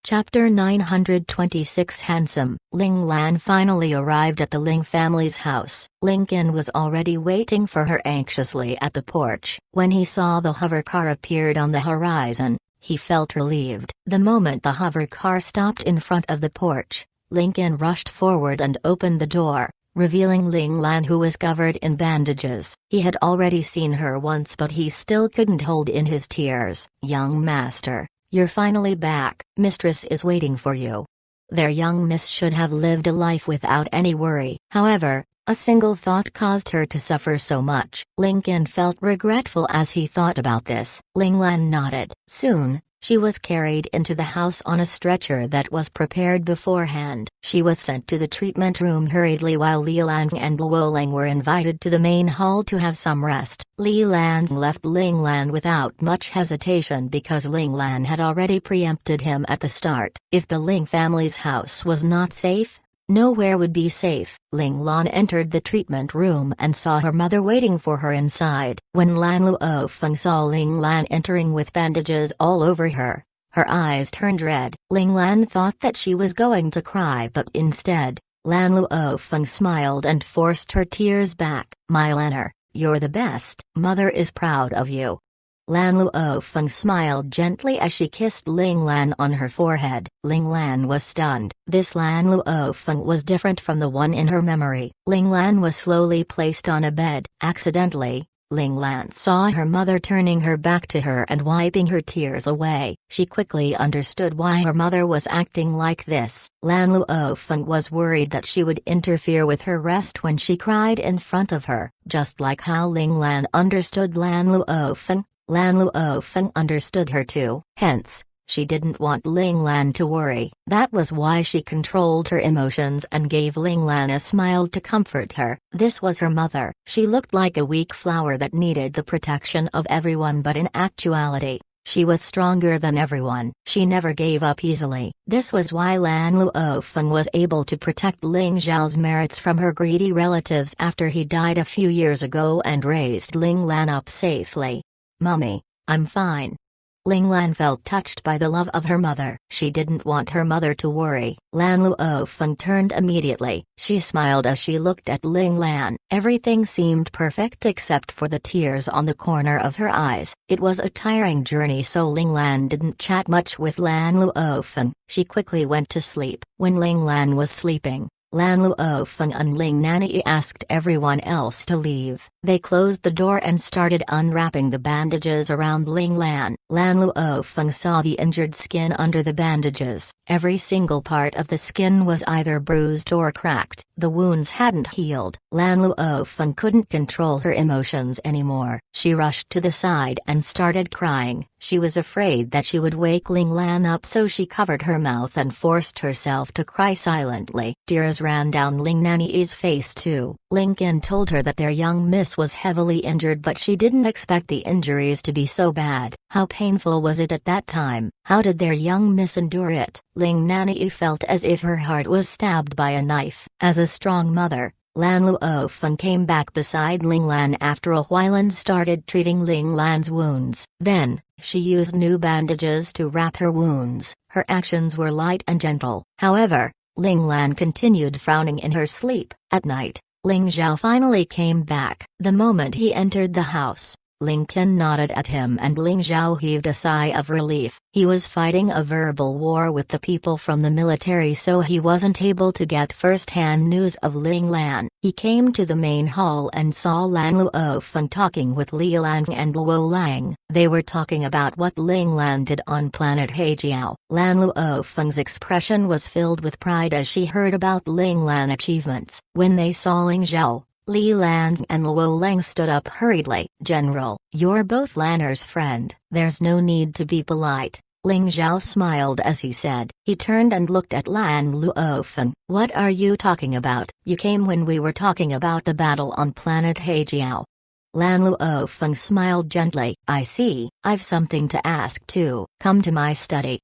Chapter 926 Handsome. Ling Lan finally arrived at the Ling family's house. Ling Qin was already waiting for her anxiously at the porch. When he saw the hover car appeared on the horizon, he felt relieved. The moment the hover car stopped in front of the porch, Ling Qin rushed forward and opened the door, revealing Ling Lan, who was covered in bandages. He had already seen her once, but he still couldn't hold in his tears. "Young master, you're finally back. Mistress is waiting for you." Their young miss should have lived a life without any worry. However, a single thought caused her to suffer so much. Ling Qin felt regretful as he thought about this. Ling Lan nodded. Soon, she was carried into the house on a stretcher that was prepared beforehand. She was sent to the treatment room hurriedly while Li Lang and Luo Lang were invited to the main hall to have some rest. Li Lang left Ling Lan without much hesitation because Ling Lan had already preempted him at the start. If the Ling family's house was not safe, nowhere would be safe. Ling Lan entered the treatment room and saw her mother waiting for her inside. When Lan Luofeng saw Ling Lan entering with bandages all over her, her eyes turned red. Ling Lan thought that she was going to cry, but instead, Lan Luofeng smiled and forced her tears back. "My Lanner, you're the best. Mother is proud of you." Lan Luofeng smiled gently as she kissed Ling Lan on her forehead. Ling Lan was stunned. This Lan Luofeng was different from the one in her memory. Ling Lan was slowly placed on a bed. Accidentally, Ling Lan saw her mother turning her back to her and wiping her tears away. She quickly understood why her mother was acting like this. Lan Luofeng was worried that she would interfere with her rest when she cried in front of her. Just like how Ling Lan understood Lan Luofeng, Lan Luofeng understood her too. Hence, she didn't want Ling Lan to worry. That was why she controlled her emotions and gave Ling Lan a smile to comfort her. This was her mother. She looked like a weak flower that needed the protection of everyone, but in actuality, she was stronger than everyone. She never gave up easily. This was why Lan Luofeng was able to protect Ling Zhao's merits from her greedy relatives after he died a few years ago and raised Ling Lan up safely. "Mummy, I'm fine." Ling Lan felt touched by the love of her mother. She didn't want her mother to worry. Lan Luofeng turned immediately. She smiled as she looked at Ling Lan. Everything seemed perfect except for the tears on the corner of her eyes. It was a tiring journey, so Ling Lan didn't chat much with Lan Luofeng. She quickly went to sleep. When Ling Lan was sleeping, Lan Luofeng and Ling Nanyi asked everyone else to leave. They closed the door and started unwrapping the bandages around Ling Lan. Lan Luofeng saw the injured skin under the bandages. Every single part of the skin was either bruised or cracked. The wounds hadn't healed. Lan Luofeng couldn't control her emotions anymore. She rushed to the side and started crying. She was afraid that she would wake Ling Lan up, so she covered her mouth and forced herself to cry silently. Tears ran down Ling Nanyi's face too. Ling Qin told her that their young miss was heavily injured, but she didn't expect the injuries to be so bad. How painful was it at that time? How did their young miss endure it? Ling Nanyi felt as if her heart was stabbed by a knife. As a strong mother, Lan Luofeng came back beside Ling Lan after a while and started treating Ling Lan's wounds. Then, she used new bandages to wrap her wounds. Her actions were light and gentle. However, Ling Lan continued frowning in her sleep. At night, Ling Zhao finally came back. The moment he entered the house, Ling Qin nodded at him and Ling Zhao heaved a sigh of relief. He was fighting a verbal war with the people from the military, so he wasn't able to get first-hand news of Ling Lan. He came to the main hall and saw Lan Luofeng talking with Li Lang and Luo Lang. They were talking about what Ling Lan did on planet Hejiao. Lan Luofeng's expression was filled with pride as she heard about Ling Lan achievements. When they saw Ling Zhao, Li Lang and Luo Lang stood up hurriedly. "General, you're both Lanner's friend. There's no need to be polite." Ling Zhao smiled as he said. He turned and looked at Lan Luofeng. "What are you talking about? You came when we were talking about the battle on planet Hejiao." Lan Luofeng smiled gently. "I see. I've something to ask too. Come to my study."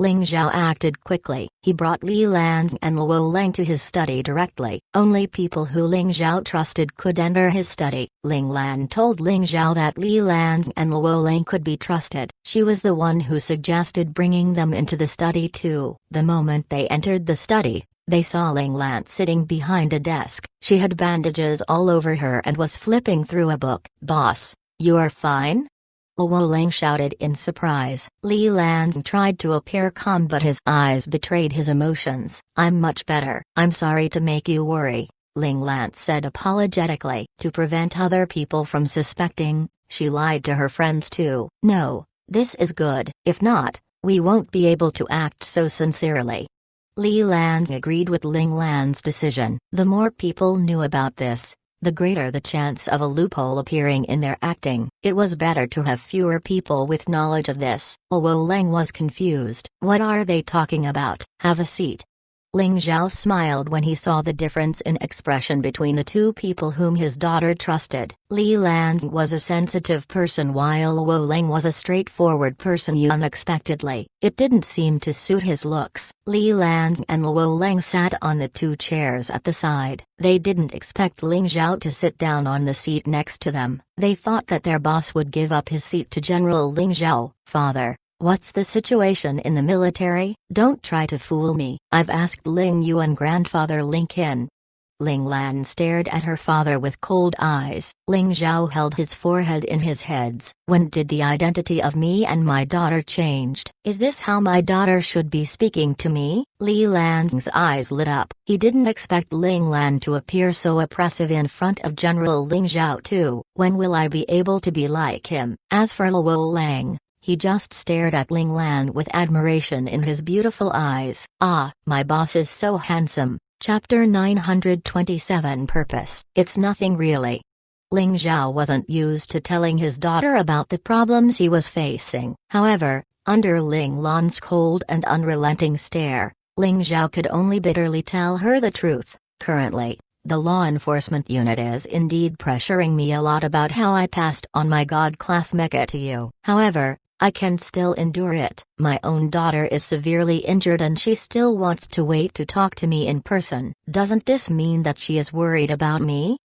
Ling Zhao acted quickly. He brought Li Lang and Luo Lang to his study directly. Only people who Ling Zhao trusted could enter his study. Ling Lan told Ling Zhao that Li Lang and Luo Lang could be trusted. She was the one who suggested bringing them into the study too. The moment they entered the study, they saw Ling Lan sitting behind a desk. She had bandages all over her and was flipping through a book. "Boss, you are fine?" Luo Lang shouted in surprise. Li Lan tried to appear calm but his eyes betrayed his emotions. "I'm much better." "I'm sorry to make you worry," Ling Lan said apologetically. To prevent other people from suspecting, she lied to her friends too. "No, this is good. If not, we won't be able to act so sincerely." Li Lan agreed with Ling Lan's decision. The more people knew about this, the greater the chance of a loophole appearing in their acting. It was better to have fewer people with knowledge of this. Luo Lang was confused. "What are they talking about?" "Have a seat." Ling Zhao smiled when he saw the difference in expression between the two people whom his daughter trusted. Li Lan was a sensitive person while Luo Lang was a straightforward person. Unexpectedly, it didn't seem to suit his looks. Li Lan and Luo Lang sat on the two chairs at the side. They didn't expect Ling Zhao to sit down on the seat next to them. They thought that their boss would give up his seat to General Ling Zhao. "Father, what's the situation in the military?" "Don't try to fool me. I've asked Ling Yu and grandfather Ling Qin." Ling Lan stared at her father with cold eyes. Ling Zhao held his forehead in his hands. "When did the identity of me and my daughter changed? Is this how my daughter should be speaking to me?" Li Lan's eyes lit up. He didn't expect Ling Lan to appear so oppressive in front of General Ling Zhao too. "When will I be able to be like him?" As for Luo Lang, he just stared at Ling Lan with admiration in his beautiful eyes. "Ah, my boss is so handsome." Chapter 927 Purpose. It's nothing really. Ling Zhao wasn't used to telling his daughter about the problems he was facing. However, under Ling Lan's cold and unrelenting stare, Ling Zhao could only bitterly tell her the truth. "Currently, the law enforcement unit is indeed pressuring me a lot about how I passed on my God class mecha to you. However, I can still endure it. My own daughter is severely injured and she still wants to wait to talk to me in person. Doesn't this mean that she is worried about me?"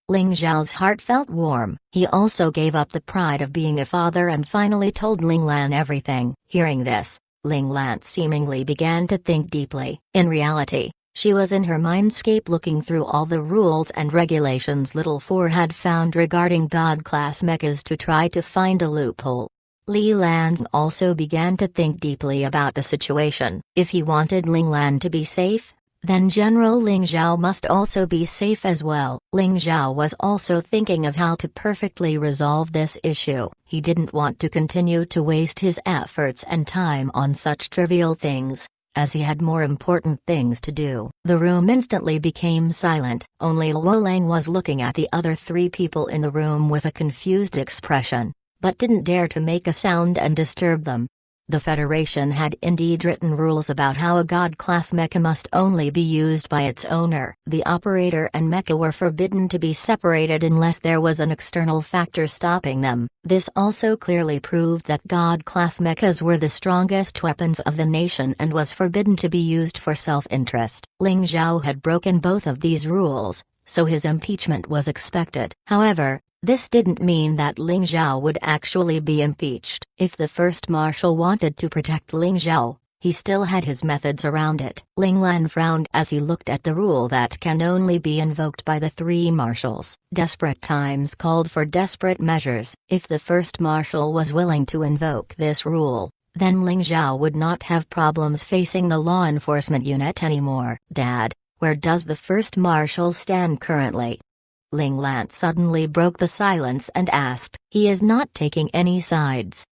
Ling Zhao's heart felt warm. He also gave up the pride of being a father and finally told Ling Lan everything. Hearing this, Ling Lan seemingly began to think deeply. In reality, she was in her mindscape looking through all the rules and regulations Little Four had found regarding God class mechas to try to find a loophole. Li Lan also began to think deeply about the situation. If he wanted Ling Lan to be safe, then General Ling Zhao must also be safe as well. Ling Zhao was also thinking of how to perfectly resolve this issue. He didn't want to continue to waste his efforts and time on such trivial things, as he had more important things to do. The room instantly became silent. Only Luo Lang was looking at the other three people in the room with a confused expression, but didn't dare to make a sound and disturb them. The Federation had indeed written rules about how a God-class mecha must only be used by its owner. The operator and mecha were forbidden to be separated unless there was an external factor stopping them. This also clearly proved that God-class mechas were the strongest weapons of the nation and was forbidden to be used for self-interest. Ling Zhao had broken both of these rules, so his impeachment was expected. However, this didn't mean that Ling Zhao would actually be impeached. If the first marshal wanted to protect Ling Zhao, he still had his methods around it. Ling Lan frowned as he looked at the rule that can only be invoked by the three marshals. Desperate times called for desperate measures. If the first marshal was willing to invoke this rule, then Ling Zhao would not have problems facing the law enforcement unit anymore. "Dad, where does the first marshal stand currently?" Ling Lan suddenly broke the silence and asked. "He is not taking any sides."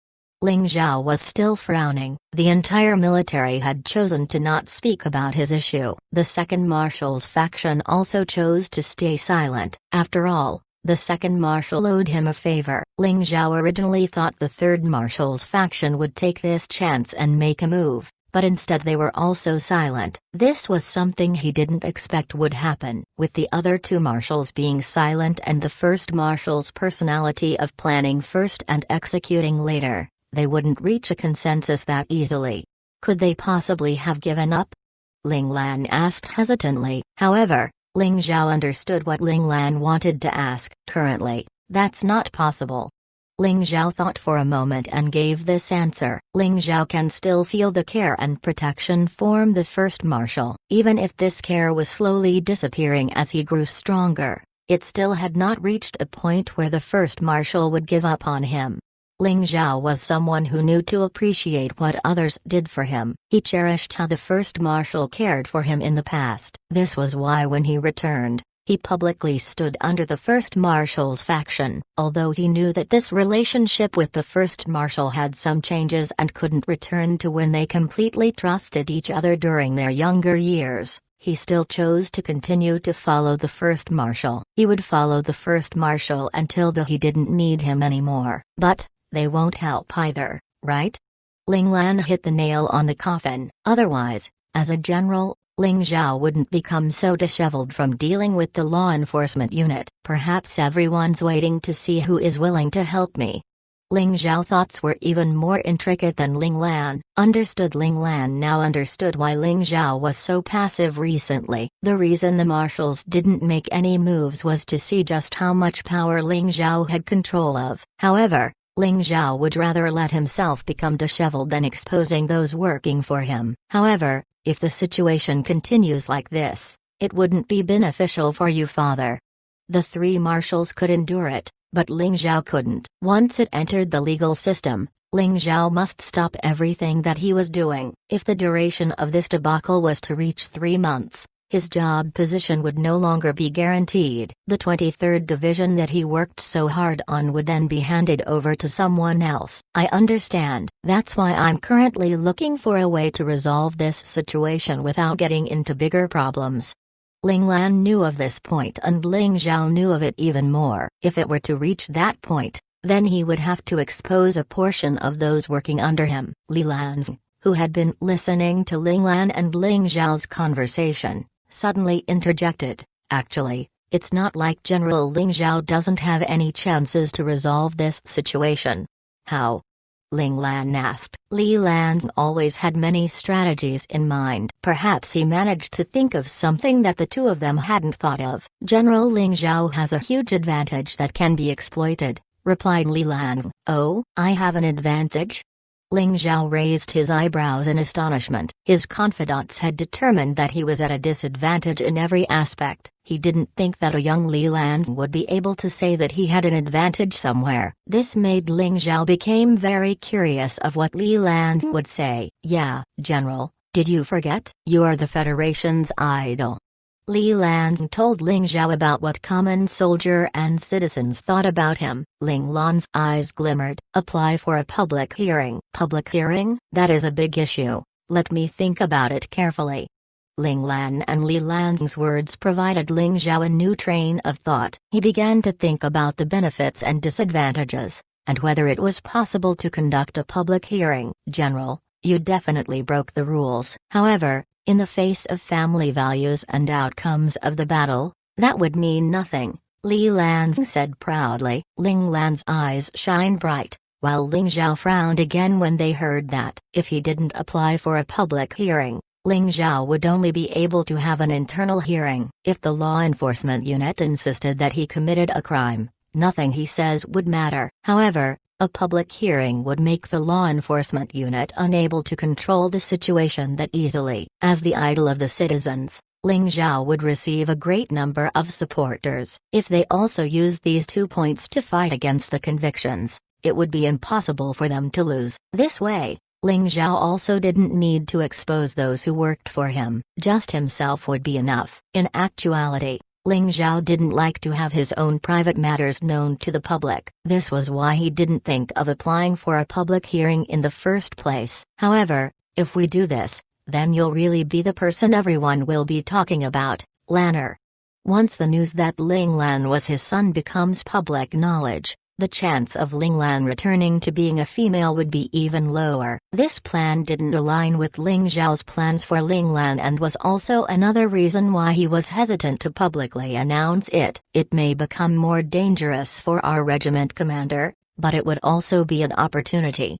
Ling Zhao was still frowning. The entire military had chosen to not speak about his issue. The second marshal's faction also chose to stay silent. After all, the second marshal owed him a favor. Ling Zhao originally thought the third marshal's faction would take this chance and make a move, but instead they were also silent. This was something he didn't expect would happen. With the other two marshals being silent and the first marshal's personality of planning first and executing later, they wouldn't reach a consensus that easily. Could they possibly have given up? Ling Lan asked hesitantly. However, Ling Zhao understood what Ling Lan wanted to ask. Currently, that's not possible. Ling Zhao thought for a moment and gave this answer. Ling Zhao can still feel the care and protection from the first marshal. Even if this care was slowly disappearing as he grew stronger, it still had not reached a point where the first marshal would give up on him. Ling Zhao was someone who knew to appreciate what others did for him. He cherished how the first marshal cared for him in the past. This was why when he returned, he publicly stood under the first marshal's faction. Although he knew that this relationship with the first marshal had some changes and couldn't return to when they completely trusted each other during their younger years, he still chose to continue to follow the first marshal. He would follow the first marshal until he didn't need him anymore. But they won't help either, right? Ling Lan hit the nail on the coffin. Otherwise, as a general, Ling Zhao wouldn't become so disheveled from dealing with the law enforcement unit. Perhaps everyone's waiting to see who is willing to help me. Ling Zhao thoughts were even more intricate than Ling Lan. Ling Lan now understood why Ling Zhao was so passive recently. The reason the marshals didn't make any moves was to see just how much power Ling Zhao had control of. However, Ling Zhao would rather let himself become disheveled than exposing those working for him. However, if the situation continues like this, it wouldn't be beneficial for you, father. The three marshals could endure it, but Ling Zhao couldn't. Once it entered the legal system, Ling Zhao must stop everything that he was doing. If the duration of this debacle was to reach 3 months, his job position would no longer be guaranteed. The 23rd Division that he worked so hard on would then be handed over to someone else. I understand. That's why I'm currently looking for a way to resolve this situation without getting into bigger problems. Ling Lan knew of this point and Ling Zhao knew of it even more. If it were to reach that point, then he would have to expose a portion of those working under him. Li Lan, who had been listening to Ling Lan and Ling Zhao's conversation, suddenly interjected. Actually, it's not like General Ling Zhao doesn't have any chances to resolve this situation. How? Ling Lan asked. Li Lan always had many strategies in mind. Perhaps he managed to think of something that the two of them hadn't thought of. General Ling Zhao has a huge advantage that can be exploited, replied Li Lan. Oh, I have an advantage? Ling Zhao raised his eyebrows in astonishment. His confidants had determined that he was at a disadvantage in every aspect. He didn't think that a young Li Lan would be able to say that he had an advantage somewhere. This made Ling Zhao became very curious of what Li Lan would say. Yeah, General, did you forget? You are the Federation's idol. Li Lan told Ling Zhao about what common soldier and citizens thought about him. Ling Lan's eyes glimmered. Apply for a public hearing. Public hearing? That is a big issue. Let me think about it carefully. Ling Lan and Li Lan's words provided Ling Zhao a new train of thought. He began to think about the benefits and disadvantages, and whether it was possible to conduct a public hearing. General, you definitely broke the rules. However, in the face of family values and outcomes of the battle, that would mean nothing, Li Lan said proudly. Ling Lan's eyes shined bright, while Ling Zhao frowned again when they heard that. If he didn't apply for a public hearing, Ling Zhao would only be able to have an internal hearing. If the law enforcement unit insisted that he committed a crime, nothing he says would matter. However, a public hearing would make the law enforcement unit unable to control the situation that easily. As the idol of the citizens, Ling Zhao would receive a great number of supporters. If they also used these 2 points to fight against the convictions, it would be impossible for them to lose. This way, Ling Zhao also didn't need to expose those who worked for him. Just himself would be enough. In actuality, Ling Zhao didn't like to have his own private matters known to the public. This was why he didn't think of applying for a public hearing in the first place. However, if we do this, then you'll really be the person everyone will be talking about, Lanner. Once the news that Ling Lan was his son becomes public knowledge, the chance of Ling Lan returning to being a female would be even lower. This plan didn't align with Ling Zhao's plans for Ling Lan and was also another reason why he was hesitant to publicly announce it. It may become more dangerous for our regiment commander, but it would also be an opportunity.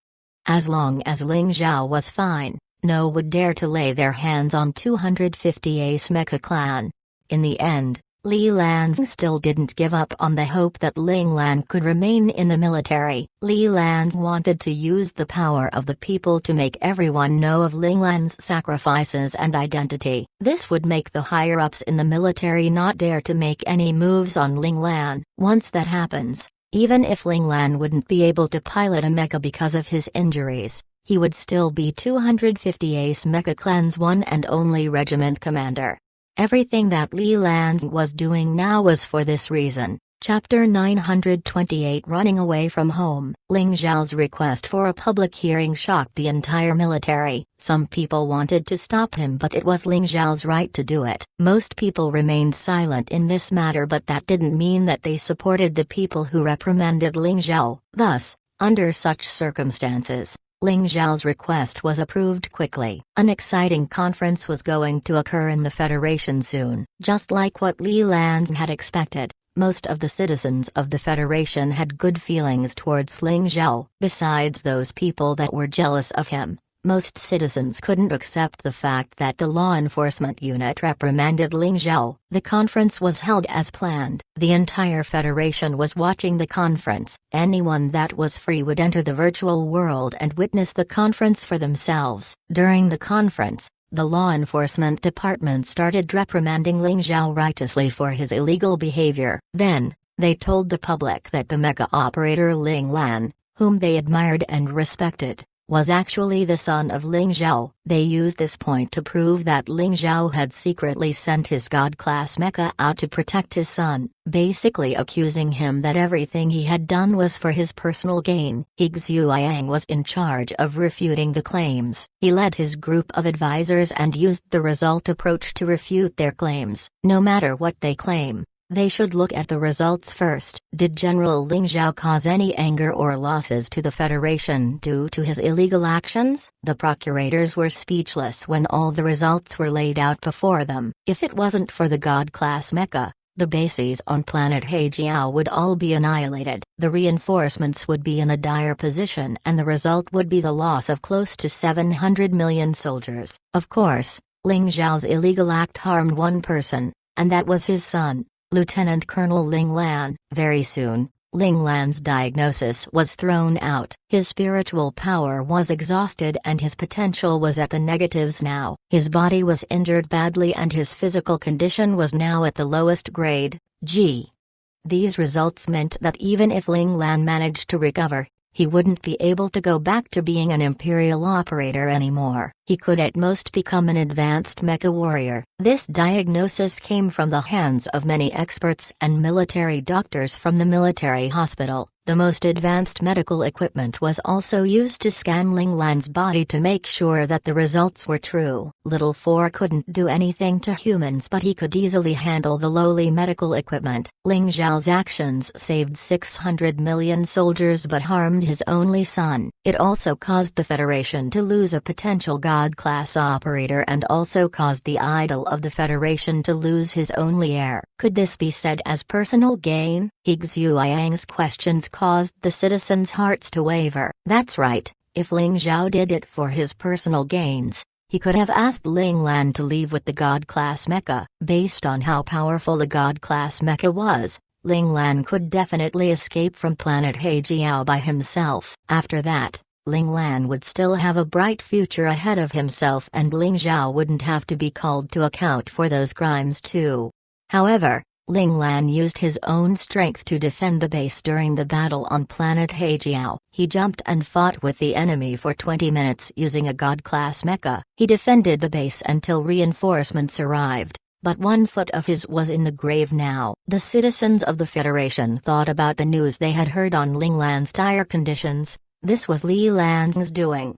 As long as Ling Zhao was fine, no would dare to lay their hands on 250 Ace Mecha clan. In the end, Li Lan still didn't give up on the hope that Ling Lan could remain in the military. Li Lan wanted to use the power of the people to make everyone know of Ling Lan's sacrifices and identity. This would make the higher-ups in the military not dare to make any moves on Ling Lan. Once that happens, even if Ling Lan wouldn't be able to pilot a mecha because of his injuries, he would still be 250 Ace Mecha Clan's one and only regiment commander. Everything that Li Lan was doing now was for this reason. Chapter 928 Running Away from Home. Ling Zhao's request for a public hearing shocked the entire military. Some people wanted to stop him, but it was Ling Zhao's right to do it. Most people remained silent in this matter, but that didn't mean that they supported the people who reprimanded Ling Zhao. Thus, under such circumstances, Ling Zhao's request was approved quickly. An exciting conference was going to occur in the Federation soon. Just like what Li Lan had expected, most of the citizens of the Federation had good feelings towards Ling Zhao. Besides those people that were jealous of him, most citizens couldn't accept the fact that the law enforcement unit reprimanded Ling Zhao. The conference was held as planned. The entire Federation was watching the conference. Anyone that was free would enter the virtual world and witness the conference for themselves. During the conference, the law enforcement department started reprimanding Ling Zhao righteously for his illegal behavior. Then, they told the public that the mecha operator Ling Lan, whom they admired and respected, was actually the son of Ling Zhao. They used this point to prove that Ling Zhao had secretly sent his God-class mecha out to protect his son, basically accusing him that everything he had done was for his personal gain. He Xueyang was in charge of refuting the claims. He led his group of advisors and used the result approach to refute their claims. No matter what they claim, they should look at the results first. Did General Ling Zhao cause any anger or losses to the Federation due to his illegal actions? The procurators were speechless when all the results were laid out before them. If it wasn't for the God-class mecha, the bases on planet Hejiao would all be annihilated. The reinforcements would be in a dire position, and the result would be the loss of close to 700 million soldiers. Of course, Ling Zhao's illegal act harmed one person, and that was his son, Lieutenant Colonel Ling Lan. Very soon, Ling Lan's diagnosis was thrown out. His spiritual power was exhausted and his potential was at the negatives now. His body was injured badly and his physical condition was now at the lowest grade, G. These results meant that even if Ling Lan managed to recover, he wouldn't be able to go back to being an Imperial operator anymore. He could at most become an advanced mecha warrior. This diagnosis came from the hands of many experts and military doctors from the military hospital. The most advanced medical equipment was also used to scan Ling Lan's body to make sure that the results were true. Little Four couldn't do anything to humans, but he could easily handle the lowly medical equipment. Ling Zhao's actions saved 600 million soldiers but harmed his only son. It also caused the Federation to lose a potential God-class operator and also caused the idol of the Federation to lose his only heir. Could this be said as personal gain? He Xueyang's questions caused the citizens' hearts to waver. That's right, if Ling Zhao did it for his personal gains, he could have asked Ling Lan to leave with the God-class mecha. Based on how powerful the God-class mecha was, Ling Lan could definitely escape from planet Hejiao by himself. After that, Ling Lan would still have a bright future ahead of himself and Ling Zhao wouldn't have to be called to account for those crimes too. However, Ling Lan used his own strength to defend the base during the battle on planet Hejiao. He jumped and fought with the enemy for 20 minutes using a God-class mecha. He defended the base until reinforcements arrived, but one foot of his was in the grave now. The citizens of the Federation thought about the news they had heard on Ling Lan's dire conditions. This was Li Lan's doing.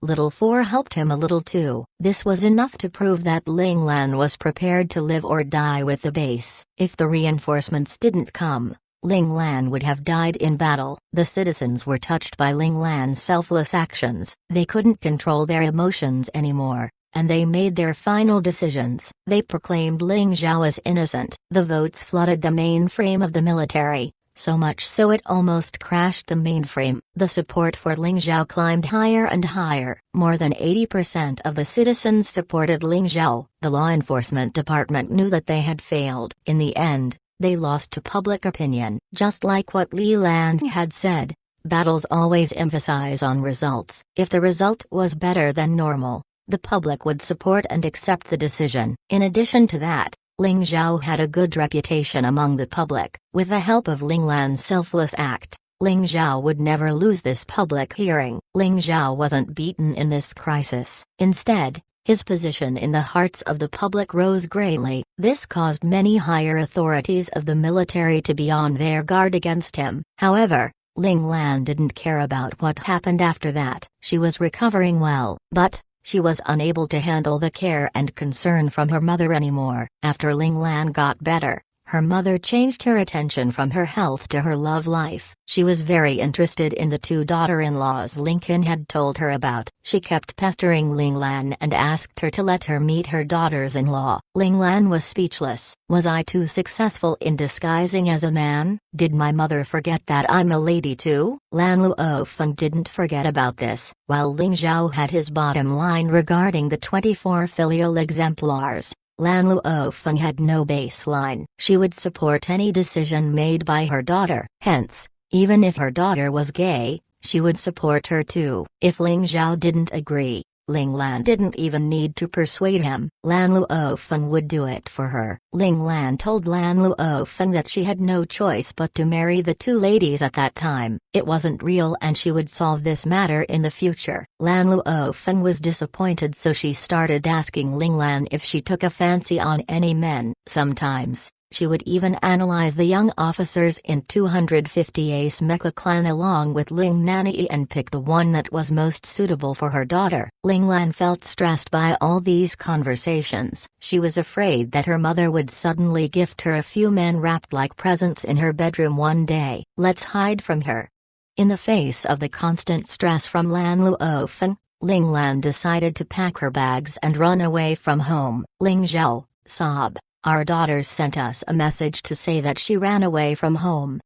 Little Four helped him a little too. This was enough to prove that Ling Lan was prepared to live or die with the base. If the reinforcements didn't come, Ling Lan would have died in battle. The citizens were touched by Ling Lan's selfless actions. They couldn't control their emotions anymore, and they made their final decisions. They proclaimed Ling Zhao as innocent. The votes flooded the mainframe of the military. so much so it almost crashed the mainframe. The support for Ling Zhao climbed higher and higher. More than 80% of the citizens supported Ling Zhao. The law enforcement department knew that they had failed. In the end, they lost to public opinion. Just like what Li Lan had said, battles always emphasize on results. If the result was better than normal, the public would support and accept the decision. In addition to that, Ling Zhao had a good reputation among the public. With the help of Ling Lan's selfless act, Ling Zhao would never lose this public hearing. Ling Zhao wasn't beaten in this crisis. Instead, his position in the hearts of the public rose greatly. This caused many higher authorities of the military to be on their guard against him. However, Ling Lan didn't care about what happened after that. She was recovering well, but she was unable to handle the care and concern from her mother anymore. After Ling Lan got better, her mother changed her attention from her health to her love life. She was very interested in the two daughter-in-laws Lincoln had told her about. She kept pestering Ling Lan and asked her to let her meet her daughters-in-law. Ling Lan was speechless. Was I too successful in disguising as a man? Did my mother forget that I'm a lady too? Lan Luofeng didn't forget about this. While Ling Zhao had his bottom line regarding the 24 filial exemplars, Lan Luofeng had no baseline. She would support any decision made by her daughter. Hence, even if her daughter was gay, she would support her too. If Ling Zhao didn't agree, Ling Lan didn't even need to persuade him. Lan Luofeng would do it for her. Ling Lan told Lan Luofeng that she had no choice but to marry the two ladies at that time. It wasn't real and she would solve this matter in the future. Lan Luofeng was disappointed, so she started asking Ling Lan if she took a fancy on any men. Sometimes, she would even analyze the young officers in 250 Ace Mecha Clan along with Ling Nani and pick the one that was most suitable for her daughter. Ling Lan felt stressed by all these conversations. She was afraid that her mother would suddenly gift her a few men wrapped like presents in her bedroom one day. Let's hide from her. In the face of the constant stress from Lan Luofeng, Ling Lan decided to pack her bags and run away from home. Ling Zhao, sob. Our daughters sent us a message to say that she ran away from home.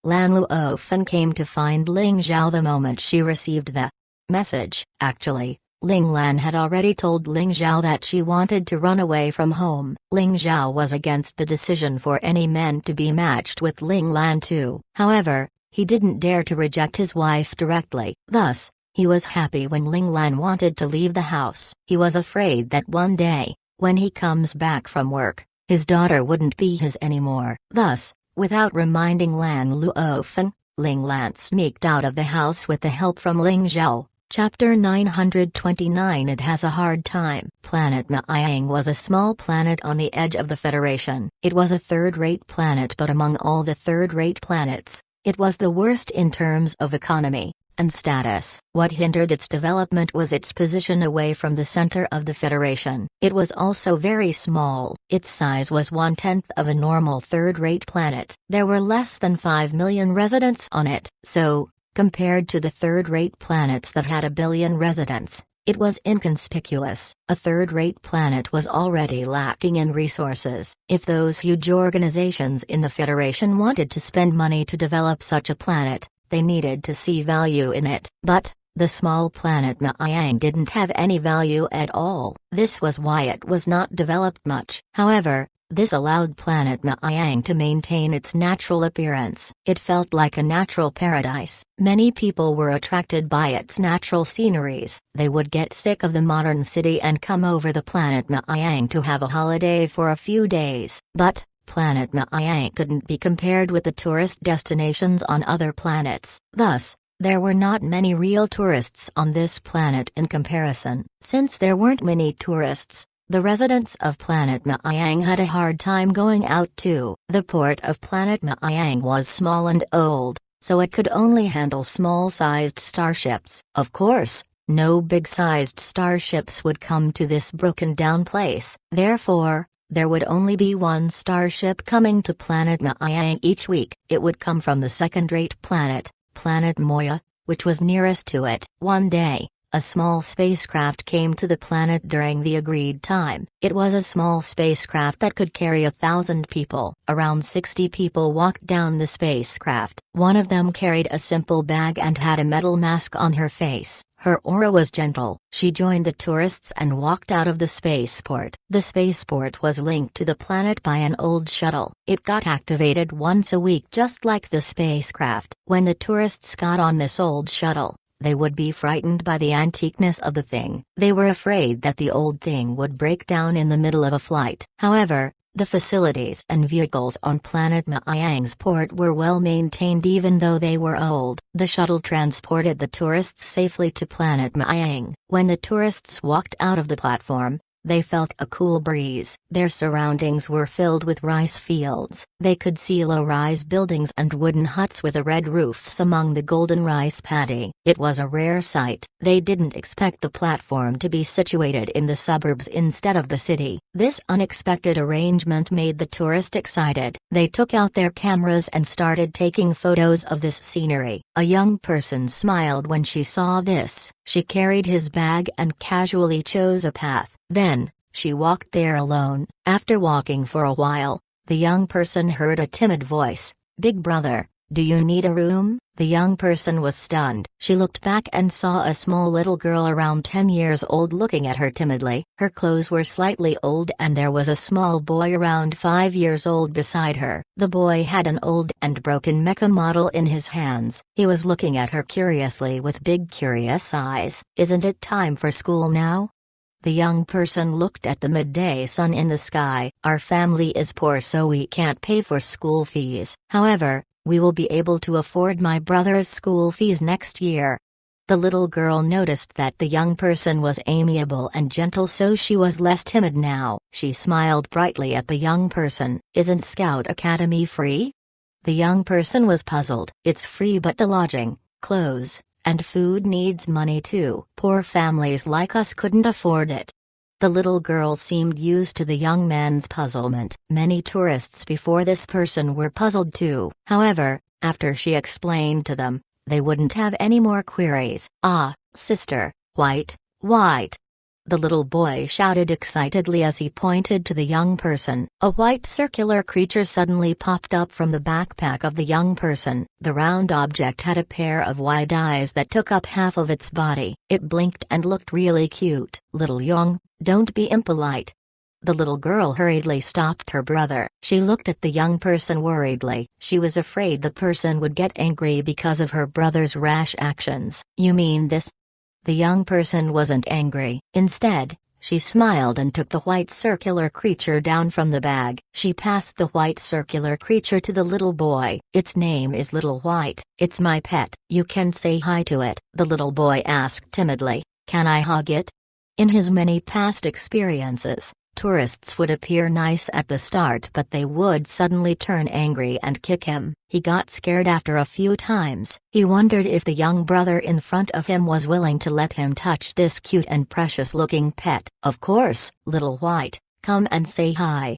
Lan Luofeng came to find Ling Zhao the moment she received the message. Actually, Ling Lan had already told Ling Zhao that she wanted to run away from home. Ling Zhao was against the decision for any men to be matched with Ling Lan too. However, he didn't dare to reject his wife directly. Thus, he was happy when Ling Lan wanted to leave the house. He was afraid that one day, when he comes back from work, his daughter wouldn't be his anymore. Thus, without reminding Lan Luofeng, Ling Lan sneaked out of the house with the help from Ling Zhao. Chapter 929. It has a hard time. Planet Miayang was a small planet on the edge of the Federation. It was a third-rate planet, but among all the third-rate planets, it was the worst in terms of economy and status. What hindered its development was its position away from the center of the Federation. It was also very small. Its size was 1/10 of a normal third-rate planet. There were less than 5 million residents on it, so, compared to the third-rate planets that had 1 billion residents, it was inconspicuous. A third-rate planet was already lacking in resources. If those huge organizations in the Federation wanted to spend money to develop such a planet, they needed to see value in it. But, the small planet Miayang didn't have any value at all. This was why it was not developed much. However, this allowed planet Miayang to maintain its natural appearance. It felt like a natural paradise. Many people were attracted by its natural sceneries. They would get sick of the modern city and come over the planet Miayang to have a holiday for a few days. But, planet Miayang couldn't be compared with the tourist destinations on other planets. Thus, there were not many real tourists on this planet in comparison. Since there weren't many tourists, the residents of planet Miayang had a hard time going out too. The port of planet Miayang was small and old, so it could only handle small-sized starships. Of course, no big-sized starships would come to this broken-down place. Therefore, there would only be one starship coming to planet Miayang each week. It would come from the second-rate planet, planet Moya, which was nearest to it. One day, A small spacecraft came to the planet during the agreed time. It was a small spacecraft that could carry 1,000 people. Around 60 people walked down the spacecraft. One of them carried a simple bag and had a metal mask on her face. Her aura was gentle. She joined the tourists and walked out of the spaceport. The spaceport was linked to the planet by an old shuttle. It got activated once a week just like the spacecraft. When the tourists got on this old shuttle, they would be frightened by the antiqueness of the thing. They were afraid that the old thing would break down in the middle of a flight. However, the facilities and vehicles on planet Myang's port were well maintained even though they were old. The shuttle transported the tourists safely to planet Myang. When the tourists walked out of the platform, they felt a cool breeze. Their surroundings were filled with rice fields. They could see low-rise buildings and wooden huts with red roofs among the golden rice paddy. It was a rare sight. They didn't expect the platform to be situated in the suburbs instead of the city. This unexpected arrangement made the tourist excited. They took out their cameras and started taking photos of this scenery. A young person smiled when she saw this. She carried his bag and casually chose a path. Then, she walked there alone. After walking for a while, the young person heard a timid voice. "Big brother, do you need a room?" The young person was stunned. She looked back and saw a small little girl around 10 years old looking at her timidly. Her clothes were slightly old and there was a small boy around 5 years old beside her. The boy had an old and broken mecha model in his hands. He was looking at her curiously with big curious eyes. "Isn't it time for school now?" The young person looked at the midday sun in the sky. "Our family is poor so we can't pay for school fees. However, we will be able to afford my brother's school fees next year." The little girl noticed that the young person was amiable and gentle so she was less timid now. She smiled brightly at the young person. "Isn't Scout Academy free?" The young person was puzzled. "It's free but the lodging, clothes, and food needs money too. Poor families like us couldn't afford it." The little girl seemed used to the young man's puzzlement. Many tourists before this person were puzzled too. However, after she explained to them, they wouldn't have any more queries. "Ah, sister, white, white." The little boy shouted excitedly as he pointed to the young person. A white circular creature suddenly popped up from the backpack of the young person. The round object had a pair of wide eyes that took up half of its body. It blinked and looked really cute. "Little Young, don't be impolite." The little girl hurriedly stopped her brother. She looked at the young person worriedly. She was afraid the person would get angry because of her brother's rash actions. "You mean this?" The young person wasn't angry. Instead, she smiled and took the white circular creature down from the bag. She passed the white circular creature to the little boy. "Its name is Little White. It's my pet. You can say hi to it." The little boy asked timidly, "Can I hug it?" In his many past experiences, tourists would appear nice at the start but they would suddenly turn angry and kick him. He got scared after a few times. He wondered if the young brother in front of him was willing to let him touch this cute and precious-looking pet. "Of course, Little White, come and say hi."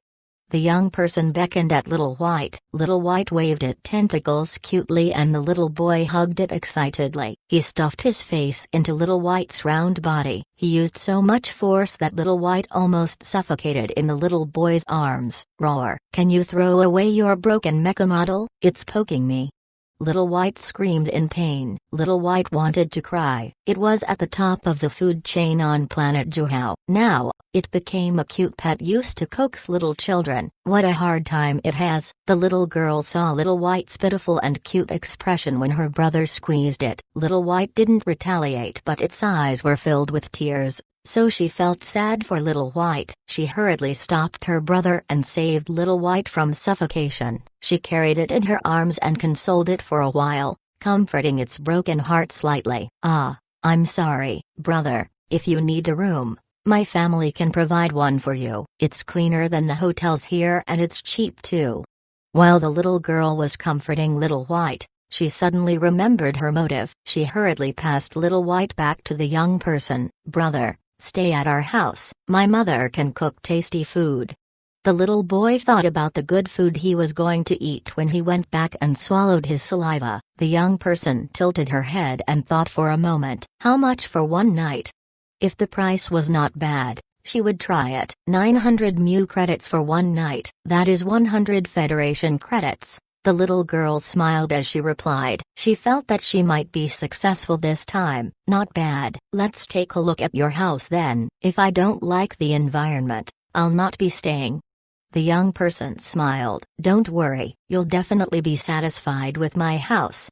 The young person beckoned at Little White. Little White waved its tentacles cutely and the little boy hugged it excitedly. He stuffed his face into Little White's round body. He used so much force that Little White almost suffocated in the little boy's arms. "Roar! Can you throw away your broken mecha model? It's poking me." Little White screamed in pain. Little White wanted to cry. It was at the top of the food chain on planet Juhao. Now, it became a cute pet used to coax little children. What a hard time it has. The little girl saw Little White's pitiful and cute expression when her brother squeezed it. Little White didn't retaliate but its eyes were filled with tears. So she felt sad for Little White. She hurriedly stopped her brother and saved Little White from suffocation. She carried it in her arms and consoled it for a while, comforting its broken heart slightly. "Ah, I'm sorry, brother. If you need a room, my family can provide one for you. It's cleaner than the hotels here and it's cheap too." While the little girl was comforting Little White, she suddenly remembered her motive. She hurriedly passed Little White back to the young person. "Brother, stay at our house. My mother can cook tasty food." The little boy thought about the good food he was going to eat when he went back and swallowed his saliva. The young person tilted her head and thought for a moment. How much for one night? If the price was not bad, she would try it. 900 MU credits for one night, that is 100 Federation credits. The little girl smiled as she replied. She felt that she might be successful this time. Not bad. Let's take a look at your house then. If I don't like the environment, I'll not be staying. The young person smiled. Don't worry, you'll definitely be satisfied with my house.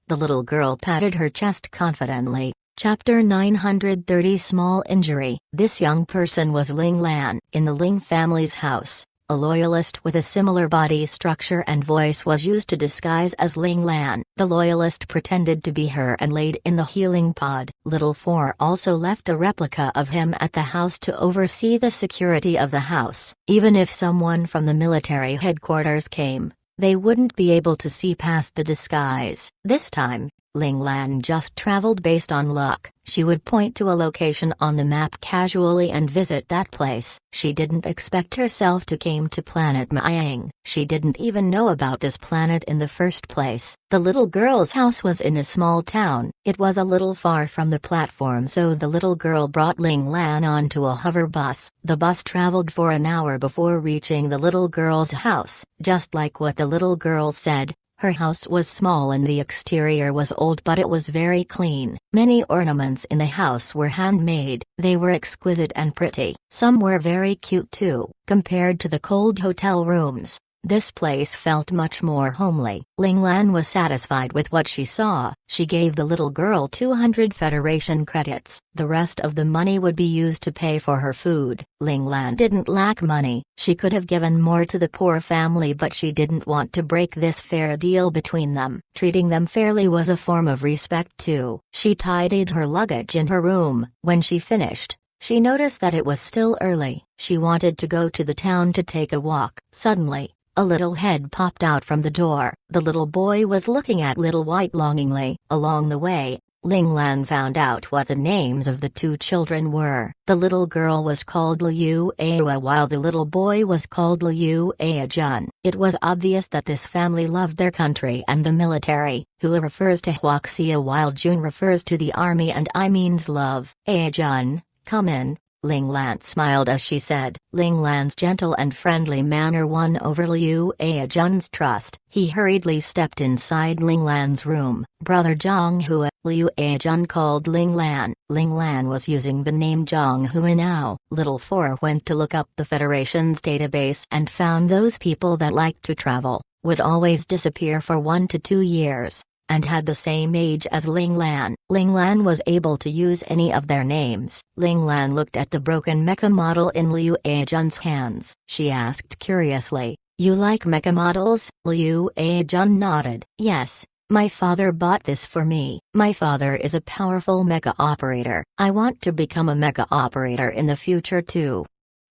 The little girl patted her chest confidently. Chapter 930 Small Injury. This young person was Ling Lan. In the Ling family's house, a loyalist with a similar body structure and voice was used to disguise as Ling Lan. The loyalist pretended to be her and laid in the healing pod. Little Four also left a replica of him at the house to oversee the security of the house. Even if someone from the military headquarters came, they wouldn't be able to see past the disguise. This time, Ling Lan just traveled based on luck. She would point to a location on the map casually and visit that place. She didn't expect herself to came to planet Myang. She didn't even know about this planet in the first place. The little girl's house was in a small town. It was a little far from the platform, so the little girl brought Ling Lan onto a hover bus. The bus traveled for an hour before reaching the little girl's house. Just like what the little girl said, her house was small and the exterior was old, but it was very clean. Many ornaments in the house were handmade. They were exquisite and pretty. Some were very cute too. Compared to the cold hotel rooms, this place felt much more homely. Ling Lan was satisfied with what she saw. She gave the little girl 200 Federation credits. The rest of the money would be used to pay for her food. Ling Lan didn't lack money. She could have given more to the poor family, but she didn't want to break this fair deal between them. Treating them fairly was a form of respect too. She tidied her luggage in her room. When she finished, she noticed that it was still early. She wanted to go to the town to take a walk. Suddenly, a little head popped out from the door. The little boy was looking at Little White longingly. Along the way, Ling Lan found out what the names of the two children were. The little girl was called Liu Awa while the little boy was called Liu Ajun. It was obvious that this family loved their country and the military. Hua refers to Huaxia while Jun refers to the army and I means love. Ajun, come in. Ling Lan smiled as she said. Ling Lan's gentle and friendly manner won over Liu Ajun's trust. He hurriedly stepped inside Ling Lan's room. Brother Zhang Hua, Liu Ajun called Ling Lan. Ling Lan was using the name Zhang Hua now. Little Four went to look up the Federation's database and found those people that liked to travel, would always disappear for 1 to 2 years, and had the same age as Ling Lan. Ling Lan was able to use any of their names. Ling Lan looked at the broken mecha model in Liu Ajun's hands. She asked curiously, "You like mecha models?" Liu Ajun nodded. "Yes, my father bought this for me. My father is a powerful mecha operator. I want to become a mecha operator in the future too."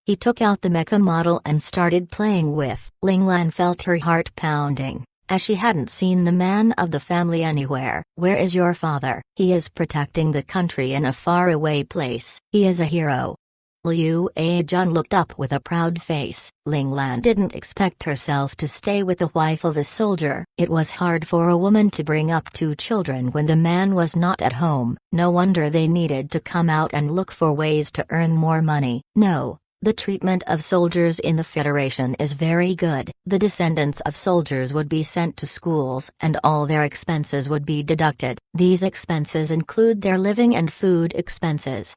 He took out the mecha model and started playing with. Ling Lan felt her heart pounding, as she hadn't seen the man of the family anywhere. "Where is your father?" "He is protecting the country in a faraway place. He is a hero." Liu Ajun looked up with a proud face. Ling Lan didn't expect herself to stay with the wife of a soldier. It was hard for a woman to bring up 2 children when the man was not at home. No wonder they needed to come out and look for ways to earn more money. No. The treatment of soldiers in the Federation is very good. The descendants of soldiers would be sent to schools and all their expenses would be deducted. These expenses include their living and food expenses.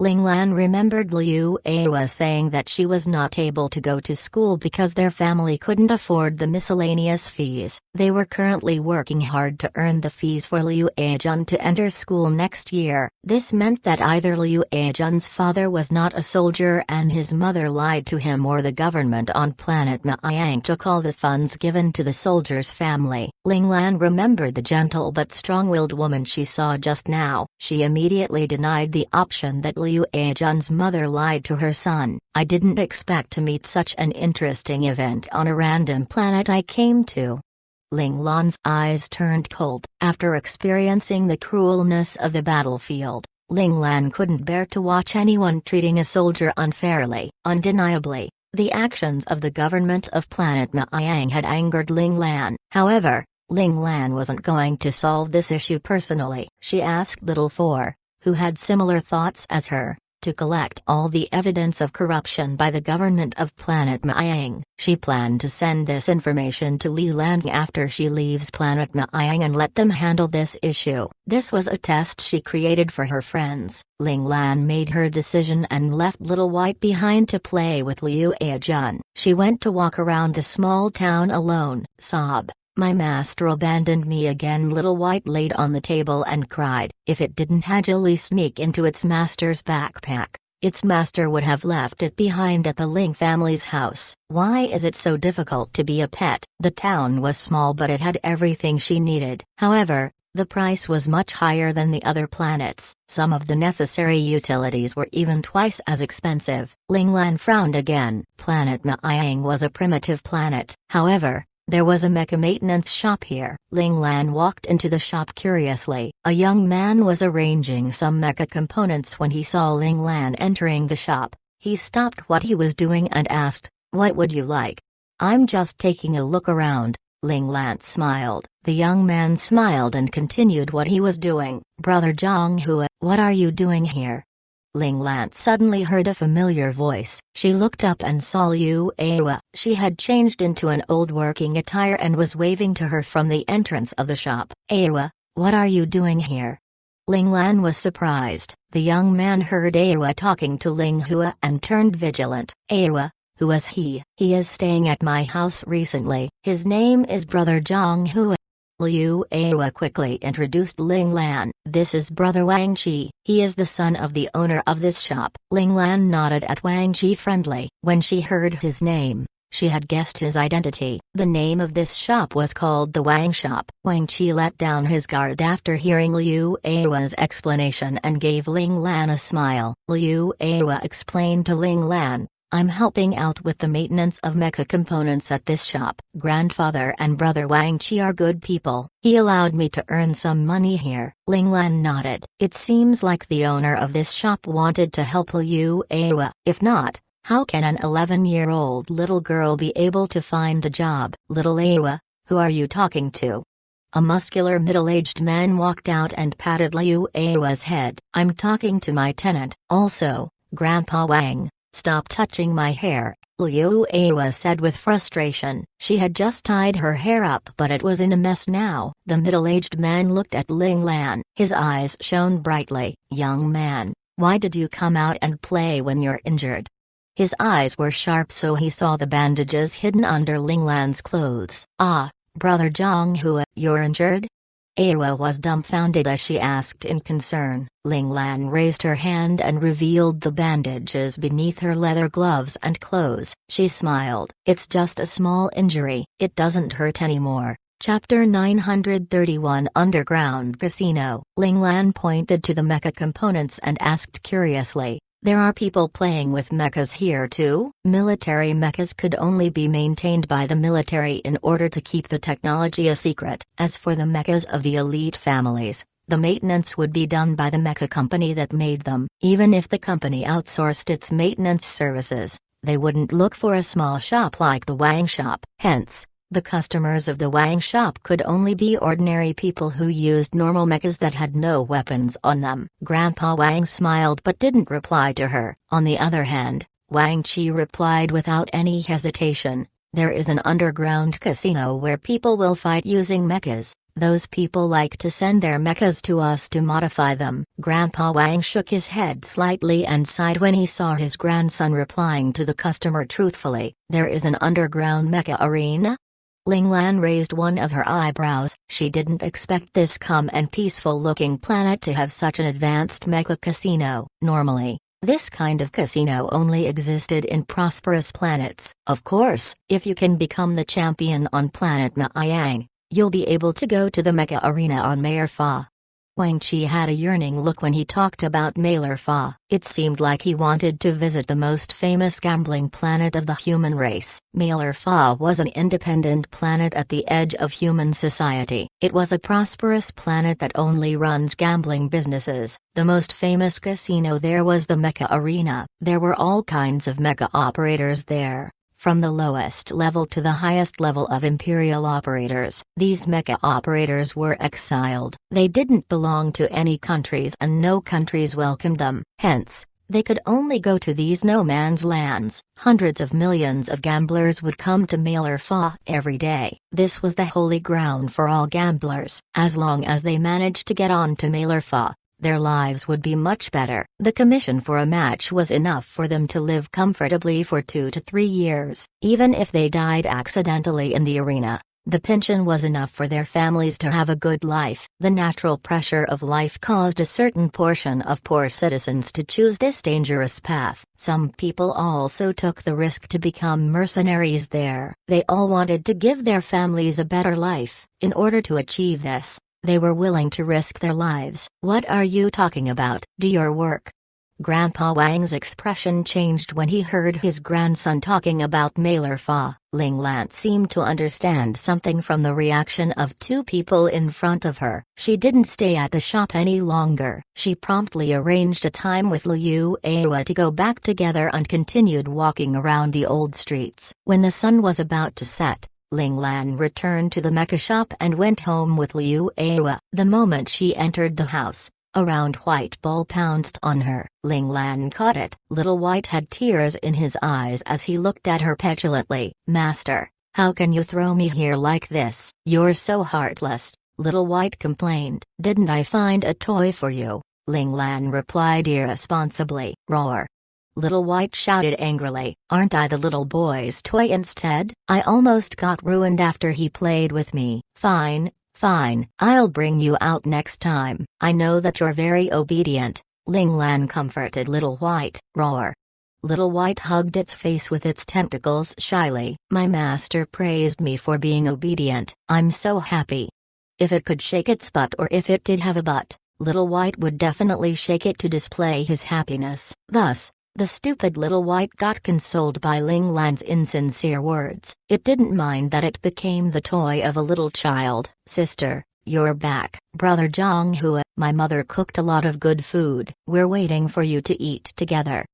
Ling Lan remembered Liu Awa saying that she was not able to go to school because their family couldn't afford the miscellaneous fees. They were currently working hard to earn the fees for Liu Ajun to enter school next year. This meant that either Liu Ajun's father was not a soldier and his mother lied to him, or the government on planet Myang took all the funds given to the soldier's family. Ling Lan remembered the gentle but strong-willed woman she saw just now. She immediately denied the option that Liu Ajun's mother lied to her son. "I didn't expect to meet such an interesting event on a random planet I came to." Ling Lan's eyes turned cold. After experiencing the cruelness of the battlefield, Ling Lan couldn't bear to watch anyone treating a soldier unfairly. Undeniably, The actions of the government of planet Maiyang had angered Ling Lan. However, Ling Lan wasn't going to solve this issue personally. She asked Little Four, who had similar thoughts as her, to collect all the evidence of corruption by the government of planet Maiyang. She planned to send this information to Li Lan after she leaves planet Maiyang and let them handle this issue. This was a test she created for her friends. Ling Lan made her decision and left Little White behind to play with Liu Ajun. She went to walk around the small town alone. Sob. My master abandoned me again. Little White laid on the table and cried. If it didn't agilely sneak into its master's backpack, its master would have left it behind at the Ling family's house. Why is it so difficult to be a pet? The town was small but it had everything she needed. However, the price was much higher than the other planets. Some of the necessary utilities were even twice as expensive. Ling Lan frowned again. Planet Maiyang was a primitive planet. However, there was a mecha maintenance shop here. Ling Lan walked into the shop curiously. A young man was arranging some mecha components when he saw Ling Lan entering the shop. He stopped what he was doing and asked, "What would you like?" "I'm just taking a look around." Ling Lan smiled. The young man smiled and continued what he was doing. "Brother Zhonghua, what are you doing here?" Ling Lan suddenly heard a familiar voice. She looked up and saw Liu Awa. She had changed into an old working attire and was waving to her from the entrance of the shop. "Awa, what are you doing here?" Ling Lan was surprised. The young man heard Awa talking to Ling Hua and turned vigilant. "Awa, who is he?" "He is staying at my house recently. His name is Brother Zhonghua." Liu Awa quickly introduced Ling Lan. "This is Brother Wang Qi. He is the son of the owner of this shop." Ling Lan nodded at Wang Qi friendly. When she heard his name, she had guessed his identity. The name of this shop was called the Wang Shop. Wang Qi let down his guard after hearing Liu Awa's explanation and gave Ling Lan a smile. Liu Awa explained to Ling Lan, "I'm helping out with the maintenance of mecha components at this shop. Grandfather and brother Wang Qi are good people. He allowed me to earn some money here." Ling Lan nodded. It seems like the owner of this shop wanted to help Liu Awa. If not, how can an 11-year-old little girl be able to find a job? "Little Awa, who are you talking to?" A muscular middle-aged man walked out and patted Liu Awa's head. "I'm talking to my tenant. Also, Grandpa Wang. Stop touching my hair," Liu Awa said with frustration. She had just tied her hair up but it was in a mess now. The middle-aged man looked at Ling Lan. His eyes shone brightly. "Young man, why did you come out and play when you're injured?" His eyes were sharp so he saw the bandages hidden under Ling Lan's clothes. "Ah, Brother Zhonghua, you're injured?" Awa was dumbfounded as she asked in concern. Ling Lan raised her hand and revealed the bandages beneath her leather gloves and clothes. She smiled. "It's just a small injury. It doesn't hurt anymore." Chapter 931 Underground Casino. Ling Lan pointed to the mecha components and asked curiously, "There are people playing with mechas here too?" Military mechas could only be maintained by the military in order to keep the technology a secret. As for the mechas of the elite families, the maintenance would be done by the mecha company that made them. Even if the company outsourced its maintenance services, they wouldn't look for a small shop like the Wang Shop. Hence, the customers of the Wang Shop could only be ordinary people who used normal mechas that had no weapons on them. Grandpa Wang smiled but didn't reply to her. On the other hand, Wang Qi replied without any hesitation, "There is an underground casino where people will fight using mechas. Those people like to send their mechas to us to modify them." Grandpa Wang shook his head slightly and sighed when he saw his grandson replying to the customer truthfully. "There is an underground mecha arena?" Ling Lan raised one of her eyebrows. She didn't expect this calm and peaceful-looking planet to have such an advanced mecha casino. Normally, this kind of casino only existed in prosperous planets. Of course, if you can become the champion on planet Maiyang, you'll be able to go to the mecha arena on Mayor Fa. Wang Qi had a yearning look when he talked about Mailer Fa. It seemed like he wanted to visit the most famous gambling planet of the human race. Mailer Fa was an independent planet at the edge of human society. It was a prosperous planet that only runs gambling businesses. The most famous casino there was the Mecha Arena. There were all kinds of mecha operators there, from the lowest level to the highest level of imperial operators. These mecha operators were exiled. They didn't belong to any countries and no countries welcomed them. Hence, they could only go to these no-man's lands. Hundreds of millions of gamblers would come to Mailer Fa every day. This was the holy ground for all gamblers. As long as they managed to get on to Mailer Fa, their lives would be much better. The commission for a match was enough for them to live comfortably for 2 to 3 years. Even if they died accidentally in the arena, the pension was enough for their families to have a good life. The natural pressure of life caused a certain portion of poor citizens to choose this dangerous path. Some people also took the risk to become mercenaries there. They all wanted to give their families a better life. In order to achieve this, they were willing to risk their lives. What are you talking about? Do your work. Grandpa Wang's expression changed when he heard his grandson talking about Mailer Fa. Ling Lan seemed to understand something from the reaction of two people in front of her. She didn't stay at the shop any longer. She promptly arranged a time with Liu Awa to go back together and continued walking around the old streets. When the sun was about to set, Ling Lan returned to the mecha shop and went home with Liu Awa. The moment she entered the house, a round white ball pounced on her. Ling Lan caught it. Little White had tears in his eyes as he looked at her petulantly. "Master, how can you throw me here like this? You're so heartless," Little White complained. "Didn't I find a toy for you?" Ling Lan replied irresponsibly. "Roar!" Little White shouted angrily. "Aren't I the little boy's toy instead? I almost got ruined after he played with me." "Fine, fine. I'll bring you out next time. I know that you're very obedient," Ling Lan comforted Little White. "Roar!" Little White hugged its face with its tentacles shyly. "My master praised me for being obedient. I'm so happy." If it could shake its butt, or if it did have a butt, Little White would definitely shake it to display his happiness. Thus, the stupid Little White got consoled by Ling Lan's insincere words. It didn't mind that it became the toy of a little child. "Sister, you're back." "Brother Zhonghua, my mother cooked a lot of good food. We're waiting for you to eat together."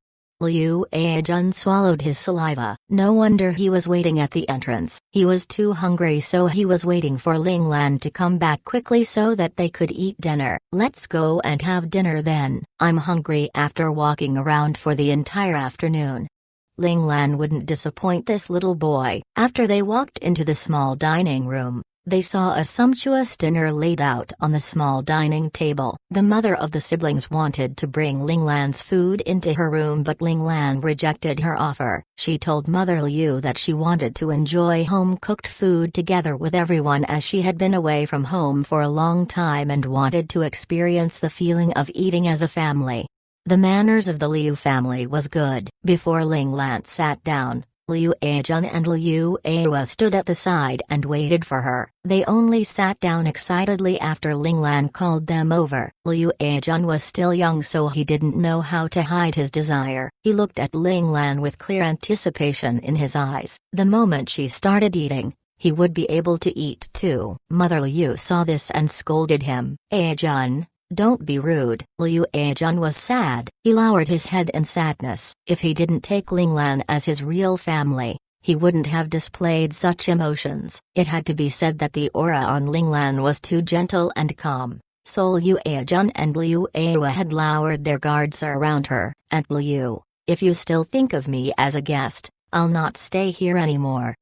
Liu Aijun swallowed his saliva. No wonder he was waiting at the entrance. He was too hungry, so he was waiting for Ling Lan to come back quickly so that they could eat dinner. "Let's go and have dinner then. I'm hungry after walking around for the entire afternoon." Ling Lan wouldn't disappoint this little boy. After they walked into the small dining room, they saw a sumptuous dinner laid out on the small dining table. The mother of the siblings wanted to bring Ling Lan's food into her room, but Ling Lan rejected her offer. She told Mother Liu that she wanted to enjoy home-cooked food together with everyone, as she had been away from home for a long time and wanted to experience the feeling of eating as a family. The manners of the Liu family was good. Before Ling Lan sat down, Liu Aijun and Liu Awa stood at the side and waited for her. They only sat down excitedly after Ling Lan called them over. Liu Aijun was still young, so he didn't know how to hide his desire. He looked at Ling Lan with clear anticipation in his eyes. The moment she started eating, he would be able to eat too. Mother Liu saw this and scolded him. "Aijun, don't be rude." Liu Aijun was sad. He lowered his head in sadness. If he didn't take Ling Lan as his real family, he wouldn't have displayed such emotions. It had to be said that the aura on Ling Lan was too gentle and calm, so Liu Aijun and Liu Awa had lowered their guards around her. "And Liu, if you still think of me as a guest, I'll not stay here anymore."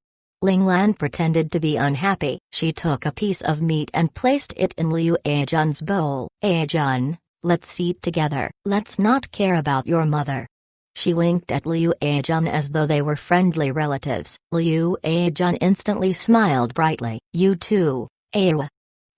Ling Lan pretended to be unhappy. She took a piece of meat and placed it in Liu Aijun's bowl. "Aijun, let's eat together. Let's not care about your mother." She winked at Liu Aijun as though they were friendly relatives. Liu Aijun instantly smiled brightly. "You too, Awa."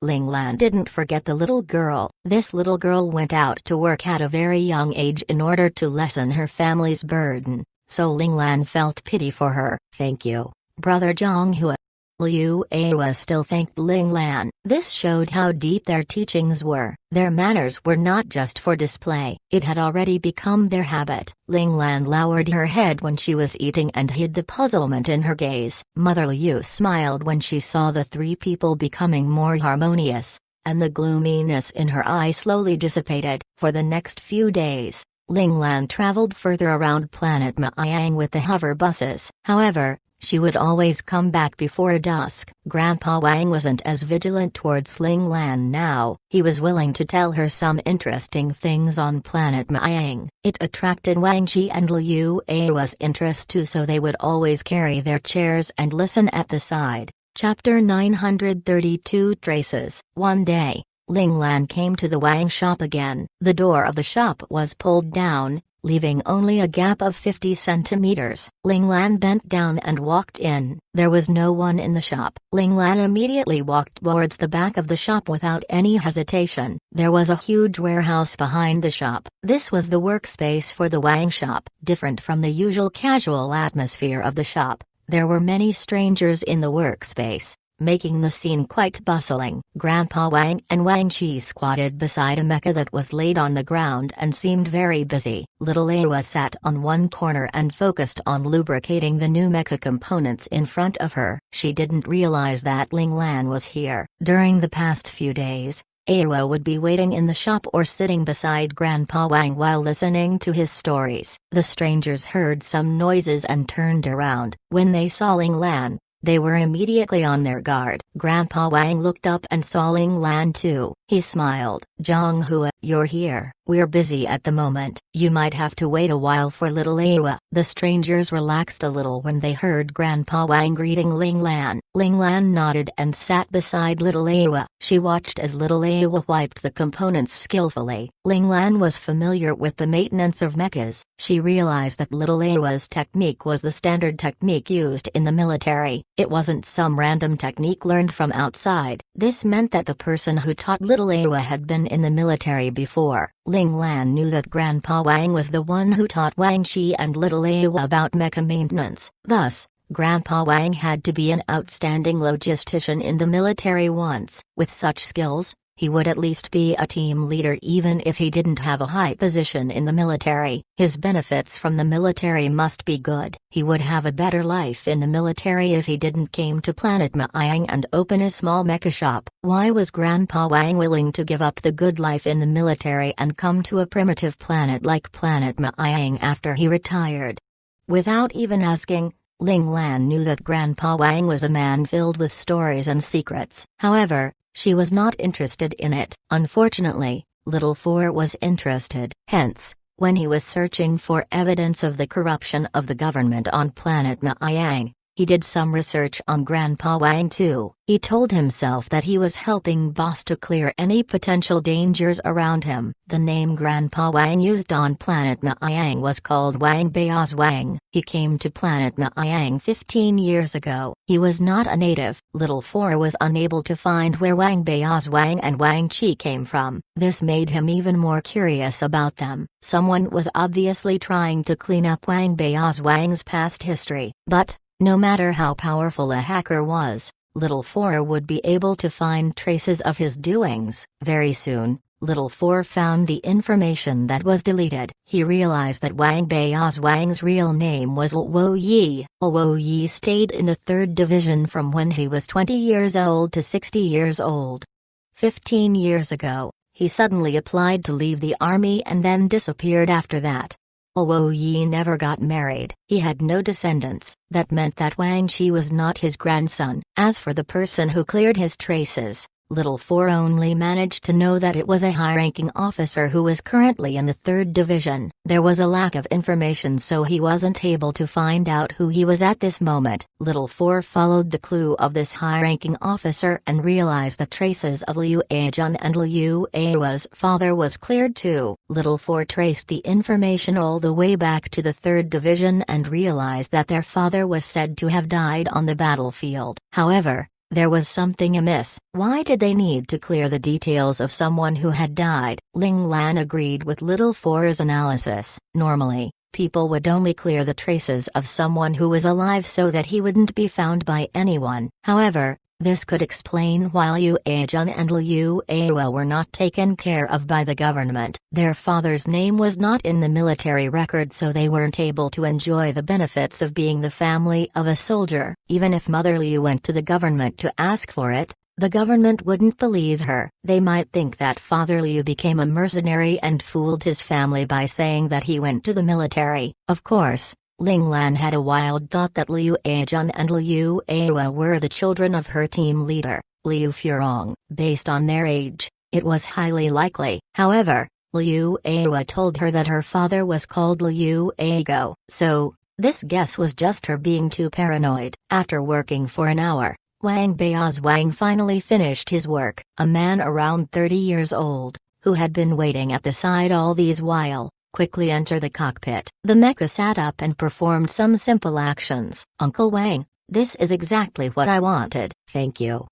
Ling Lan didn't forget the little girl. This little girl went out to work at a very young age in order to lessen her family's burden, so Ling Lan felt pity for her. "Thank you, Brother Zhonghua." Liu Awa still thanked Ling Lan. This showed how deep their teachings were. Their manners were not just for display, it had already become their habit. Ling Lan lowered her head when she was eating and hid the puzzlement in her gaze. Mother Liu smiled when she saw the three people becoming more harmonious, and the gloominess in her eye slowly dissipated. For the next few days, Ling Lan traveled further around planet Maiyang with the hover buses. However, she would always come back before dusk. Grandpa Wang wasn't as vigilant towards Ling Lan now. He was willing to tell her some interesting things on planet Maiyang. It attracted Wang Qi and Liu Awa's interest too, so they would always carry their chairs and listen at the side. Chapter 932 Traces. One day, Ling Lan came to the Wang shop again. The door of the shop was pulled down, leaving only a gap of 50 centimeters. Ling Lan bent down and walked in. There was no one in the shop. Ling Lan immediately walked towards the back of the shop without any hesitation. There was a huge warehouse behind the shop. This was the workspace for the Wang shop. Different from the usual casual atmosphere of the shop, there were many strangers in the workspace, making the scene quite bustling. Grandpa Wang and Wang Qi squatted beside a mecha that was laid on the ground and seemed very busy. Little Awa sat on one corner and focused on lubricating the new mecha components in front of her. She didn't realize that Ling Lan was here. During the past few days, Awa would be waiting in the shop or sitting beside Grandpa Wang while listening to his stories. The strangers heard some noises and turned around. When they saw Ling Lan, they were immediately on their guard. Grandpa Wang looked up and saw Ling Lan too. He smiled. "Zhang Hua, you're here. We're busy at the moment. You might have to wait a while for little Awa." The strangers relaxed a little when they heard Grandpa Wang greeting Ling Lan. Ling Lan nodded and sat beside little Awa. She watched as little Awa wiped the components skillfully. Ling Lan was familiar with the maintenance of mechas. She realized that little Awa's technique was the standard technique used in the military. It wasn't some random technique learned from outside. This meant that the person who taught little Awa had been in the military before. Ling Lan knew that Grandpa Wang was the one who taught Wang Qi and little Awa about mecha maintenance. Thus, Grandpa Wang had to be an outstanding logistician in the military once. With such skills, he would at least be a team leader even if he didn't have a high position in the military. His benefits from the military must be good. He would have a better life in the military if he didn't came to planet Maiyang and open a small mecha shop. Why was Grandpa Wang willing to give up the good life in the military and come to a primitive planet like planet Maiyang after he retired? Without even asking, Ling Lan knew that Grandpa Wang was a man filled with stories and secrets. However, she was not interested in it. Unfortunately, Little Four was interested. Hence, when he was searching for evidence of the corruption of the government on planet Maiyang, he did some research on Grandpa Wang too. He told himself that he was helping boss to clear any potential dangers around him. The name Grandpa Wang used on planet Maiyang was called Wang Beoz Wang. He came to planet Maiyang 15 years ago. He was not a native. Little Four was unable to find where Wang Beoz Wang and Wang Qi came from. This made him even more curious about them. Someone was obviously trying to clean up Wang Beoz Wang's past history. But, no matter how powerful a hacker was, Little Four would be able to find traces of his doings. Very soon, Little Four found the information that was deleted. He realized that Wang Beoz Wang's real name was Luo Yi. Luo Yi stayed in the 3rd Division from when he was 20 years old to 60 years old. 15 years ago, he suddenly applied to leave the army and then disappeared after that. Luo Yi never got married. He had no descendants. That meant that Wang Qi was not his grandson. As for the person who cleared his traces, Little Four only managed to know that it was a high-ranking officer who was currently in the 3rd Division. There was a lack of information, so he wasn't able to find out who he was at this moment. Little Four followed the clue of this high-ranking officer and realized that traces of Liu Ajun and Liu Awa's father was cleared too. Little Four traced the information all the way back to the 3rd Division and realized that their father was said to have died on the battlefield. However, there was something amiss. Why did they need to clear the details of someone who had died? Ling Lan agreed with Little Four's analysis. Normally, People would only clear the traces of someone who was alive so that he wouldn't be found by anyone. However, this could explain why Liu Ajun and Liu Awa were not taken care of by the government. Their father's name was not in the military record, so they weren't able to enjoy the benefits of being the family of a soldier. Even if Mother Liu went to the government to ask for it, the government wouldn't believe her. They might think that Father Liu became a mercenary and fooled his family by saying that he went to the military. Of course, Ling Lan had a wild thought that Liu Ajun and Liu Awa were the children of her team leader, Liu Furong. Based on their age, it was highly likely. However, Liu Awa told her that her father was called Liu Ago, so this guess was just her being too paranoid. After working for an hour, Wang Bai's Wang finally finished his work. A man around 30 years old, who had been waiting at the side all these while, quickly entered the cockpit. The mecha sat up and performed some simple actions. "Uncle Wang, this is exactly what I wanted, thank you."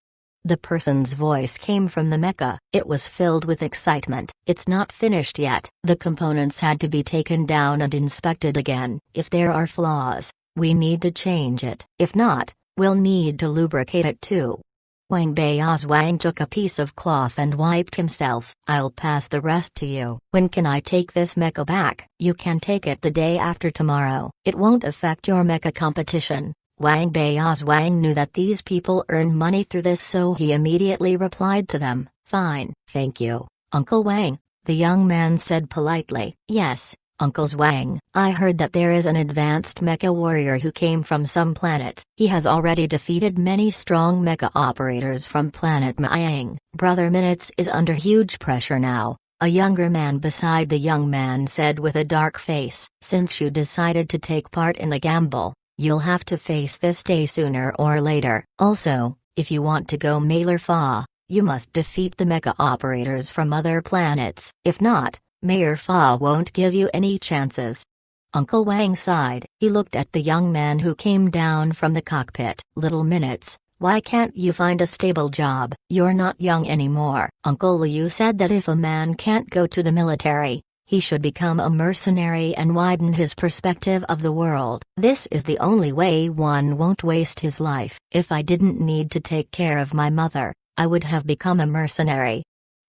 The person's voice came from the mecha. It was filled with excitement. "It's not finished yet. The components had to be taken down and inspected again. If there are flaws, we need to change it. If not, we'll need to lubricate it too." Wang Bai's Wang took a piece of cloth and wiped himself. "I'll pass the rest to you." "When can I take this mecha back?" "You can take it the day after tomorrow. It won't affect your mecha competition." Wang Bai's Wang knew that these people earn money through this, so he immediately replied to them, "Fine, thank you, Uncle Wang," the young man said politely. "Yes, Uncles Wang, I heard that there is an advanced mecha warrior who came from some planet. He has already defeated many strong mecha operators from planet Miang. Brother Minutes is under huge pressure now," a younger man beside the young man said with a dark face. "Since you decided to take part in the gamble, you'll have to face this day sooner or later. Also, if you want to go Mailer Fa, you must defeat the mecha operators from other planets. If not, Mayor Fa won't give you any chances." Uncle Wang sighed. He looked at the young man who came down from the cockpit. "Little Minutes, why can't you find a stable job? You're not young anymore." Uncle Liu said that if a man can't go to the military, he should become a mercenary and widen his perspective of the world. This is the only way one won't waste his life. "If I didn't need to take care of my mother, I would have become a mercenary."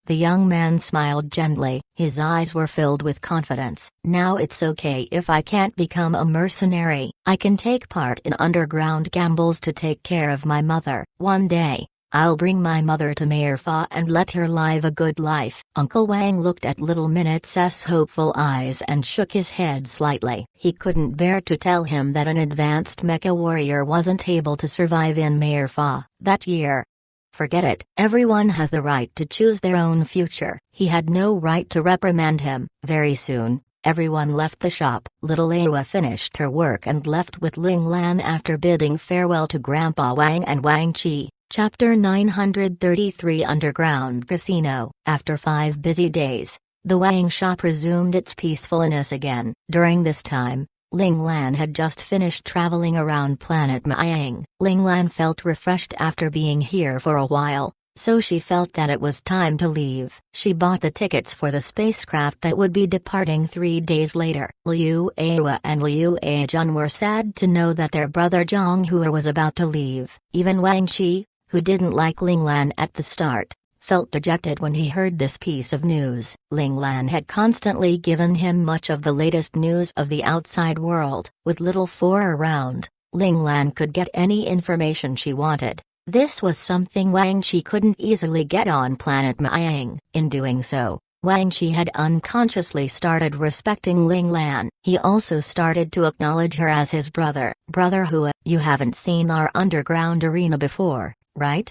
The young man smiled gently. His eyes were filled with confidence. "Now it's okay if I can't become a mercenary. I can take part in underground gambles to take care of my mother. One day, I'll bring my mother to Mayor Fa and let her live a good life." Uncle Wang looked at Little Minutes' hopeful eyes and shook his head slightly. He couldn't bear to tell him that an advanced mecha warrior wasn't able to survive in Mayor Fa that year. Forget it. Everyone has the right to choose their own future. He had no right to reprimand him. Very soon, everyone left the shop. Little Awa finished her work and left with Ling Lan after bidding farewell to Grandpa Wang and Wang Chi. Chapter 933 Underground Casino. After 5 busy days, the Wang shop resumed its peacefulness again. During this time, Ling Lan had just finished traveling around planet Miang. Ling Lan felt refreshed after being here for a while, so she felt that it was time to leave. She bought the tickets for the spacecraft that would be departing 3 days later. Liu Awa and Liu Ajun were sad to know that their brother Zhang Hua was about to leave. Even Wang Chi, who didn't like Ling Lan at the start, felt dejected when he heard this piece of news. Ling Lan had constantly given him much of the latest news of the outside world. With Little Four around, Ling Lan could get any information she wanted. This was something Wang Chi couldn't easily get on planet Miang. In doing so, Wang Chi had unconsciously started respecting Ling Lan. He also started to acknowledge her as his brother. "Brother Hua, you haven't seen our underground arena before, right?"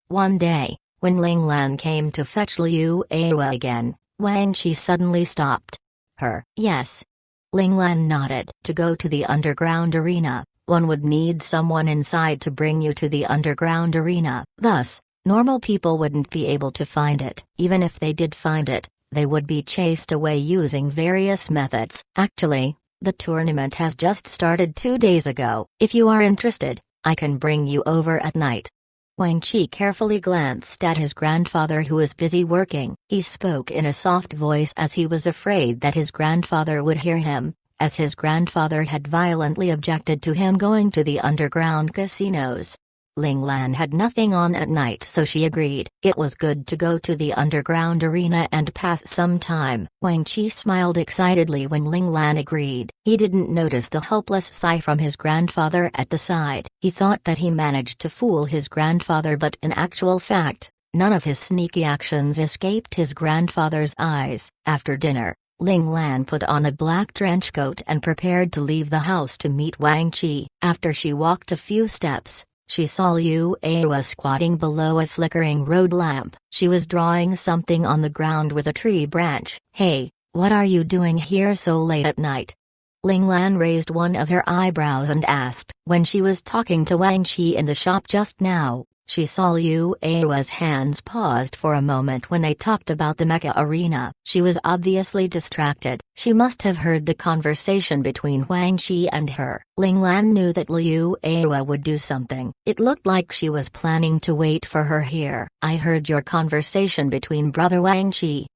One day, when Ling Lan came to fetch Liu Awa again, Wang Chi suddenly stopped her. "Yes." Ling Lan nodded. "To go to the underground arena, one would need someone inside to bring you to the underground arena. Thus, normal people wouldn't be able to find it. Even if they did find it, they would be chased away using various methods. Actually, the tournament has just started 2 days ago. If you are interested, I can bring you over at night." Wang Chi carefully glanced at his grandfather, who was busy working. He spoke in a soft voice as he was afraid that his grandfather would hear him. as his grandfather had violently objected to him going to the underground casinos. Ling Lan had nothing on at night, so she agreed. It was good to go to the underground arena and pass some time. Wang Qi smiled excitedly when Ling Lan agreed. He didn't notice the hopeless sigh from his grandfather at the side. He thought that he managed to fool his grandfather, but in actual fact, none of his sneaky actions escaped his grandfather's eyes. After dinner, Ling Lan put on a black trench coat and prepared to leave the house to meet Wang Qi. After she walked a few steps, she saw Liu Awa squatting below a flickering road lamp. She was drawing something on the ground with a tree branch. "Hey, what are you doing here so late at night?" Ling Lan raised one of her eyebrows and asked. When she was talking to Wang Qi in the shop just now, she saw Liu Awa's hands paused for a moment when they talked about the Mecha Arena. She was obviously distracted. She must have heard the conversation between Wang Qi and her. Ling Lan knew that Liu Awa would do something. It looked like she was planning to wait for her here. "I heard your conversation between Brother Wang Qi."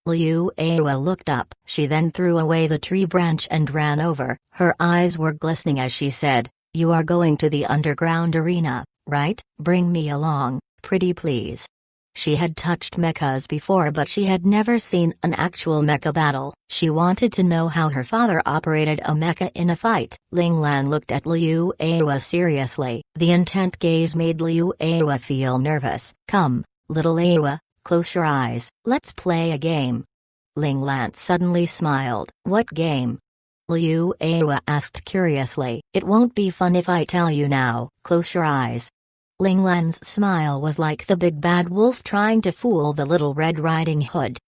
Liu Awa looked up. She then threw away the tree branch and ran over. Her eyes were glistening as she said, "You are going to the underground arena, right? Bring me along, pretty please." She had touched mechas before, but she had never seen an actual mecha battle. She wanted to know how her father operated a mecha in a fight. Ling Lan looked at Liu Awa seriously. The intent gaze made Liu Awa feel nervous. "Come, little Awa, close your eyes. Let's play a game." Ling Lan suddenly smiled. "What game?" Liu Awa asked curiously. "It won't be fun if I tell you now. Close your eyes." Ling Lan's smile was like the big bad wolf trying to fool the little Red Riding Hood.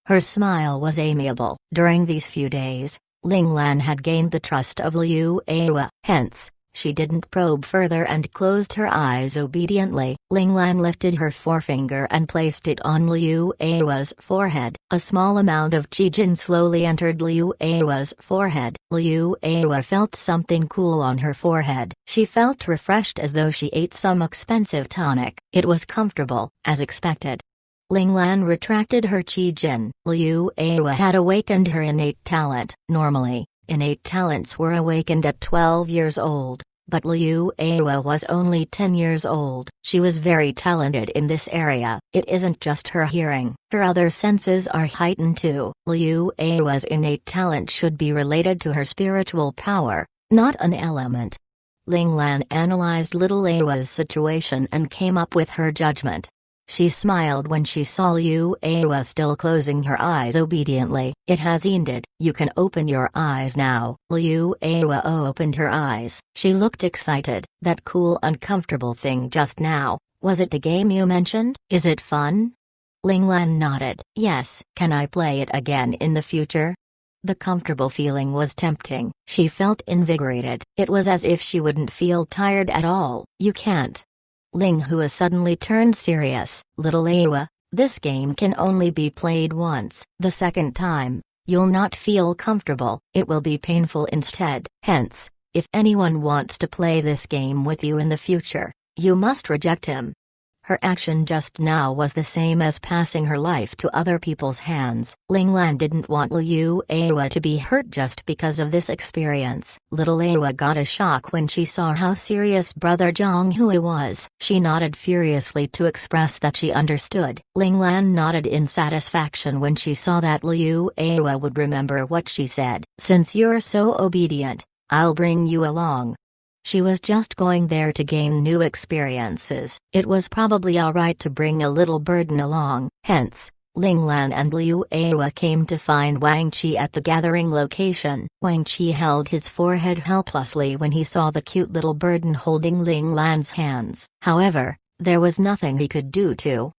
Her smile was amiable. During these few days, Ling Lan had gained the trust of Liu Awa. Hence, she didn't probe further and closed her eyes obediently. Ling Lan lifted her forefinger and placed it on Liu Awa's forehead. A small amount of Qi Jin slowly entered Liu Awa's forehead. Liu Awa felt something cool on her forehead. She felt refreshed as though she ate some expensive tonic. It was comfortable, as expected. Ling Lan retracted her Qi Jin. Liu Awa had awakened her innate talent. Normally, innate talents were awakened at 12 years old, but Liu Awa was only 10 years old. She was very talented in this area. It isn't just her hearing. Her other senses are heightened too. Liu Awa's innate talent should be related to her spiritual power, not an element. Ling Lan analyzed little Awa's situation and came up with her judgment. She smiled when she saw Liu Awa still closing her eyes obediently. "It has ended. You can open your eyes now." Liu Awa opened her eyes. She looked excited. "That cool uncomfortable thing just now, was it the game you mentioned? Is it fun?" Ling Lan nodded. "Yes." "Can I play it again in the future?" The comfortable feeling was tempting. She felt invigorated. It was as if she wouldn't feel tired at all. "You can't." Ling Hua suddenly turned serious. "Little Awa, this game can only be played once. The second time, you'll not feel comfortable. It will be painful instead. Hence, if anyone wants to play this game with you in the future, you must reject him." Her action just now was the same as passing her life to other people's hands. Ling Lan didn't want Liu Awa to be hurt just because of this experience. Little Awa got a shock when she saw how serious Brother Zhang Hui was. She nodded furiously to express that she understood. Ling Lan nodded in satisfaction when she saw that Liu Awa would remember what she said. "Since you're so obedient, I'll bring you along." She was just going there to gain new experiences. It was probably alright to bring a little burden along. Hence, Ling Lan and Liu Awa came to find Wang Qi at the gathering location. Wang Qi held his forehead helplessly when he saw the cute little burden holding Ling Lan's hands. However, there was nothing he could do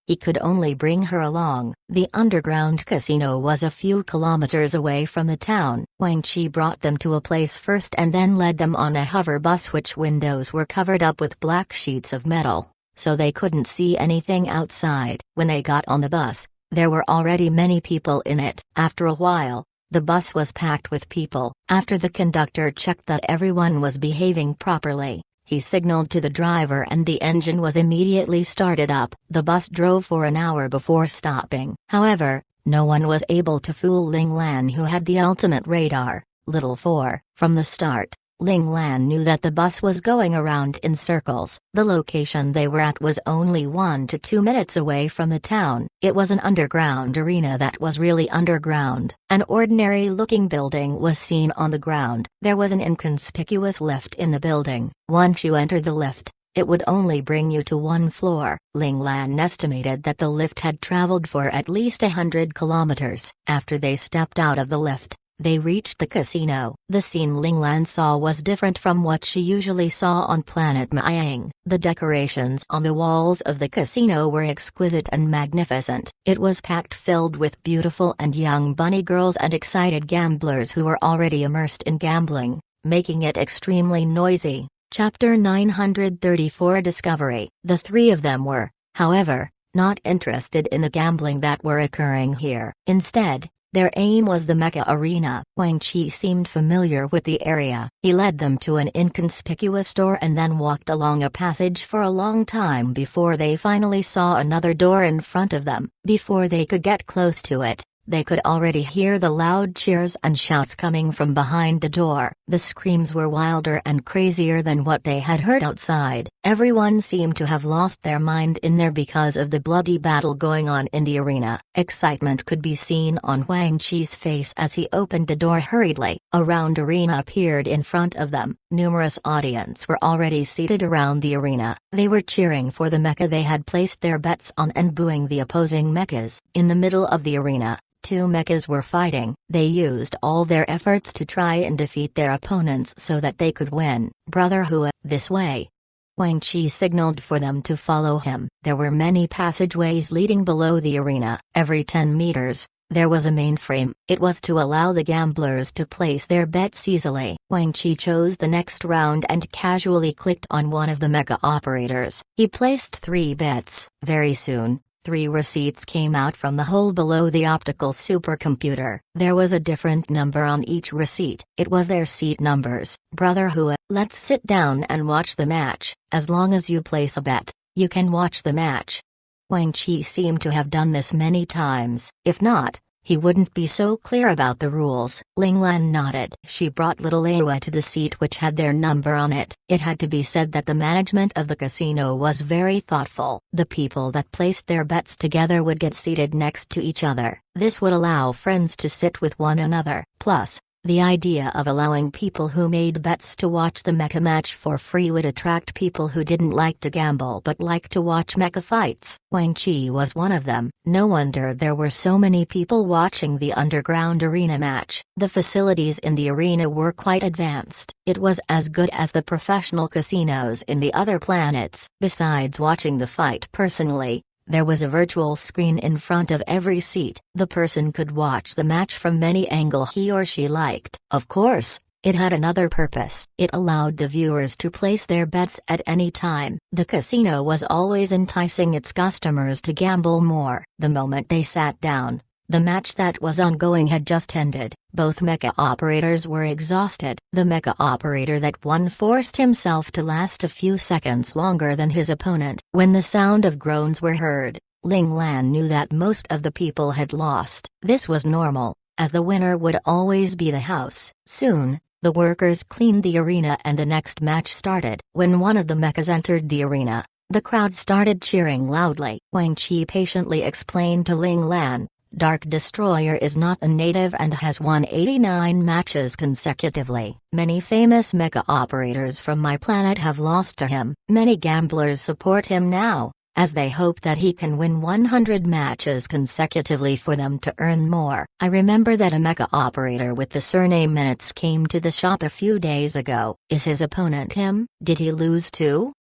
he could only bring her along. The underground casino was a few kilometers away from the town. Wang Qi brought them to a place first and then led them on a hover bus which windows were covered up with black sheets of metal, so they couldn't see anything outside. When they got on the bus, there were already many people in it. After a while, the bus was packed with people. After the conductor checked that everyone was behaving properly, he signaled to the driver and the engine was immediately started up. The bus drove for an hour before stopping. However, no one was able to fool Ling Lan, who had the ultimate radar. little 4. From the start, Ling Lan knew that the bus was going around in circles. The location they were at was only 1 to 2 minutes away from the town. It was an underground arena that was really underground. An ordinary-looking building was seen on the ground. There was an inconspicuous lift in the building. Once you entered the lift, it would only bring you to 1 floor. Ling Lan estimated that the lift had traveled for at least 100 kilometers. After they stepped out of the lift, they reached the casino. The scene Ling Lan saw was different from what she usually saw on Planet Mayang. The decorations on the walls of the casino were exquisite and magnificent. It was packed filled with beautiful and young bunny girls and excited gamblers who were already immersed in gambling, making it extremely noisy. Chapter 934 Discovery. The 3 of them were, however, not interested in the gambling that were occurring here. Instead, their aim was the Mecha Arena. Wang Qi seemed familiar with the area. He led them to an inconspicuous door and then walked along a passage for a long time before they finally saw another door in front of them. Before they could get close to it, they could already hear the loud cheers and shouts coming from behind the door. The screams were wilder and crazier than what they had heard outside. Everyone seemed to have lost their mind in there because of the bloody battle going on in the arena. Excitement could be seen on Wang Qi's face as he opened the door hurriedly. A round arena appeared in front of them. Numerous audience were already seated around the arena. They were cheering for the mecha they had placed their bets on and booing the opposing mechas. In the middle of the arena, 2 mechas were fighting. They used all their efforts to try and defeat their opponents so that they could win. Brother Hua, this way. Wang Qi signaled for them to follow him. There were many passageways leading below the arena. Every 10 meters, there was a mainframe. It was to allow the gamblers to place their bets easily. Wang Qi chose the next round and casually clicked on one of the mecha operators. He placed 3 bets. Very soon, 3 receipts came out from the hole below the optical supercomputer. There was a different number on each receipt. It was their seat numbers. Brother Hua, let's sit down and watch the match. As long as you place a bet, you can watch the match. Wang Qi seemed to have done this many times. If not, he wouldn't be so clear about the rules. Ling Lan nodded. She brought little Awa to the seat which had their number on it. It had to be said that the management of the casino was very thoughtful. The people that placed their bets together would get seated next to each other. This would allow friends to sit with one another. Plus, the idea of allowing people who made bets to watch the mecha match for free would attract people who didn't like to gamble but liked to watch mecha fights. Wang Qi was one of them. No wonder there were so many people watching the underground arena match. The facilities in the arena were quite advanced. It was as good as the professional casinos in the other planets. Besides watching the fight personally, there was a virtual screen in front of every seat. The person could watch the match from any angle he or she liked. Of course, it had another purpose. It allowed the viewers to place their bets at any time. The casino was always enticing its customers to gamble more. The moment they sat down, the match that was ongoing had just ended. Both mecha operators were exhausted. The mecha operator that won forced himself to last a few seconds longer than his opponent. When the sound of groans were heard, Ling Lan knew that most of the people had lost. This was normal, as the winner would always be the house. Soon, the workers cleaned the arena and the next match started. When one of the mechas entered the arena, the crowd started cheering loudly. Wang Qi patiently explained to Ling Lan, Dark Destroyer is not a native and has won 89 matches consecutively. Many famous mecha operators from my planet have lost to him. Many gamblers support him now, as they hope that he can win 100 matches consecutively for them to earn more. I remember that a mecha operator with the surname Minutes came to the shop a few days ago. Is his opponent him? Did he lose too?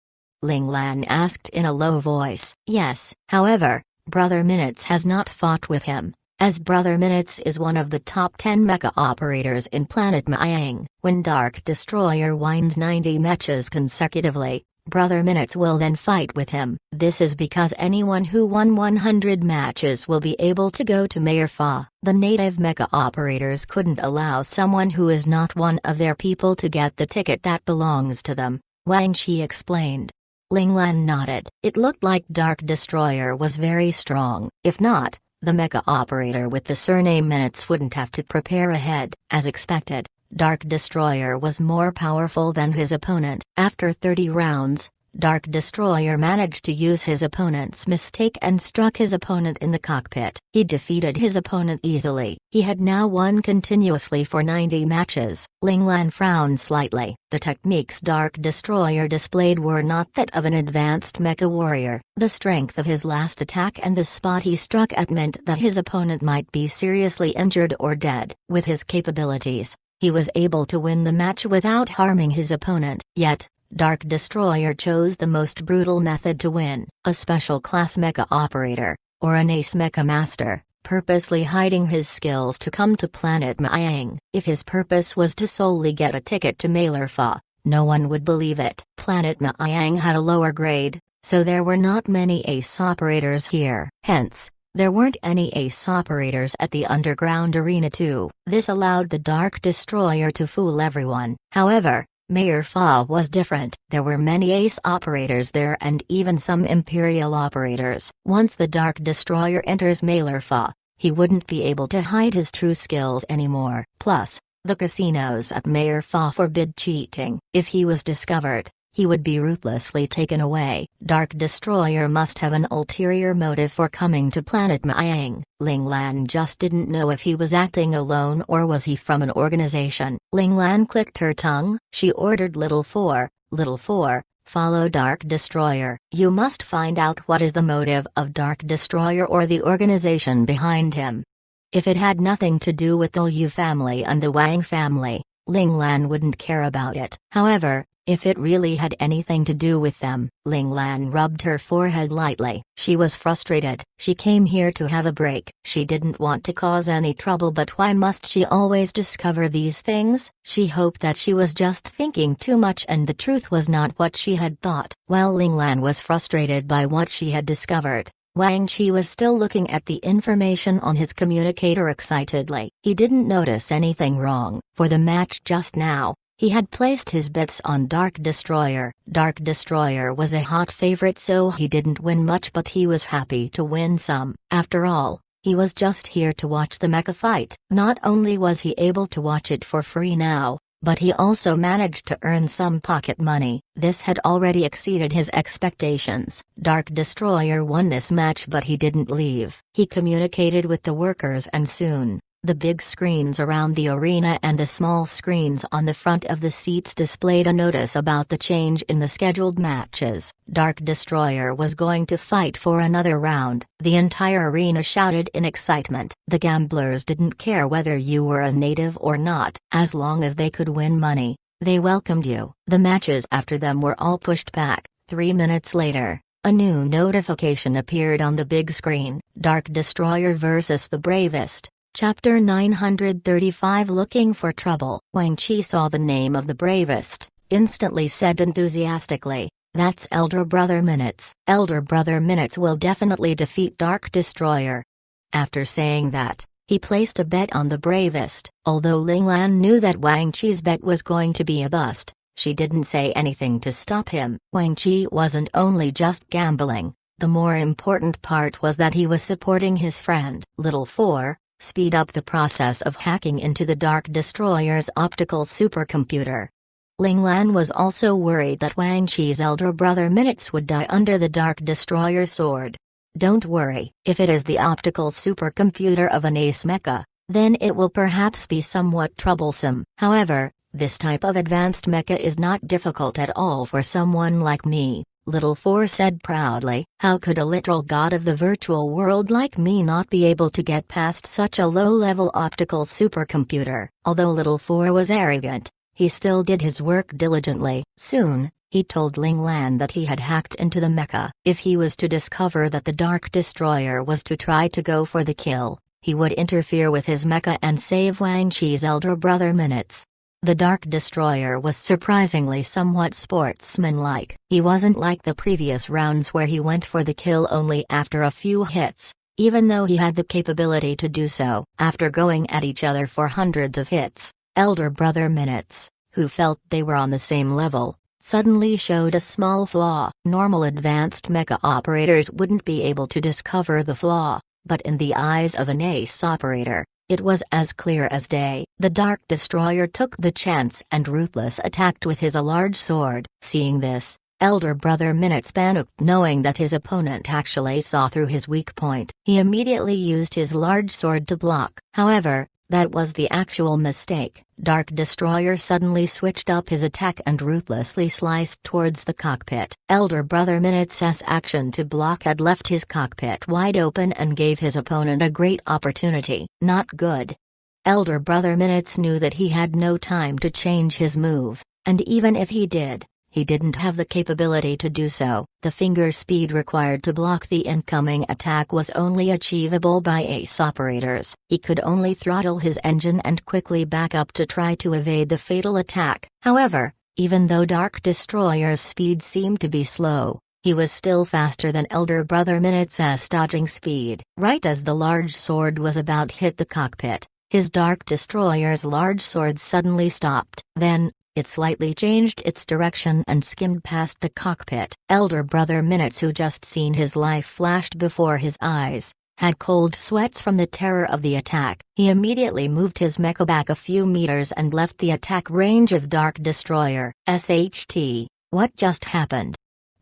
Ling Lan asked in a low voice. Yes, however, Brother Minutes has not fought with him, as Brother Minutes is one of the top 10 mecha operators in Planet Mayang. When Dark Destroyer wins 90 matches consecutively, Brother Minutes will then fight with him. This is because anyone who won 100 matches will be able to go to Mayor Fa. The native mecha operators couldn't allow someone who is not one of their people to get the ticket that belongs to them, Wang Qi explained. Ling Lan nodded. It looked like Dark Destroyer was very strong. If not, the mecha operator with the surname Minutes wouldn't have to prepare ahead. As expected, Dark Destroyer was more powerful than his opponent. After 30 rounds, Dark Destroyer managed to use his opponent's mistake and struck his opponent in the cockpit. He defeated his opponent easily. He had now won continuously for 90 matches. Ling Lan frowned slightly. The techniques Dark Destroyer displayed were not that of an advanced mecha warrior. The strength of his last attack and the spot he struck at meant that his opponent might be seriously injured or dead. With his capabilities, he was able to win the match without harming his opponent. Yet, Dark Destroyer chose the most brutal method to win, a special class mecha operator, or an ace mecha master, purposely hiding his skills to come to Planet Myang. If his purpose was to solely get a ticket to Mailer Fa, no one would believe it. Planet Myang had a lower grade, so there were not many ace operators here. Hence, there weren't any ace operators at the underground arena too. This allowed the Dark Destroyer to fool everyone. However, Mayor Fa was different. There were many ace operators there and even some imperial operators. Once the Dark Destroyer enters Mailer Fa, he wouldn't be able to hide his true skills anymore. Plus, the casinos at Mayor Fa forbid cheating. If he was discovered, he would be ruthlessly taken away. Dark Destroyer must have an ulterior motive for coming to Planet Myang. Ling Lan just didn't know if he was acting alone or was he from an organization. Ling Lan clicked her tongue. She ordered Little Four, follow Dark Destroyer. You must find out what is the motive of Dark Destroyer or the organization behind him. If it had nothing to do with the Liu family and the Wang family, Ling Lan wouldn't care about it. However, if it really had anything to do with them, Ling Lan rubbed her forehead lightly. She was frustrated. She came here to have a break. She didn't want to cause any trouble, but why must she always discover these things? She hoped that she was just thinking too much and the truth was not what she had thought. While Ling Lan was frustrated by what she had discovered, Wang Chi was still looking at the information on his communicator excitedly. He didn't notice anything wrong. For the match just now, he had placed his bets on Dark Destroyer. Dark Destroyer was a hot favorite, so he didn't win much, but he was happy to win some. After all, he was just here to watch the mecha fight. Not only was he able to watch it for free now, but he also managed to earn some pocket money. This had already exceeded his expectations. Dark Destroyer won this match, but he didn't leave. He communicated with the workers and soon, the big screens around the arena and the small screens on the front of the seats displayed a notice about the change in the scheduled matches. Dark Destroyer was going to fight for another round. The entire arena shouted in excitement. The gamblers didn't care whether you were a native or not, as long as they could win money. They welcomed you. The matches after them were all pushed back. 3 minutes later, a new notification appeared on the big screen. Dark Destroyer versus the Bravest. Chapter 935 Looking for Trouble. Wang Chi saw the name of the Bravest, instantly said enthusiastically, "That's Elder Brother Minutes. Elder Brother Minutes will definitely defeat Dark Destroyer." After saying that, he placed a bet on the Bravest. Although Ling Lan knew that Wang Chi's bet was going to be a bust, she didn't say anything to stop him. Wang Chi wasn't only just gambling, the more important part was that he was supporting his friend. Little Four, speed up the process of hacking into the Dark Destroyer's optical supercomputer. Ling Lan was also worried that Wang Chi's elder brother Minutes would die under the Dark Destroyer's sword. Don't worry, if it is the optical supercomputer of an ace mecha, then it will perhaps be somewhat troublesome. However, this type of advanced mecha is not difficult at all for someone like me, Little Four said proudly. How could a literal god of the virtual world like me not be able to get past such a low-level optical supercomputer? Although Little Four was arrogant, he still did his work diligently. Soon, he told Ling Lan that he had hacked into the mecha. If he was to discover that the Dark Destroyer was to try to go for the kill, he would interfere with his mecha and save Wang Chi's elder brother Minutes. The Dark Destroyer was surprisingly somewhat sportsmanlike. He wasn't like the previous rounds where he went for the kill only after a few hits, even though he had the capability to do so. After going at each other for hundreds of hits, elder brother Minutes, who felt they were on the same level, suddenly showed a small flaw. Normal advanced mecha operators wouldn't be able to discover the flaw, but in the eyes of an ace operator, It was as clear as day. The Dark Destroyer took the chance and ruthless attacked with his large sword. Seeing this, elder brother Minutes panicked, knowing that his opponent actually saw through his weak point. He immediately used his large sword to block. However, that was the actual mistake. Dark Destroyer suddenly switched up his attack and ruthlessly sliced towards the cockpit. Elder brother Minutes' action to block had left his cockpit wide open and gave his opponent a great opportunity. Not good. Elder brother Minutes knew that he had no time to change his move, and even if he did, he didn't have the capability to do so. The finger speed required to block the incoming attack was only achievable by ace operators. He could only throttle his engine and quickly back up to try to evade the fatal attack. However, even though Dark Destroyer's speed seemed to be slow, he was still faster than elder brother Minutes' dodging speed. Right as the large sword was about to hit the cockpit, his Dark Destroyer's large sword suddenly stopped. Then, it slightly changed its direction and skimmed past the cockpit. Elder brother Minutes, who just seen his life flashed before his eyes, had cold sweats from the terror of the attack. He immediately moved his mecha back a few meters and left the attack range of Dark Destroyer. SHT, what just happened?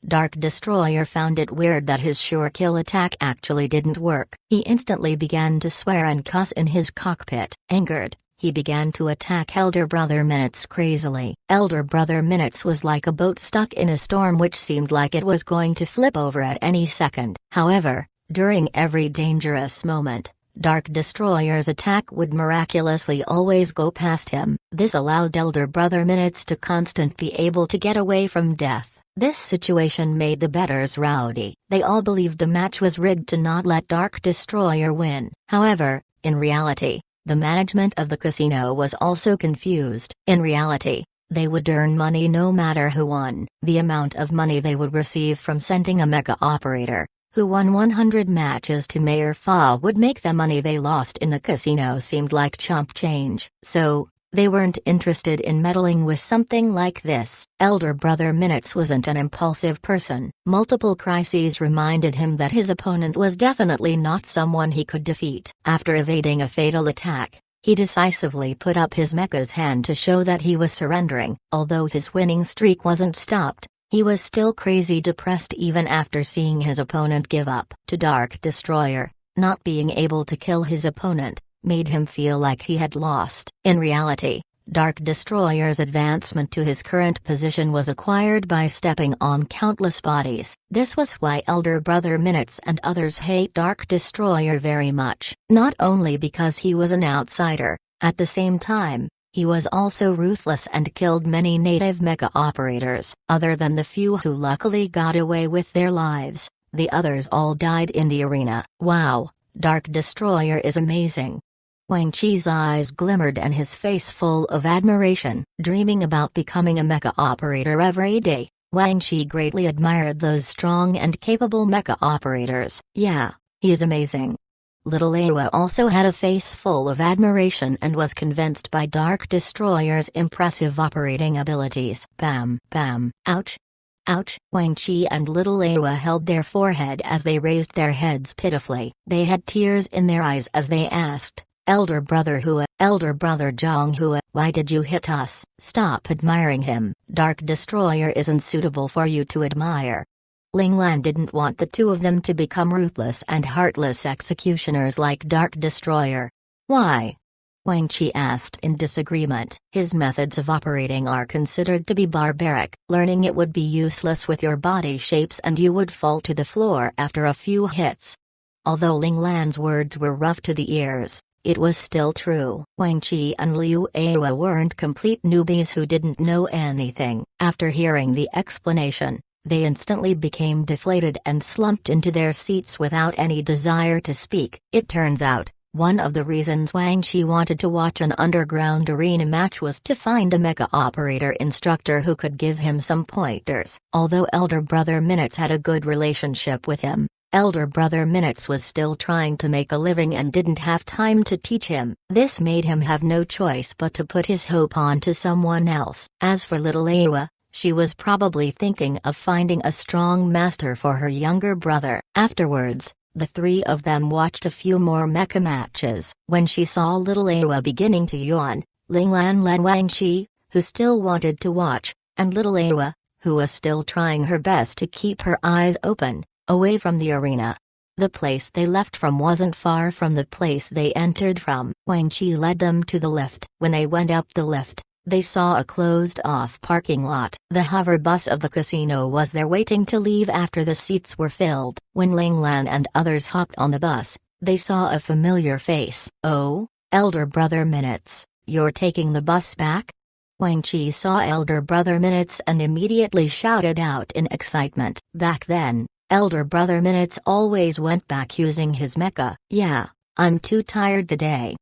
Dark Destroyer found it weird that his sure kill attack actually didn't work. He instantly began to swear and cuss in his cockpit. Angered, he began to attack elder brother Minutes crazily. Elder brother Minutes was like a boat stuck in a storm which seemed like it was going to flip over at any second. However, during every dangerous moment, Dark Destroyer's attack would miraculously always go past him. This allowed elder brother Minutes to constantly be able to get away from death. This situation made the bettors rowdy. They all believed the match was rigged to not let Dark Destroyer win. However, in reality, the management of the casino was also confused. In reality, they would earn money no matter who won. The amount of money they would receive from sending a mecha operator, who won 100 matches to Mayor Fall, would make the money they lost in the casino seemed like chump change. So, they weren't interested in meddling with something like this. Elder brother Minutes wasn't an impulsive person. Multiple crises reminded him that his opponent was definitely not someone he could defeat. After evading a fatal attack, he decisively put up his mecha's hand to show that he was surrendering. Although his winning streak wasn't stopped, he was still crazy depressed even after seeing his opponent give up. To Dark Destroyer, not being able to kill his opponent made him feel like he had lost. In reality, Dark Destroyer's advancement to his current position was acquired by stepping on countless bodies. This was why elder brother Minutes and others hate Dark Destroyer very much. Not only because he was an outsider, at the same time, he was also ruthless and killed many native mecha operators. Other than the few who luckily got away with their lives, the others all died in the arena. Wow, Dark Destroyer is amazing. Wang Chi's eyes glimmered and his face full of admiration. Dreaming about becoming a mecha operator every day, Wang Chi greatly admired those strong and capable mecha operators. Yeah, he is amazing. Little Awa also had a face full of admiration and was convinced by Dark Destroyer's impressive operating abilities. Bam, bam, ouch. Ouch! Wang Chi and little Awa held their forehead as they raised their heads pitifully. They had tears in their eyes as they asked, Elder brother Hua, elder brother Zhang Hua, why did you hit us? Stop admiring him. Dark Destroyer isn't suitable for you to admire. Ling Lan didn't want the two of them to become ruthless and heartless executioners like Dark Destroyer. Why? Wang Chi asked in disagreement. His methods of operating are considered to be barbaric. Learning it would be useless with your body shapes and you would fall to the floor after a few hits. Although Ling Lan's words were rough to the ears, it was still true. Wang Chi and Liu Awa weren't complete newbies who didn't know anything. After hearing the explanation, they instantly became deflated and slumped into their seats without any desire to speak. It turns out, one of the reasons Wang Chi wanted to watch an underground arena match was to find a mecha operator instructor who could give him some pointers. Although elder brother Minutes had a good relationship with him, elder brother Minutes was still trying to make a living and didn't have time to teach him. This made him have no choice but to put his hope on to someone else. As for little Awa, she was probably thinking of finding a strong master for her younger brother. Afterwards, The three of them watched a few more mecha matches. When she saw little Awa beginning to yawn, Ling Lan led Wang Qi, who still wanted to watch, and little Awa, who was still trying her best to keep her eyes open, away from the arena. The place they left from wasn't far from the place they entered from. Wang Qi led them to the lift. When they went up the lift, they saw a closed-off parking lot. The hover bus of the casino was there waiting to leave after the seats were filled. When Ling Lan and others hopped on the bus, they saw a familiar face. "Oh, elder brother Minutes, you're taking the bus back?" Wang Qi saw elder brother Minutes and immediately shouted out in excitement. Back then, elder brother Minutes always went back using his mecha. "Yeah, I'm too tired today."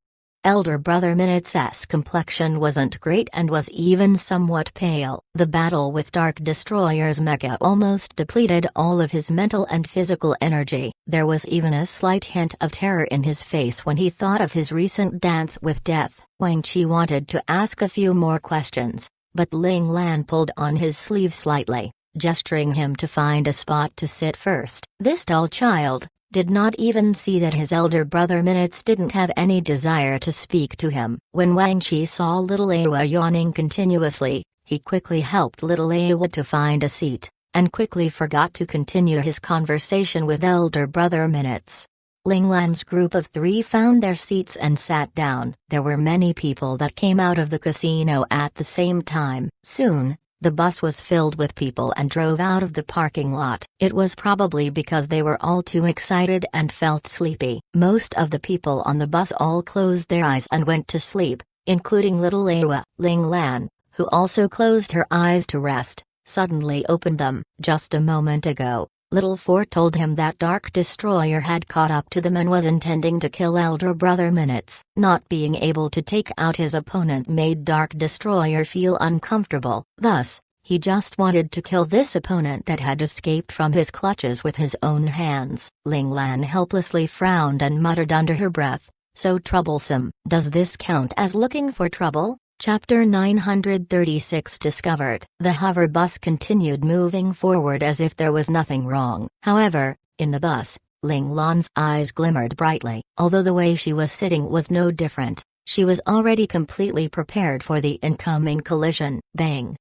Elder brother Minutes' complexion wasn't great and was even somewhat pale. The battle with Dark Destroyer's mecha almost depleted all of his mental and physical energy. There was even a slight hint of terror in his face when he thought of his recent dance with death. Wang Qi wanted to ask a few more questions, but Ling Lan pulled on his sleeve slightly, gesturing him to find a spot to sit first. This dull child did not even see that his elder brother Minutes didn't have any desire to speak to him. When Wang Qi saw little Awa yawning continuously, he quickly helped little Awa to find a seat, and quickly forgot to continue his conversation with elder brother Minutes. Ling Lan's group of three found their seats and sat down. There were many people that came out of the casino at the same time. Soon, the bus was filled with people and drove out of the parking lot. It was probably because they were all too excited and felt sleepy. Most of the people on the bus all closed their eyes and went to sleep, including little Awa. Ling Lan, who also closed her eyes to rest, suddenly opened them. Just a moment ago, Little Four told him that Dark Destroyer had caught up to them and was intending to kill elder brother Minutes. Not being able to take out his opponent made Dark Destroyer feel uncomfortable. Thus, he just wanted to kill this opponent that had escaped from his clutches with his own hands. Ling Lan helplessly frowned and muttered under her breath, "So troublesome." Does this count as looking for trouble? Chapter 936 Discovered. The hover bus continued moving forward as if there was nothing wrong. However, in the bus, Ling Lan's eyes glimmered brightly. Although the way she was sitting was no different, she was already completely prepared for the incoming collision. Bang!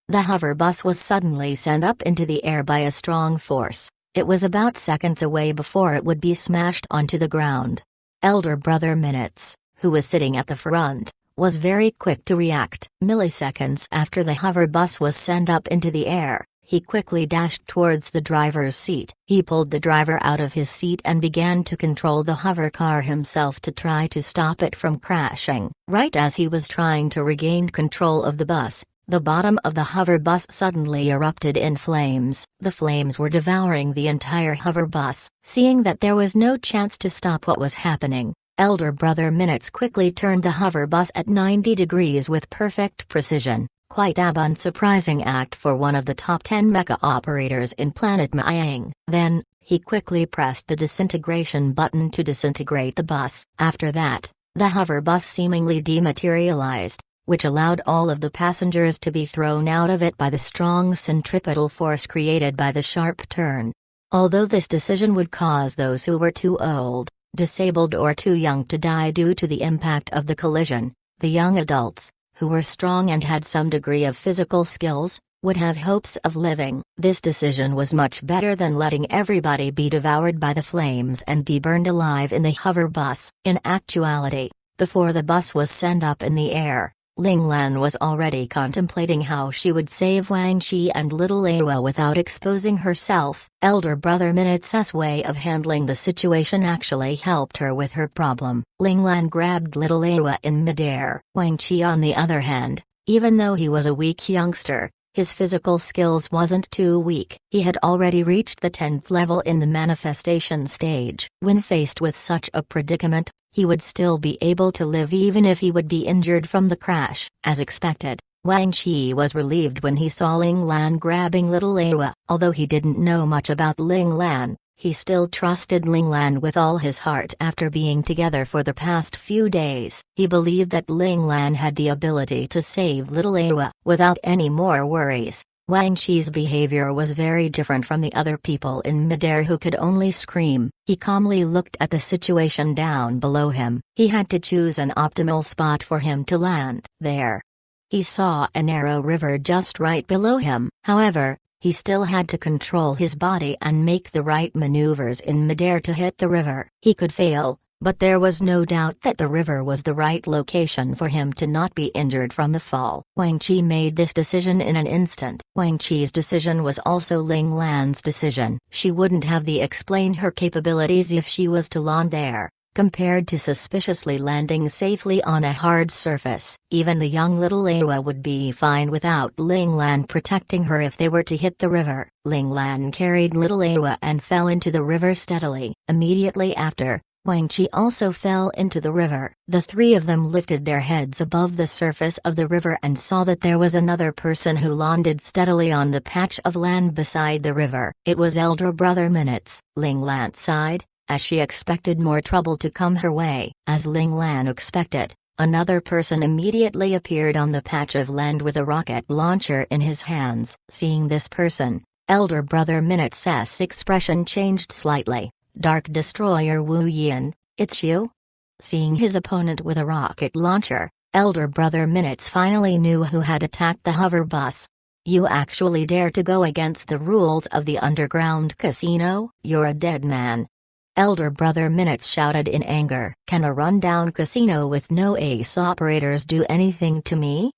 The hover bus was suddenly sent up into the air by a strong force. It was about seconds away before it would be smashed onto the ground. Elder brother Minutes, who was sitting at the front, was very quick to react. Milliseconds after the hover bus was sent up into the air, he quickly dashed towards the driver's seat. He pulled the driver out of his seat and began to control the hover car himself to try to stop it from crashing. Right as he was trying to regain control of the bus, the bottom of the hover bus suddenly erupted in flames. The flames were devouring the entire hover bus. Seeing that there was no chance to stop what was happening, elder brother Minutes quickly turned the hover bus at 90 degrees with perfect precision. Quite an unsurprising act for one of the top 10 mecha operators in Planet Mayang. Then, he quickly pressed the disintegration button to disintegrate the bus. After that, the hover bus seemingly dematerialized, which allowed all of the passengers to be thrown out of it by the strong centripetal force created by the sharp turn. Although this decision would cause those who were too old, disabled or too young to die due to the impact of the collision, the young adults, who were strong and had some degree of physical skills, would have hopes of living. This decision was much better than letting everybody be devoured by the flames and be burned alive in the hover bus. In actuality, before the bus was sent up in the air, Ling Lan was already contemplating how she would save Wang Qi and little Awa without exposing herself. Elder brother Minutes' way of handling the situation actually helped her with her problem. Ling Lan grabbed little Awa in midair. Wang Qi, on the other hand, even though he was a weak youngster, his physical skills wasn't too weak. He had already reached the 10th level in the manifestation stage. When faced with such a predicament, he would still be able to live even if he would be injured from the crash. As expected, Wang Qi was relieved when he saw Ling Lan grabbing little Awa. Although he didn't know much about Ling Lan, he still trusted Ling Lan with all his heart. After being together for the past few days, he believed that Ling Lan had the ability to save little Awa without any more worries. Wang Qi's behavior was very different from the other people in midair who could only scream. He calmly looked at the situation down below him. He had to choose an optimal spot for him to land. There. He saw a narrow river just right below him. However, he still had to control his body and make the right maneuvers in midair to hit the river. He could fail, but there was no doubt that the river was the right location for him to not be injured from the fall. Wang Qi made this decision in an instant. Wang Qi's decision was also Ling Lan's decision. She wouldn't have explained her capabilities if she was to land there. Compared to suspiciously landing safely on a hard surface, even the young little Awa would be fine without Ling Lan protecting her if they were to hit the river. Ling Lan carried little Awa and fell into the river steadily. Immediately after, Wang Qi also fell into the river. The three of them lifted their heads above the surface of the river and saw that there was another person who landed steadily on the patch of land beside the river. It was elder brother Minutes. Ling Lan sighed, as she expected more trouble to come her way. As Ling Lan expected, another person immediately appeared on the patch of land with a rocket launcher in his hands. Seeing this person, elder brother Minutes' expression changed slightly. Dark Destroyer Wu Yin, it's you? Seeing his opponent with a rocket launcher, elder brother Minutes finally knew who had attacked the hover bus. You actually dare to go against the rules of the underground casino? You're a dead man. Elder brother Minutes shouted in anger. Can a rundown casino with no ace operators do anything to me?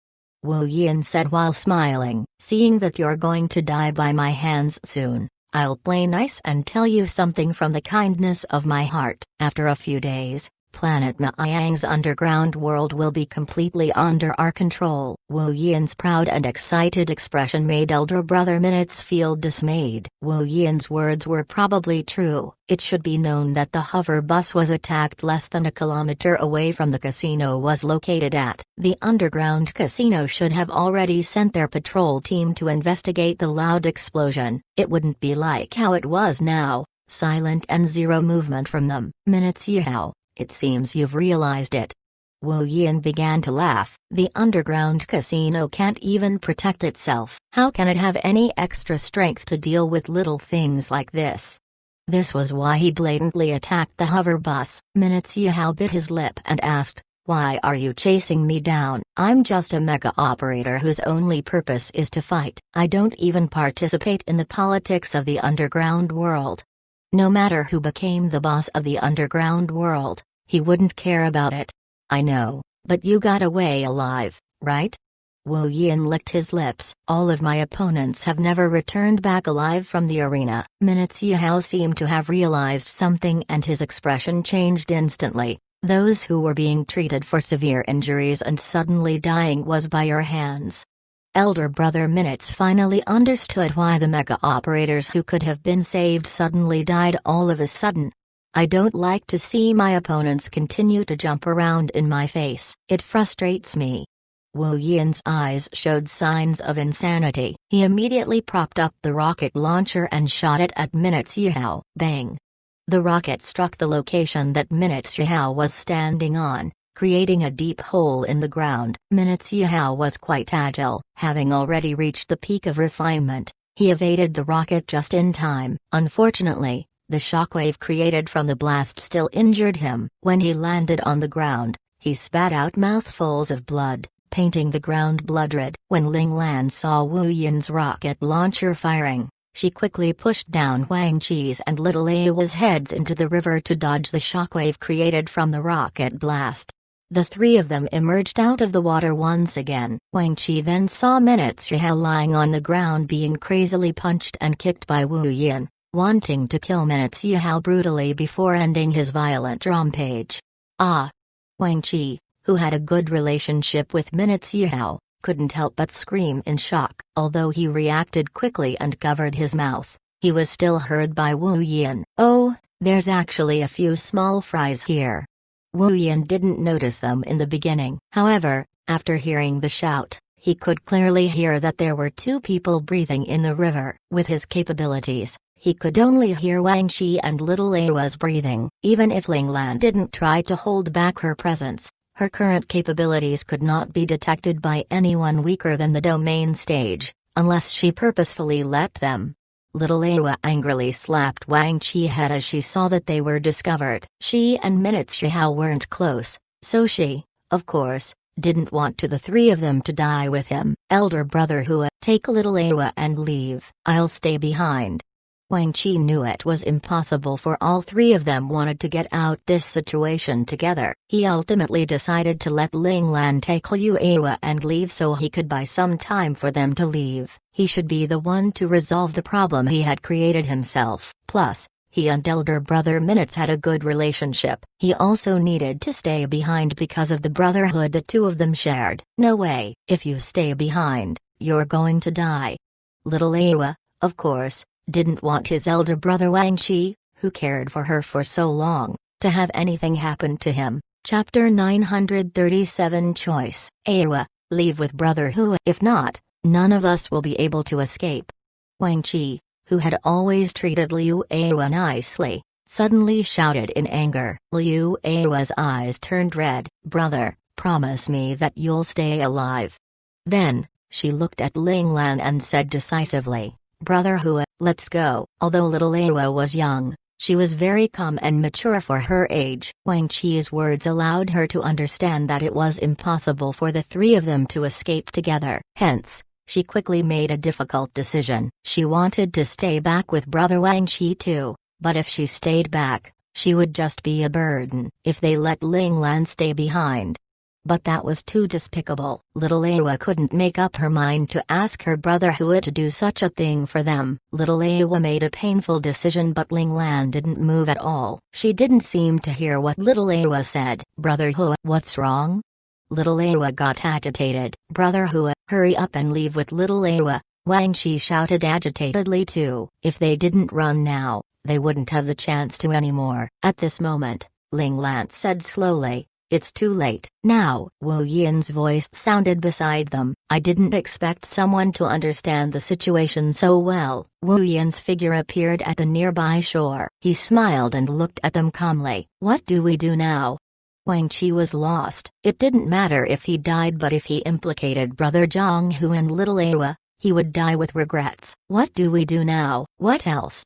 Wu Yin said while smiling. Seeing that you're going to die by my hands soon, I'll play nice and tell you something from the kindness of my heart. After a few days, Planet Maiyang's underground world will be completely under our control. Wu Yin's proud and excited expression made elder brother Minutes feel dismayed. Wu Yin's words were probably true. It should be known that the hover bus was attacked less than a kilometer away from the casino was located at. The underground casino should have already sent their patrol team to investigate the loud explosion. It wouldn't be like how it was now, silent and zero movement from them. Minutes Yihao. It seems you've realized it. Wu Yin began to laugh. The underground casino can't even protect itself. How can it have any extra strength to deal with little things like this? This was why he blatantly attacked the hover bus. Minutes Yihao bit his lip and asked, why are you chasing me down? I'm just a mecha operator whose only purpose is to fight. I don't even participate in the politics of the underground world. No matter who became the boss of the underground world, he wouldn't care about it. I know, but you got away alive, right? Wu Yin licked his lips. All of my opponents have never returned back alive from the arena. Minutes Yihao seemed to have realized something and his expression changed instantly. Those who were being treated for severe injuries and suddenly dying was by your hands. Elder brother Minutes finally understood why the mecha operators who could have been saved suddenly died all of a sudden. I don't like to see my opponents continue to jump around in my face. It frustrates me. Wu Yin's eyes showed signs of insanity. He immediately propped up the rocket launcher and shot it at Minutes Yihao. Bang! The rocket struck the location that Minutes Yihao was standing on, creating a deep hole in the ground. Minutes Yihao was quite agile. Having already reached the peak of refinement, he evaded the rocket just in time. Unfortunately, the shockwave created from the blast still injured him. When he landed on the ground, he spat out mouthfuls of blood, painting the ground blood red. When Ling Lan saw Wu Yin's rocket launcher firing, she quickly pushed down Wang Qi's and little Awa's heads into the river to dodge the shockwave created from the rocket blast. The three of them emerged out of the water once again. Wang Qi then saw Minutes Yihao lying on the ground being crazily punched and kicked by Wu Yin, wanting to kill Minutes Yihao brutally before ending his violent rampage. Ah! Wang Qi, who had a good relationship with Minutes Yihao, couldn't help but scream in shock. Although he reacted quickly and covered his mouth, he was still heard by Wu Yin. Oh, there's actually a few small fries here. Wu Yin didn't notice them in the beginning. However, after hearing the shout, he could clearly hear that there were two people breathing in the river. With his capabilities, he could only hear Wang Qi and little Awa's breathing. Even if Ling Lan didn't try to hold back her presence, her current capabilities could not be detected by anyone weaker than the domain stage. unless she purposefully let them. Little Awa angrily slapped Wang Chi's head as she saw that they were discovered. She and Minute Xiao weren't close, so she, of course, didn't want the three of them to die with him. Elder brother Hua, take Little Awa and leave. I'll stay behind. Wang Chi knew it was impossible for all three of them wanted to get out this situation together. He ultimately decided to let Ling Lan take Liu Awa and leave so he could buy some time for them to leave. He should be the one to resolve the problem he had created himself. Plus, he and elder brother Minutes had a good relationship. He also needed to stay behind because of the brotherhood the two of them shared. No way. If you stay behind, you're going to die. Little Awa, of course, didn't want his elder brother Wang Chi, who cared for her for so long, to have anything happen to him. Chapter 937 Choice. Awa, leave with brother Hua. If not, none of us will be able to escape. Wang Chi, who had always treated Liu Awa nicely, suddenly shouted in anger. Liu Awa's eyes turned red. Brother, promise me that you'll stay alive. Then, she looked at Ling Lan and said decisively, Brother Hua, let's go. Although little Awa was young, she was very calm and mature for her age. Wang Chi's words allowed her to understand that it was impossible for the three of them to escape together. Hence, she quickly made a difficult decision. She wanted to stay back with brother Wang Chi too, but if she stayed back, she would just be a burden if they let Ling Lan stay behind. But that was too despicable. Little Awa couldn't make up her mind to ask her brother Hua to do such a thing for them. Little Awa made a painful decision, but Ling Lan didn't move at all. She didn't seem to hear what little Awa said. Brother Hua, what's wrong? Little Awa got agitated. Brother Hua, hurry up and leave with little Awa, Wang Chi shouted agitatedly too. If they didn't run now, they wouldn't have the chance to anymore. At this moment, Ling Lan said slowly, it's too late. Now, Wu Yin's voice sounded beside them. I didn't expect someone to understand the situation so well. Wu Yin's figure appeared at the nearby shore. He smiled and looked at them calmly. What do we do now? Wang Chi was lost. It didn't matter if he died, but if he implicated brother Zhang Hu and little Awa, he would die with regrets. What do we do now? What else?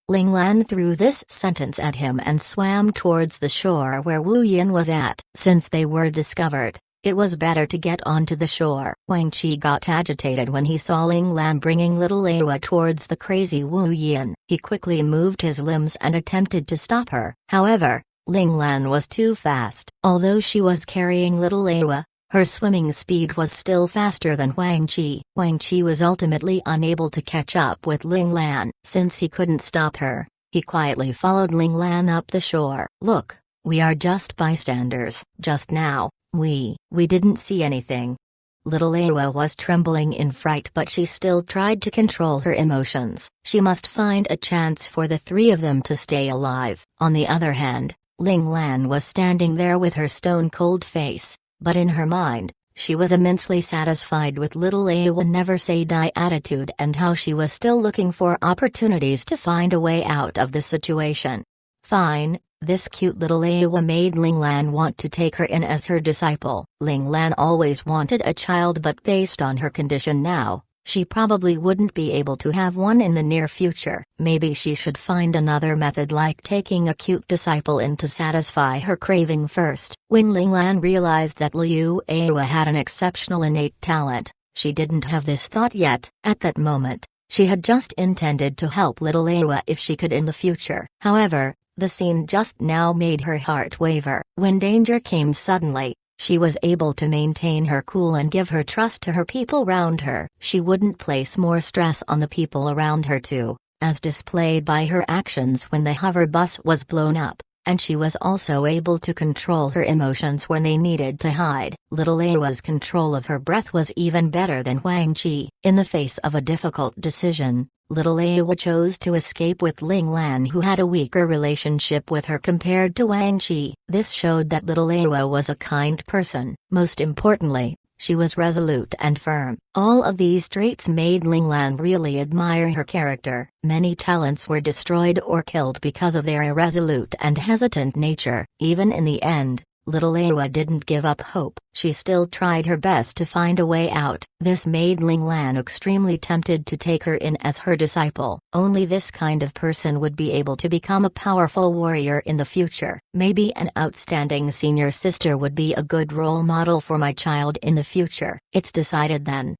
Ling Lan threw this sentence at him and swam towards the shore where Wu Yin was at. Since they were discovered, it was better to get onto the shore. Wang Chi got agitated when he saw Ling Lan bringing little Awa towards the crazy Wu Yin. He quickly moved his limbs and attempted to stop her. However, Ling Lan was too fast. Although she was carrying little Awa, her swimming speed was still faster than Wang Chi. Wang Chi was ultimately unable to catch up with Ling Lan. Since he couldn't stop her, he quietly followed Ling Lan up the shore. Look, we are just bystanders. Just now, we didn't see anything. Little Awa was trembling in fright, but she still tried to control her emotions. She must find a chance for the three of them to stay alive. On the other hand, Ling Lan was standing there with her stone-cold face. But in her mind, she was immensely satisfied with little Awa's never-say-die attitude and how she was still looking for opportunities to find a way out of the situation. Fine, this cute little Awa made Ling Lan want to take her in as her disciple. Ling Lan always wanted a child, but based on her condition now, she probably wouldn't be able to have one in the near future. Maybe she should find another method, like taking a cute disciple in to satisfy her craving first. When Ling Lan realized that Liu Awa had an exceptional innate talent, she didn't have this thought yet. At that moment, she had just intended to help little Awa if she could in the future. However, the scene just now made her heart waver. When danger came suddenly, she was able to maintain her cool and give her trust to her people around her. She wouldn't place more stress on the people around her too, as displayed by her actions when the hover bus was blown up, and she was also able to control her emotions when they needed to hide. Little Awa's control of her breath was even better than Wang Chi. In the face of a difficult decision, little Awa chose to escape with Ling Lan, who had a weaker relationship with her compared to Wang Chi. This showed that little Awa was a kind person. Most importantly, she was resolute and firm. All of these traits made Ling Lan really admire her character. Many talents were destroyed or killed because of their irresolute and hesitant nature. Even in the end, Little Awa didn't give up hope. She still tried her best to find a way out. This made Ling Lan extremely tempted to take her in as her disciple. Only this kind of person would be able to become a powerful warrior in the future. Maybe an outstanding senior sister would be a good role model for my child in the future. It's decided then.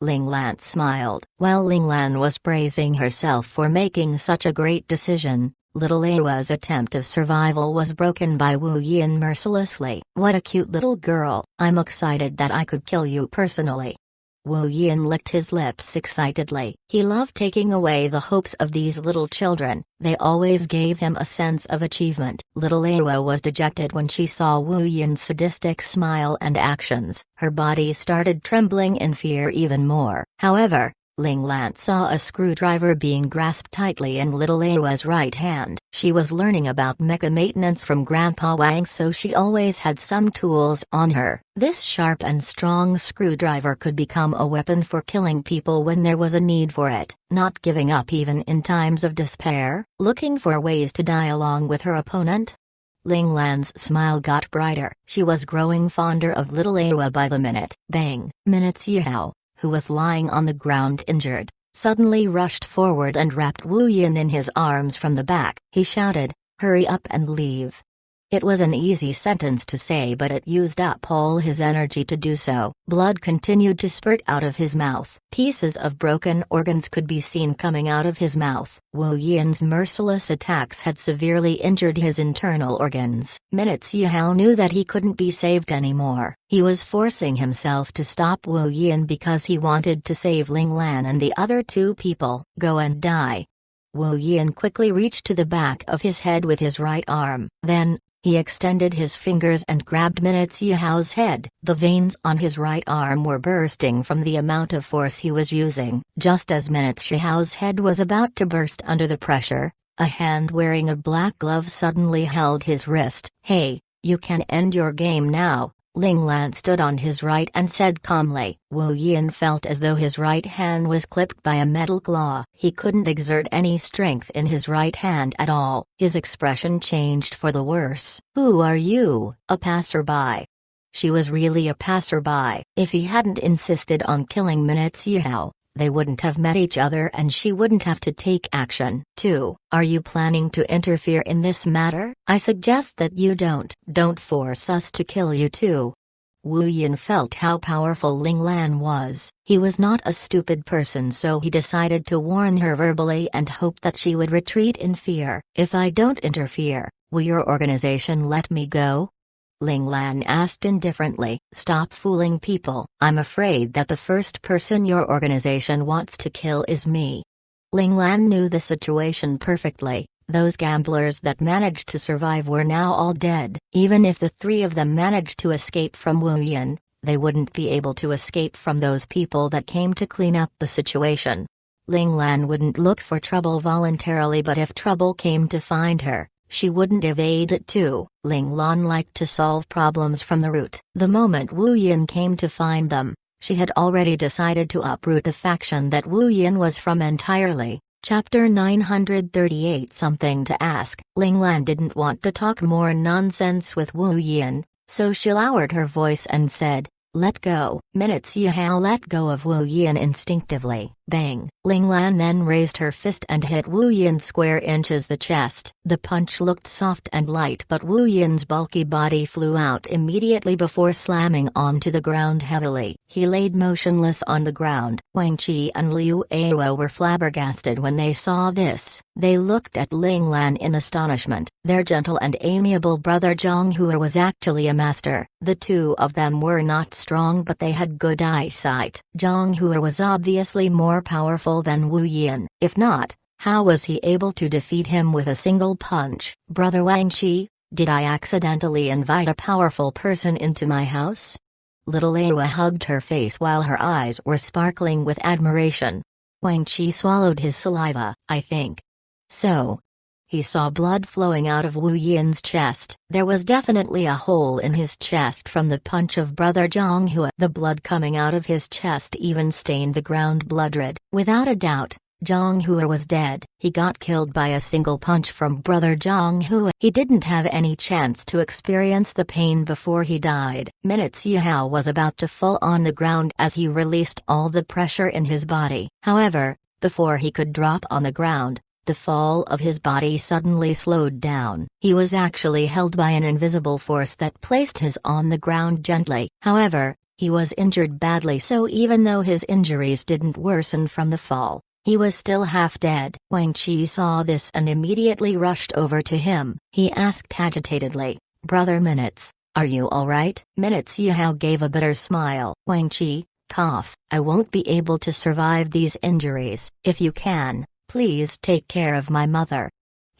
Ling Lan smiled. While Ling Lan was praising herself for making such a great decision, little Awa's attempt of survival was broken by Wu Yin mercilessly. "What a cute little girl. I'm excited that I could kill you personally." Wu Yin licked his lips excitedly. He loved taking away the hopes of these little children. They always gave him a sense of achievement. Little Awa was dejected when she saw Wu Yin's sadistic smile and actions. Her body started trembling in fear even more. However, Ling Lan saw a screwdriver being grasped tightly in little Awa's right hand. She was learning about mecha maintenance from Grandpa Wang, so she always had some tools on her. This sharp and strong screwdriver could become a weapon for killing people when there was a need for it. Not giving up even in times of despair, looking for ways to die along with her opponent. Ling Lan's smile got brighter. She was growing fonder of little Awa by the minute. Bang! Minutes Yihao, who was lying on the ground injured, suddenly rushed forward and wrapped Wu Yin in his arms from the back. He shouted, "Hurry up and leave." It was an easy sentence to say, but it used up all his energy to do so. Blood continued to spurt out of his mouth. Pieces of broken organs could be seen coming out of his mouth. Wu Yin's merciless attacks had severely injured his internal organs. Minutes Yihao knew that he couldn't be saved anymore. He was forcing himself to stop Wu Yin because he wanted to save Ling Lan and the other two people. "Go and die." Wu Yin quickly reached to the back of his head with his right arm. Then, he extended his fingers and grabbed Minutes Yihao's head. The veins on his right arm were bursting from the amount of force he was using. Just as Minutes Yihao's head was about to burst under the pressure, a hand wearing a black glove suddenly held his wrist. "Hey, you can end your game now." Ling Lan stood on his right and said calmly. Wu Yin felt as though his right hand was clipped by a metal claw. He couldn't exert any strength in his right hand at all. His expression changed for the worse. "Who are you, a passerby?" She was really a passerby. If he hadn't insisted on killing Minutes Yihao, they wouldn't have met each other and she wouldn't have to take action. 2. Are you planning to interfere in this matter? I suggest that you don't. Don't force us to kill you too. Wu Yin felt how powerful Ling Lan was. He was not a stupid person, so he decided to warn her verbally and hope that she would retreat in fear. "If I don't interfere, will your organization let me go?" Ling Lan asked indifferently. "Stop fooling people. I'm afraid that the first person your organization wants to kill is me." Ling Lan knew the situation perfectly. Those gamblers that managed to survive were now all dead. Even if the three of them managed to escape from Wu Yin, they wouldn't be able to escape from those people that came to clean up the situation. Ling Lan wouldn't look for trouble voluntarily, but if trouble came to find her, she wouldn't evade it too. Ling Lan liked to solve problems from the root. The moment Wu Yin came to find them, she had already decided to uproot the faction that Wu Yin was from entirely. Chapter 938. Something to ask. Ling Lan didn't want to talk more nonsense with Wu Yin, so she lowered her voice and said, "Let go." Minutes Yihao let go of Wu Yin instinctively. Bang! Ling Lan then raised her fist and hit Wu Yin square inches the chest. The punch looked soft and light, but Wu Yin's bulky body flew out immediately before slamming onto the ground heavily. He laid motionless on the ground. Wang Qi and Liu Awa were flabbergasted when they saw this. They looked at Ling Lan in astonishment. Their gentle and amiable brother Zhang Hua was actually a master. The two of them were not strong, but they had good eyesight. Zhang Hua was obviously more powerful than Wu Yin. If not, how was he able to defeat him with a single punch? "Brother Wang Qi, did I accidentally invite a powerful person into my house?" Little Awa hugged her face while her eyes were sparkling with admiration. Wang Qi swallowed his saliva. "I think so." He saw blood flowing out of Wu Yin's chest. There was definitely a hole in his chest from the punch of brother Zhang Hua. The blood coming out of his chest even stained the ground blood red. Without a doubt, Zhang Hua was dead. He got killed by a single punch from brother Zhang Hua. He didn't have any chance to experience the pain before he died. Minutes Yihao was about to fall on the ground as he released all the pressure in his body. However, before he could drop on the ground, the fall of his body suddenly slowed down. He was actually held by an invisible force that placed his on the ground gently. However, he was injured badly, so even though his injuries didn't worsen from the fall, he was still half dead. Wang Qi saw this and immediately rushed over to him. He asked agitatedly, "Brother Minutes, are you alright?" Minutes Yihao gave a bitter smile. Wang Qi, cough, "I won't be able to survive these injuries. If you can, please take care of my mother."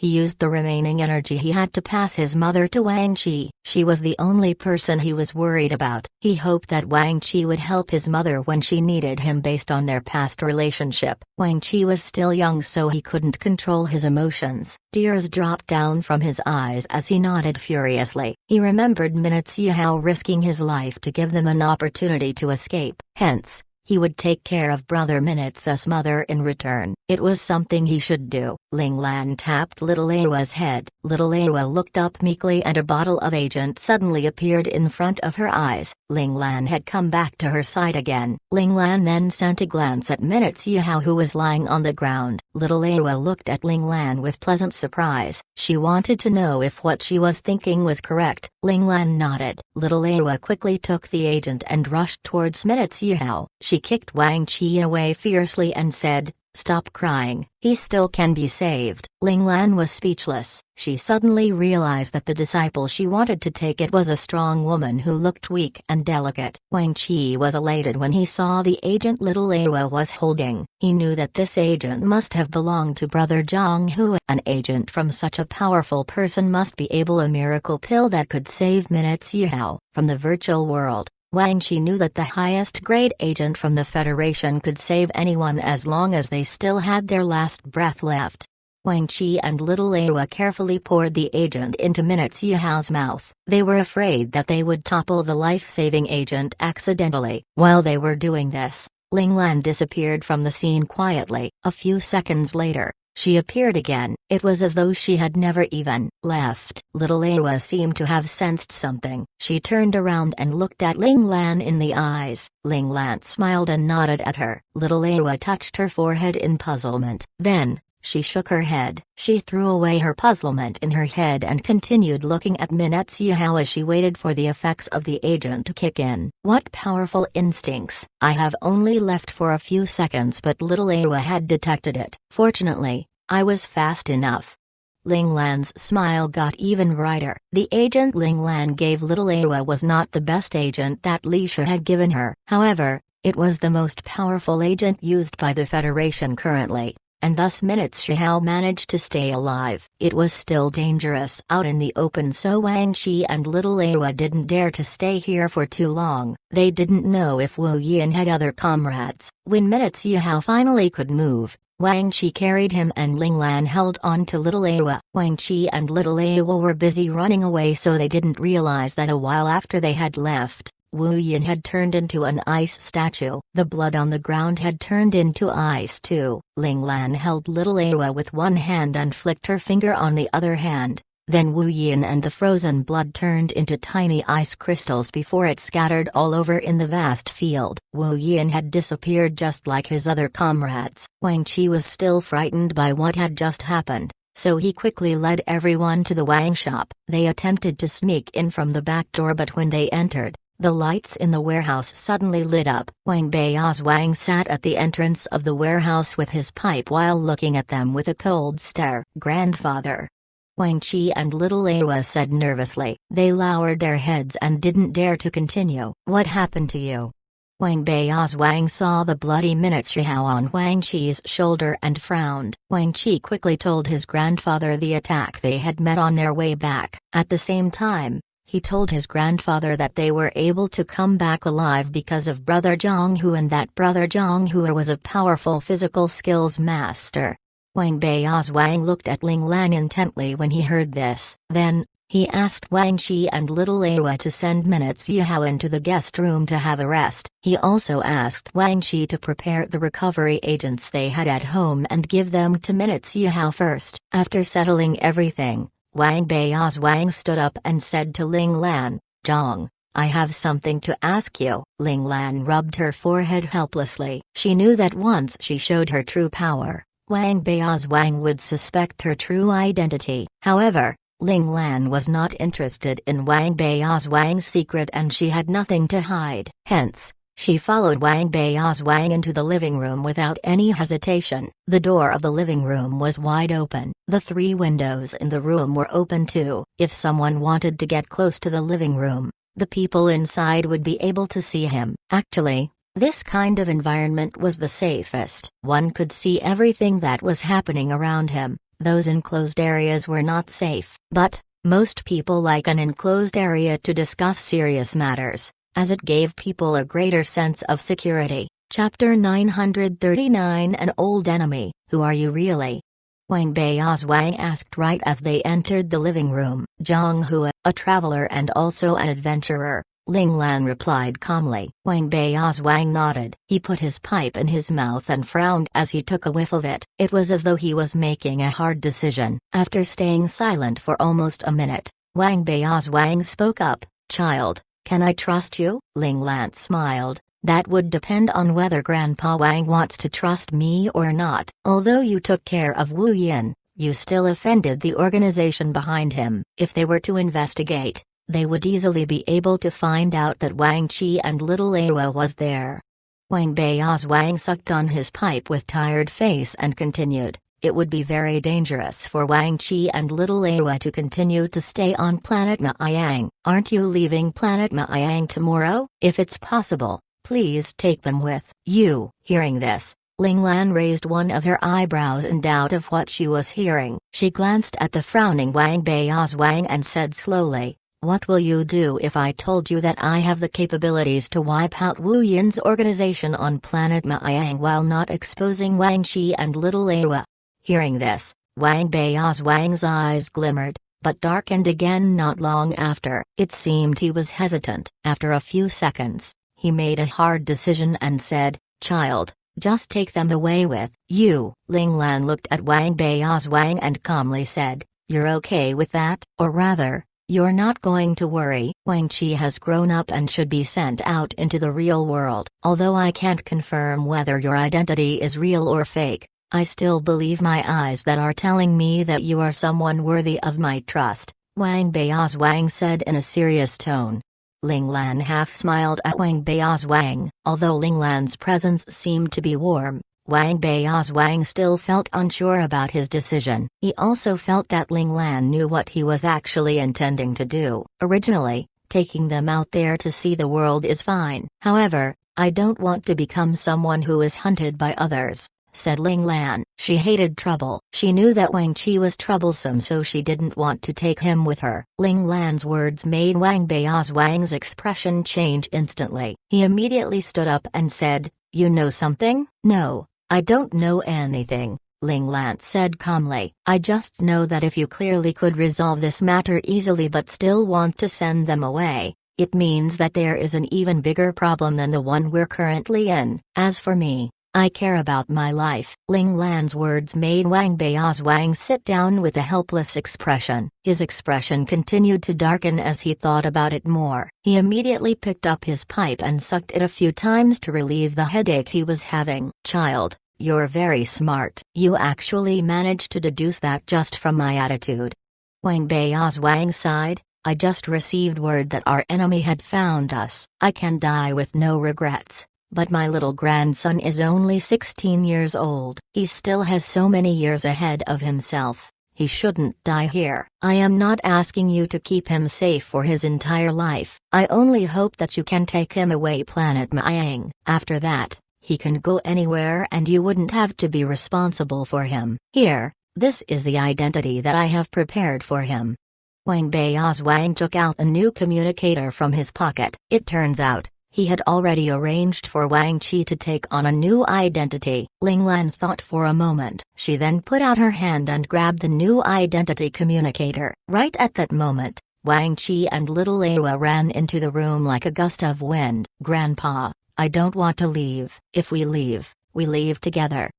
He used the remaining energy he had to pass his mother to Wang Qi. She was the only person he was worried about. He hoped that Wang Qi would help his mother when she needed him based on their past relationship. Wang Qi was still young, so he couldn't control his emotions. Tears dropped down from his eyes as he nodded furiously. He remembered Minutes Yihao risking his life to give them an opportunity to escape. Hence, he would take care of brother Minutes' mother in return. It was something he should do. Ling Lan tapped little Awa's head. Little Awa looked up meekly and a bottle of agent suddenly appeared in front of her eyes. Ling Lan had come back to her side again. Ling Lan then sent a glance at Minutes Yihao, who was lying on the ground. Little Awa looked at Ling Lan with pleasant surprise. She wanted to know if what she was thinking was correct. Ling Lan nodded. Little Awa quickly took the agent and rushed towards Minutes Yihao. She kicked Wang Qi away fiercely and said, "Stop crying, he still can be saved." Ling Lan was speechless. She suddenly realized that the disciple she wanted to take it was a strong woman who looked weak and delicate. Wang Qi was elated when he saw the agent little Awa was holding. He knew that this agent must have belonged to brother Zhang Hua. An agent from such a powerful person must be able a miracle pill that could save Minutes Yihao from the virtual world. Wang Qi knew that the highest grade agent from the Federation could save anyone as long as they still had their last breath left. Wang Qi and little Awa carefully poured the agent into Minutes Yihao's mouth. They were afraid that they would topple the life-saving agent accidentally. While they were doing this, Ling Lan disappeared from the scene quietly. A few seconds later, she appeared again. It was as though she had never even left. Little Awa seemed to have sensed something. She turned around and looked at Ling Lan in the eyes. Ling Lan smiled and nodded at her. Little Awa touched her forehead in puzzlement. Then, she shook her head. She threw away her puzzlement in her head and continued looking at Minutes Yihao as she waited for the effects of the agent to kick in. What powerful instincts! I have only left for a few seconds, but little Awa had detected it. Fortunately, I was fast enough. Ling Lan's smile got even brighter. The agent Ling Lan gave little Awa was not the best agent that Li Shi had given her. However, it was the most powerful agent used by the Federation currently, and thus Minutes Yihao managed to stay alive. It was still dangerous out in the open, so Wang Qi and little Awa didn't dare to stay here for too long. They didn't know if Wu Yin had other comrades. When Minutes Yihao finally could move, Wang Qi carried him and Ling Lan held on to little Awa. Wang Qi and little Awa were busy running away, so they didn't realize that a while after they had left, Wu Yin had turned into an ice statue. The blood on the ground had turned into ice too. Ling Lan held little Awa with one hand and flicked her finger on the other hand. Then Wu Yin and the frozen blood turned into tiny ice crystals before it scattered all over in the vast field. Wu Yin had disappeared just like his other comrades. Wang Qi was still frightened by what had just happened, so he quickly led everyone to the Wang shop. They attempted to sneak in from the back door, but when they entered, the lights in the warehouse suddenly lit up. Wang Bei's Wang sat at the entrance of the warehouse with his pipe while looking at them with a cold stare. "Grandfather," Wang Qi and little Awa said nervously. They lowered their heads and didn't dare to continue. "What happened to you?" Wang Bei's Wang saw the bloody Minutes Yihao on Wang Qi's shoulder and frowned. Wang Qi quickly told his grandfather the attack they had met on their way back. At the same time, he told his grandfather that they were able to come back alive because of brother Zhang Hua, and that brother Zhang Hua was a powerful physical skills master. Wang Bei's Wang looked at Ling Lan intently when he heard this. Then, He asked Wang Shi and Little Awa to send Minutes Yihao into the guest room to have a rest. He also asked Wang Shi to prepare the recovery agents they had at home and give them to Minutes Yihao first. After settling everything, Wang Bei's Wang stood up and said to Ling Lan, "Zhang, I have something to ask you." Ling Lan rubbed her forehead helplessly. She knew that once she showed her true power, Wang Bei's Wang would suspect her true identity. However, Ling Lan was not interested in Wang Bei's Wang's secret and she had nothing to hide. Hence, she followed Wang Bei's Wang into the living room without any hesitation. The door of the living room was wide open. The 3 windows in the room were open too. If someone wanted to get close to the living room, the people inside would be able to see him. Actually, this kind of environment was the safest. One could see everything that was happening around him. Those enclosed areas were not safe. But, most people like an enclosed area to discuss serious matters, as it gave people a greater sense of security. Chapter 939 An Old Enemy, Who Are You Really? Wang Bei's Wang asked right as they entered the living room. Zhang Hua, a traveler and also an adventurer, Ling Lan replied calmly. Wang Bei's Wang nodded. He put his pipe in his mouth and frowned as he took a whiff of it. It was as though he was making a hard decision. After staying silent for almost a minute, Wang Bei's Wang spoke up. "Child, can I trust you?" Ling Lan smiled. "That would depend on whether Grandpa Wang wants to trust me or not. Although you took care of Wu Yin, you still offended the organization behind him. If they were to investigate, they would easily be able to find out that Wang Qi and Little Awa was there." Wang Bei's Wang sucked on his pipe with tired face and continued. "It would be very dangerous for Wang Qi and Little Awa to continue to stay on planet Maiyang. Aren't you leaving planet Maiyang tomorrow? If it's possible, please take them with you." Hearing this, Ling Lan raised one of her eyebrows in doubt of what she was hearing. She glanced at the frowning Wang Bei's Wang and said slowly, "What will you do if I told you that I have the capabilities to wipe out Wu Yin's organization on planet Maiyang while not exposing Wang Qi and Little Awa?" Hearing this, Wang Bei's Wang's eyes glimmered, but darkened again not long after. It seemed he was hesitant. After a few seconds, he made a hard decision and said, "Child, just take them away with you." Ling Lan looked at Wang Bei's Wang and calmly said, "You're okay with that? Or rather, you're not going to worry. Wang Qi has grown up and should be sent out into the real world. Although I can't confirm whether your identity is real or fake, I still believe my eyes that are telling me that you are someone worthy of my trust," Wang Bei's Wang said in a serious tone. Ling Lan half smiled at Wang Bei's Wang. Although Ling Lan's presence seemed to be warm, Wang Bei's Wang still felt unsure about his decision. He also felt that Ling Lan knew what he was actually intending to do. Originally, taking them out there to see the world is fine. "However, I don't want to become someone who is hunted by others," said Ling Lan. She hated trouble. She knew that Wang Qi was troublesome, so she didn't want to take him with her. Ling Lan's words made Wang Bei's Wang's expression change instantly. He immediately stood up and said, "You know something?" "No, I don't know anything," Ling Lan said calmly. "I just know that if you clearly could resolve this matter easily but still want to send them away, it means that there is an even bigger problem than the one we're currently in. As for me, I care about my life." Ling Lan's words made Wang Bei's Wang sit down with a helpless expression. His expression continued to darken as he thought about it more. He immediately picked up his pipe and sucked it a few times to relieve the headache he was having. "Child, you're very smart. You actually managed to deduce that just from my attitude." Wang Bei's Wang sighed. "I just received word that our enemy had found us. I can die with no regrets. But my little grandson is only 16 years old. He still has so many years ahead of himself. He shouldn't die here. I am not asking you to keep him safe for his entire life. I only hope that you can take him away planet Maiyang. After that, he can go anywhere and you wouldn't have to be responsible for him. Here, this is the identity that I have prepared for him." Wang Bei's Wang took out a new communicator from his pocket. It turns out, He had already arranged for Wang Qi to take on a new identity. Ling Lan thought for a moment. She then put out her hand and grabbed the new identity communicator. Right at that moment, Wang Qi and little Awa ran into the room like a gust of wind. "Grandpa, I don't want to leave. If we leave together."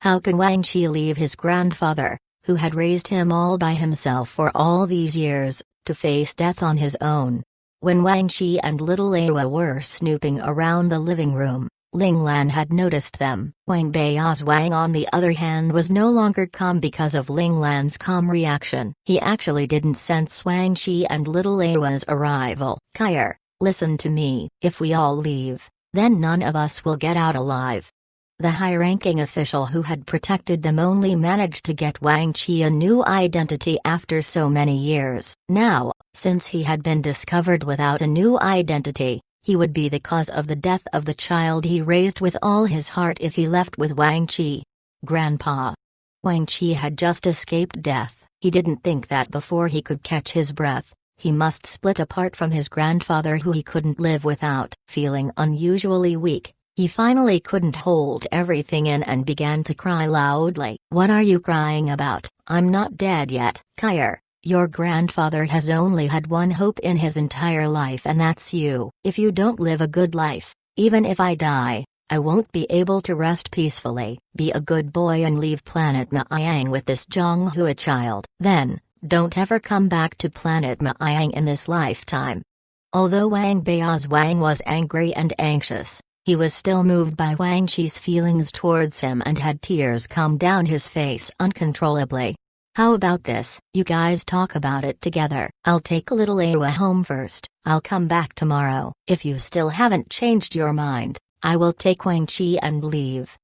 How can Wang Qi leave his grandfather, who had raised him all by himself for all these years, to face death on his own? When Wang Qi and little Awa were snooping around the living room, Ling Lan had noticed them. Wang Bei's Wang, on the other hand, was no longer calm because of Ling Lan's calm reaction. He actually didn't sense Wang Qi and little Awa's arrival. "Kyer, listen to me. If we all leave, then none of us will get out alive." The high-ranking official who had protected them only managed to get Wang Qi a new identity after so many years. Now, since he had been discovered without a new identity, he would be the cause of the death of the child he raised with all his heart if he left with Wang Qi. "Grandpa." Wang Qi had just escaped death. He didn't think that before he could catch his breath, he must split apart from his grandfather who he couldn't live without. Feeling unusually weak, he finally couldn't hold everything in and began to cry loudly. "What are you crying about? I'm not dead yet." "Kyer, your grandfather has only had one hope in his entire life, and that's you. If you don't live a good life, even if I die, I won't be able to rest peacefully. Be a good boy and leave planet Maiyang with this Zhonghua child. Then, don't ever come back to planet Maiyang in this lifetime." Although Wang Bei's Wang was angry and anxious, he was still moved by Wang Qi's feelings towards him and had tears come down his face uncontrollably. "How about this? You guys talk about it together. I'll take little Awa home first. I'll come back tomorrow. If you still haven't changed your mind, I will take Wang Qi and leave."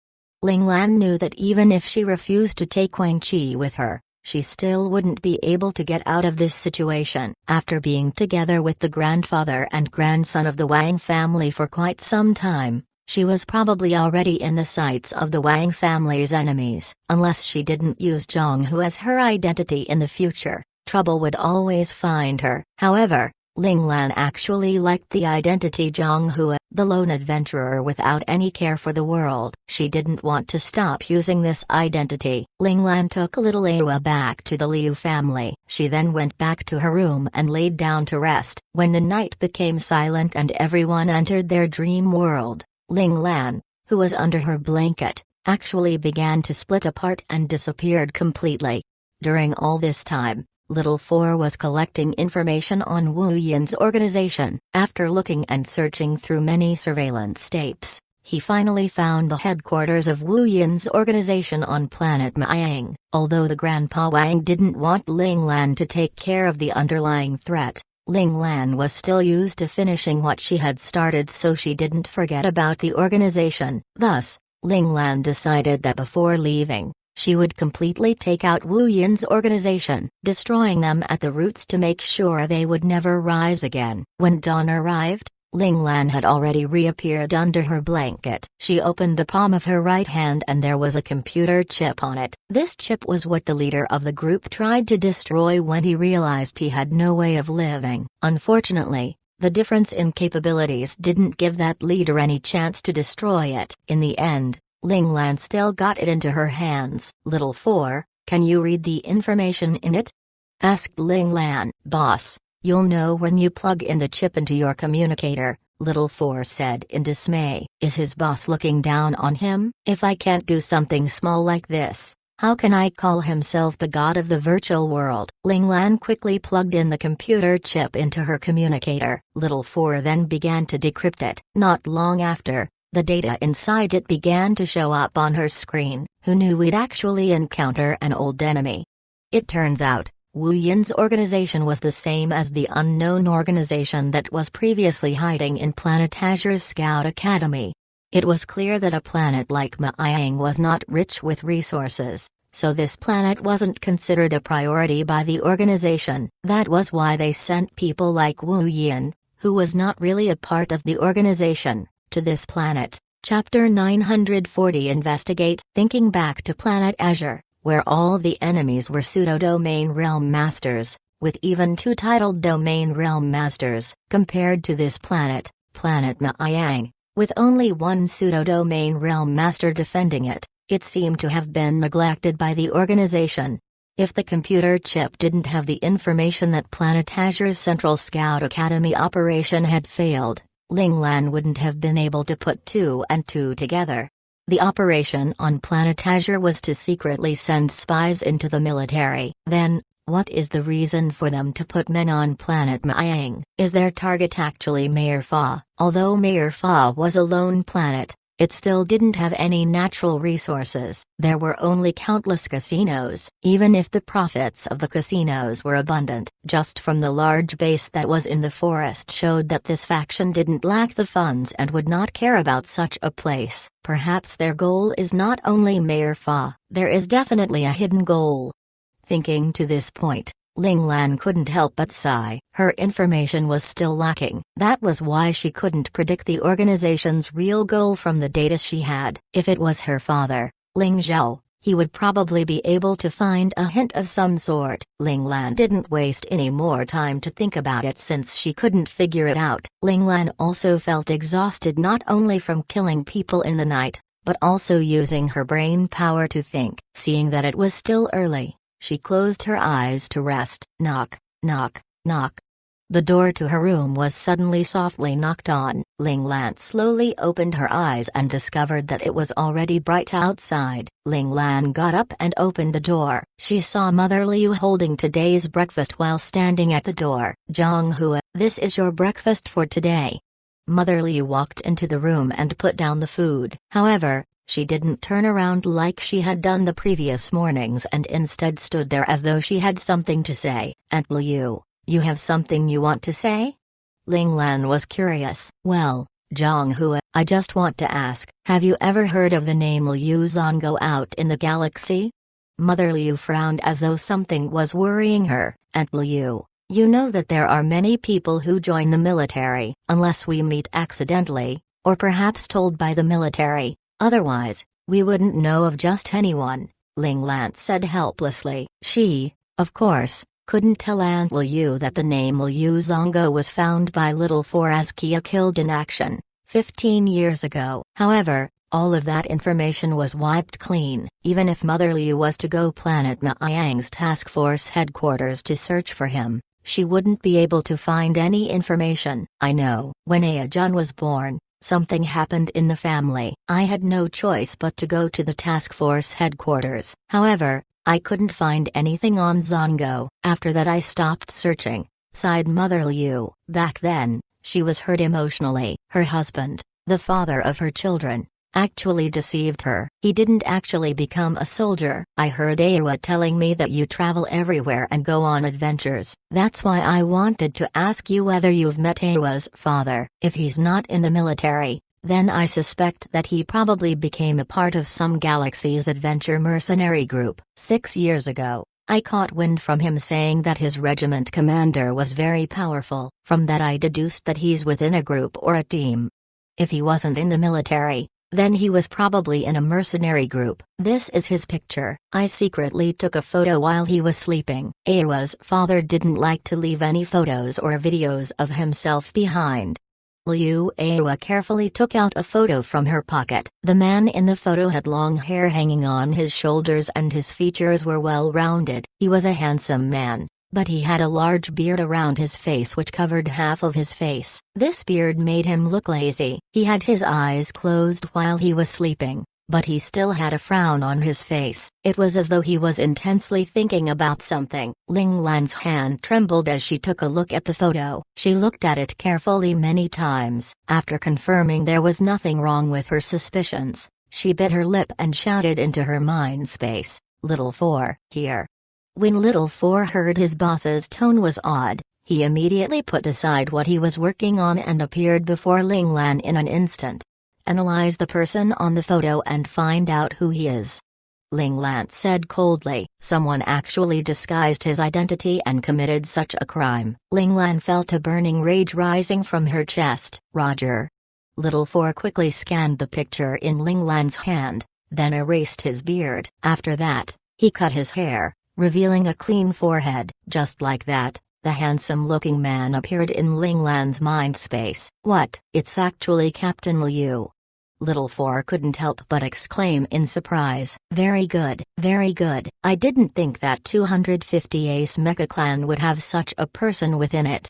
Ling Lan knew that even if she refused to take Wang Qi with her, she still wouldn't be able to get out of this situation. After being together with the grandfather and grandson of the Wang family for quite some time, she was probably already in the sights of the Wang family's enemies. Unless she didn't use Zhonghu as her identity in the future, trouble would always find her. However, Ling Lan actually liked the identity Zhonghua, the lone adventurer without any care for the world. She didn't want to stop using this identity. Ling Lan took little Awa back to the Liu family. She then went back to her room and laid down to rest. When the night became silent and everyone entered their dream world, Ling Lan, who was under her blanket, actually began to split apart and disappeared completely. During all this time, Little Four was collecting information on Wu Yin's organization. After looking and searching through many surveillance tapes, he finally found the headquarters of Wu Yin's organization on planet Maiyang. Although the Grandpa Wang didn't want Ling Lan to take care of the underlying threat, Ling Lan was still used to finishing what she had started, so she didn't forget about the organization. Thus, Ling Lan decided that before leaving, she would completely take out Wu Yin's organization, destroying them at the roots to make sure they would never rise again. When dawn arrived, Ling Lan had already reappeared under her blanket. She opened the palm of her right hand and there was a computer chip on it. This chip was what the leader of the group tried to destroy when he realized he had no way of living. Unfortunately, the difference in capabilities didn't give that leader any chance to destroy it. In the end, Ling Lan still got it into her hands. "Little Four, can you read the information in it?" asked Ling Lan. "Boss, you'll know when you plug in the chip into your communicator," Little Four said in dismay. Is his boss looking down on him? If I can't do something small like this, how can I call himself the god of the virtual world? Ling Lan quickly plugged in the computer chip into her communicator. Little Four then began to decrypt it. Not long after, the data inside it began to show up on her screen. Who knew we'd actually encounter an old enemy? It turns out, Wu Yin's organization was the same as the unknown organization that was previously hiding in Planet Azure's Scout Academy. It was clear that a planet like Maiyang was not rich with resources, so this planet wasn't considered a priority by the organization. That was why they sent people like Wu Yin, who was not really a part of the organization, to this planet. Chapter 940 Investigate. Thinking back to Planet Azure, where all the enemies were pseudo-domain realm masters, with even two titled domain realm masters, compared to this planet, Planet Maiyang. With only one pseudo-domain realm master defending it, it seemed to have been neglected by the organization. If the computer chip didn't have the information that Planet Azure's Central Scout Academy operation had failed, Ling Lan wouldn't have been able to put two and two together. The operation on Planet Azure was to secretly send spies into the military. Then, what is the reason for them to put men on Planet Maiyang? Is their target actually Mayor Fa? Although Mayor Fa was a lone planet, it still didn't have any natural resources. There were only countless casinos, even if the profits of the casinos were abundant. Just from the large base that was in the forest showed that this faction didn't lack the funds and would not care about such a place. Perhaps their goal is not only Mayor Fa, there is definitely a hidden goal. Thinking to this point, Ling Lan couldn't help but sigh. Her information was still lacking. That was why she couldn't predict the organization's real goal from the data she had. If it was her father, Ling Zhao, he would probably be able to find a hint of some sort. Ling Lan didn't waste any more time to think about it since she couldn't figure it out. Ling Lan also felt exhausted not only from killing people in the night, but also using her brain power to think. Seeing that it was still early, she closed her eyes to rest. Knock, knock, knock. The door to her room was suddenly softly knocked on. Ling Lan slowly opened her eyes and discovered that it was already bright outside. Ling Lan got up and opened the door. She saw Mother Liu holding today's breakfast while standing at the door. Zhang Hua, this is your breakfast for today. Mother Liu walked into the room and put down the food. However, she didn't turn around like she had done the previous mornings and instead stood there as though she had something to say. Aunt Liu, you have something you want to say? Ling Lan was curious. Well, Zhang Hua, I just want to ask, have you ever heard of the name Liu Zongo out in the galaxy? Mother Liu frowned as though something was worrying her. Aunt Liu, you know that there are many people who join the military, unless we meet accidentally, or perhaps told by the military. Otherwise, we wouldn't know of just anyone, Ling Lan said helplessly. She, of course, couldn't tell Aunt Liu that the name Liu Zongo was found by Little Four as Kia killed in action, 15 years ago. However, all of that information was wiped clean. Even if Mother Liu was to go Planet Maiyang's task force headquarters to search for him, she wouldn't be able to find any information. I know. When Aojun was born, something happened in the family. I had no choice but to go to the task force headquarters. However, I couldn't find anything on Zongo. After that I stopped searching, sighed Mother Liu. Back then, she was hurt emotionally. Her husband, the father of her children, actually deceived her. He didn't actually become a soldier. I heard Awa telling me that you travel everywhere and go on adventures. That's why I wanted to ask you whether you've met Awa's father. If he's not in the military, then I suspect that he probably became a part of some galaxy's adventure mercenary group. 6 years ago, I caught wind from him saying that his regiment commander was very powerful. From that I deduced that he's within a group or a team. If he wasn't in the military, then he was probably in a mercenary group. This is his picture. I secretly took a photo while he was sleeping. Awa's father didn't like to leave any photos or videos of himself behind. Liu Awa carefully took out a photo from her pocket. The man in the photo had long hair hanging on his shoulders and his features were well rounded. He was a handsome man, but he had a large beard around his face which covered half of his face. This beard made him look lazy. He had his eyes closed while he was sleeping, but he still had a frown on his face. It was as though he was intensely thinking about something. Ling Lan's hand trembled as she took a look at the photo. She looked at it carefully many times. After confirming there was nothing wrong with her suspicions, she bit her lip and shouted into her mind space, "Little Four, here." When Little Four heard his boss's tone was odd, he immediately put aside what he was working on and appeared before Ling Lan in an instant. Analyze the person on the photo and find out who he is. Ling Lan said coldly. Someone actually disguised his identity and committed such a crime. Ling Lan felt a burning rage rising from her chest. Roger. Little Four quickly scanned the picture in Ling Lan's hand, then erased his beard. After that, he cut his hair, revealing a clean forehead. Just like that, The handsome-looking man appeared in Ling Lan's mind space. "What? It's actually Captain Liu." Little Four couldn't help but exclaim in surprise. Very good, very good. I didn't think that 250 Ace Mecha Clan would have such a person within it."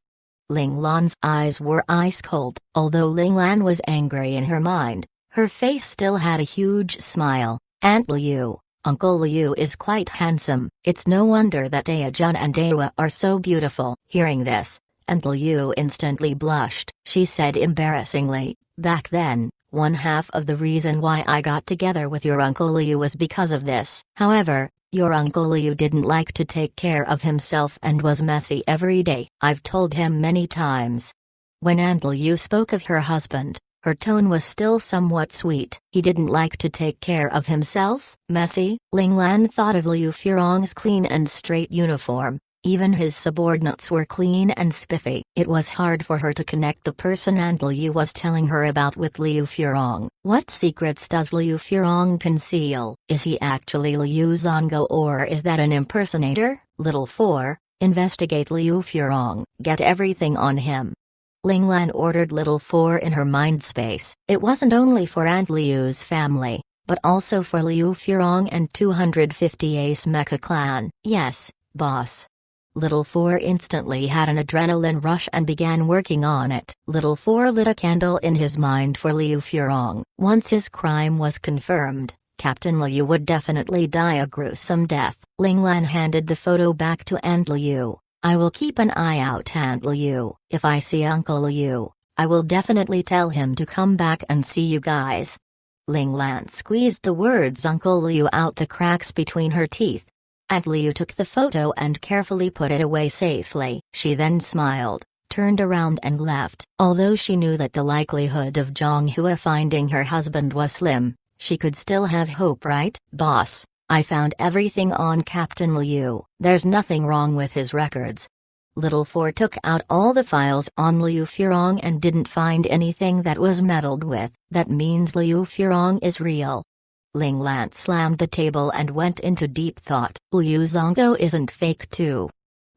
Ling Lan's eyes were ice cold. Although Ling Lan was angry in her mind, her face still had a huge smile. "Aunt Liu, Uncle Liu is quite handsome. It's no wonder that Daejun and Daewa are so beautiful." Hearing this, Aunt Liu instantly blushed. She said embarrassingly, "Back then, one half of the reason why I got together with your Uncle Liu was because of this. However, your Uncle Liu didn't like to take care of himself and was messy every day. I've told him many times." When Aunt Liu spoke of her husband, her tone was still somewhat sweet. "He didn't like to take care of himself? Messy?" Ling Lan thought of Liu Furong's clean and straight uniform. Even his subordinates were clean and spiffy. It was hard for her to connect the person Aunt Liu was telling her about with Liu Furong. What secrets does Liu Furong conceal? Is he actually Liu Zongo, or is that an impersonator? Little Four, investigate Liu Furong. Get everything on him." Ling Lan ordered Little Four in her mind space. It wasn't only for Aunt Liu's family, but also for Liu Furong and 250 Ace Mecha Clan. "Yes, boss." Little Four instantly had an adrenaline rush and began working on it. Little Four lit a candle in his mind for Liu Furong. Once his crime was confirmed, Captain Liu would definitely die a gruesome death. Ling Lan handed the photo back to Aunt Liu. "I will keep an eye out, Aunt Liu. If I see Uncle Liu, I will definitely tell him to come back and see you guys." Ling Lan squeezed the words Uncle Liu out the cracks between her teeth. Aunt Liu took the photo and carefully put it away safely. She then smiled, turned around and left. Although she knew that the likelihood of Zhang Hua finding her husband was slim, she could still have hope, right? "Boss, I found everything on Captain Liu. There's nothing wrong with his records." Little Four took out all the files on Liu Furong and didn't find anything that was meddled with. "That means Liu Furong is real." Ling Lan slammed the table and went into deep thought. "Liu Zongo isn't fake too."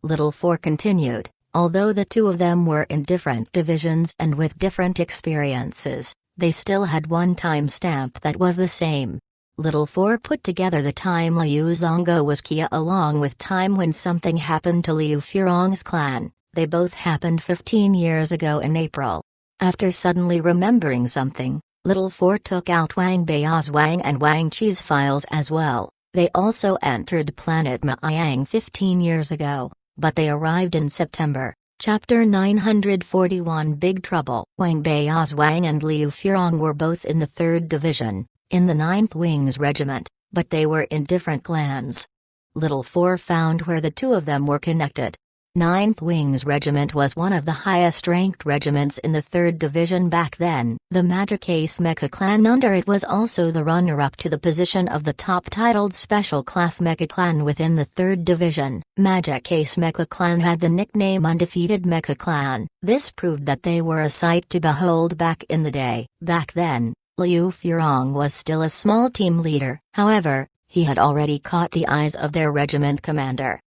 Little Four continued. Although the two of them were in different divisions and with different experiences, they still had one time stamp that was the same. Little Four put together the time Liu Zongo was Kia along with time when something happened to Liu Furong's clan. They both happened 15 years ago in April. After suddenly remembering something, Little Four took out Wang Bei's Wang and Wang Chi's files as well. They also entered planet Maiyang 15 years ago, but they arrived in September. Chapter 941 Big Trouble. Wang Bei's Wang and Liu Furong were both in the 3rd Division, in the 9th Wings Regiment, but they were in different clans. Little Four found where the two of them were connected. 9th Wings Regiment was one of the highest-ranked regiments in the 3rd Division back then. The Magic Ace Mecha Clan under it was also the runner-up to the position of the top-titled Special Class Mecha Clan within the 3rd Division. Magic Ace Mecha Clan had the nickname Undefeated Mecha Clan. This proved that they were a sight to behold back in the day. Back then, Liu Furong was still a small team leader. However, he had already caught the eyes of their regiment commander.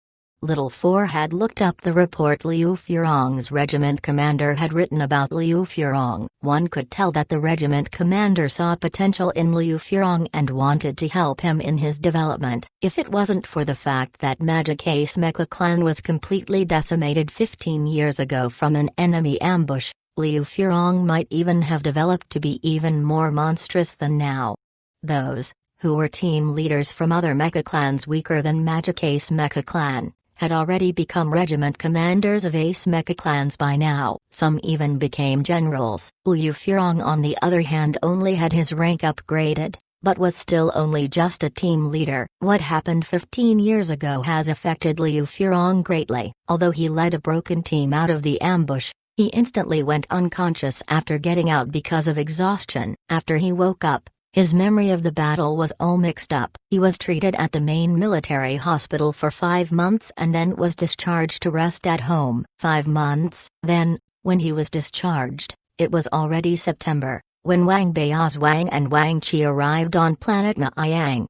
Little Four had looked up the report Liu Furong's regiment commander had written about Liu Furong. One could tell that the regiment commander saw potential in Liu Furong and wanted to help him in his development. If it wasn't for the fact that Magic Ace Mecha Clan was completely decimated 15 years ago from an enemy ambush, Liu Furong might even have developed to be even more monstrous than now. Those, who were team leaders from other mecha clans weaker than Magic Ace Mecha Clan, had already become regiment commanders of Ace Mecha Clans by now. Some even became generals. Liu Furong on the other hand only had his rank upgraded, but was still only just a team leader. What happened 15 years ago has affected Liu Furong greatly. Although he led a broken team out of the ambush, he instantly went unconscious after getting out because of exhaustion. After he woke up, his memory of the battle was all mixed up. He was treated at the main military hospital for 5 months and then was discharged to rest at home. 5 months, then, when he was discharged, it was already September, when Wang Bei's Wang and Wang Chi arrived on planet Maiyang.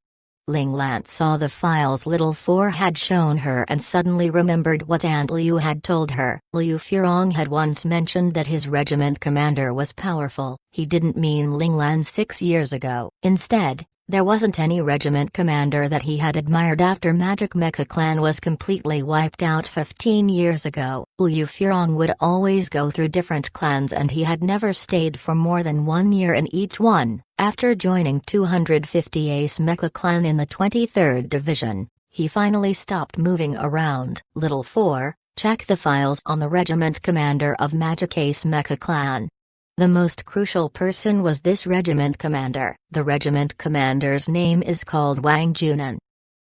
Ling Lan saw the files Little Four had shown her and suddenly remembered what Aunt Liu had told her. Liu Furong had once mentioned that his regiment commander was powerful. He didn't mean Ling Lan 6 years ago. Instead, there wasn't any regiment commander that he had admired after Magic Mecha Clan was completely wiped out 15 years ago. Liu Furong would always go through different clans and he had never stayed for more than 1 year in each one. After joining 250 Ace Mecha Clan in the 23rd Division, he finally stopped moving around. Little Four, check the files on the regiment commander of Magic Ace Mecha Clan. The most crucial person was this regiment commander. The regiment commander's name is called Wang Junan.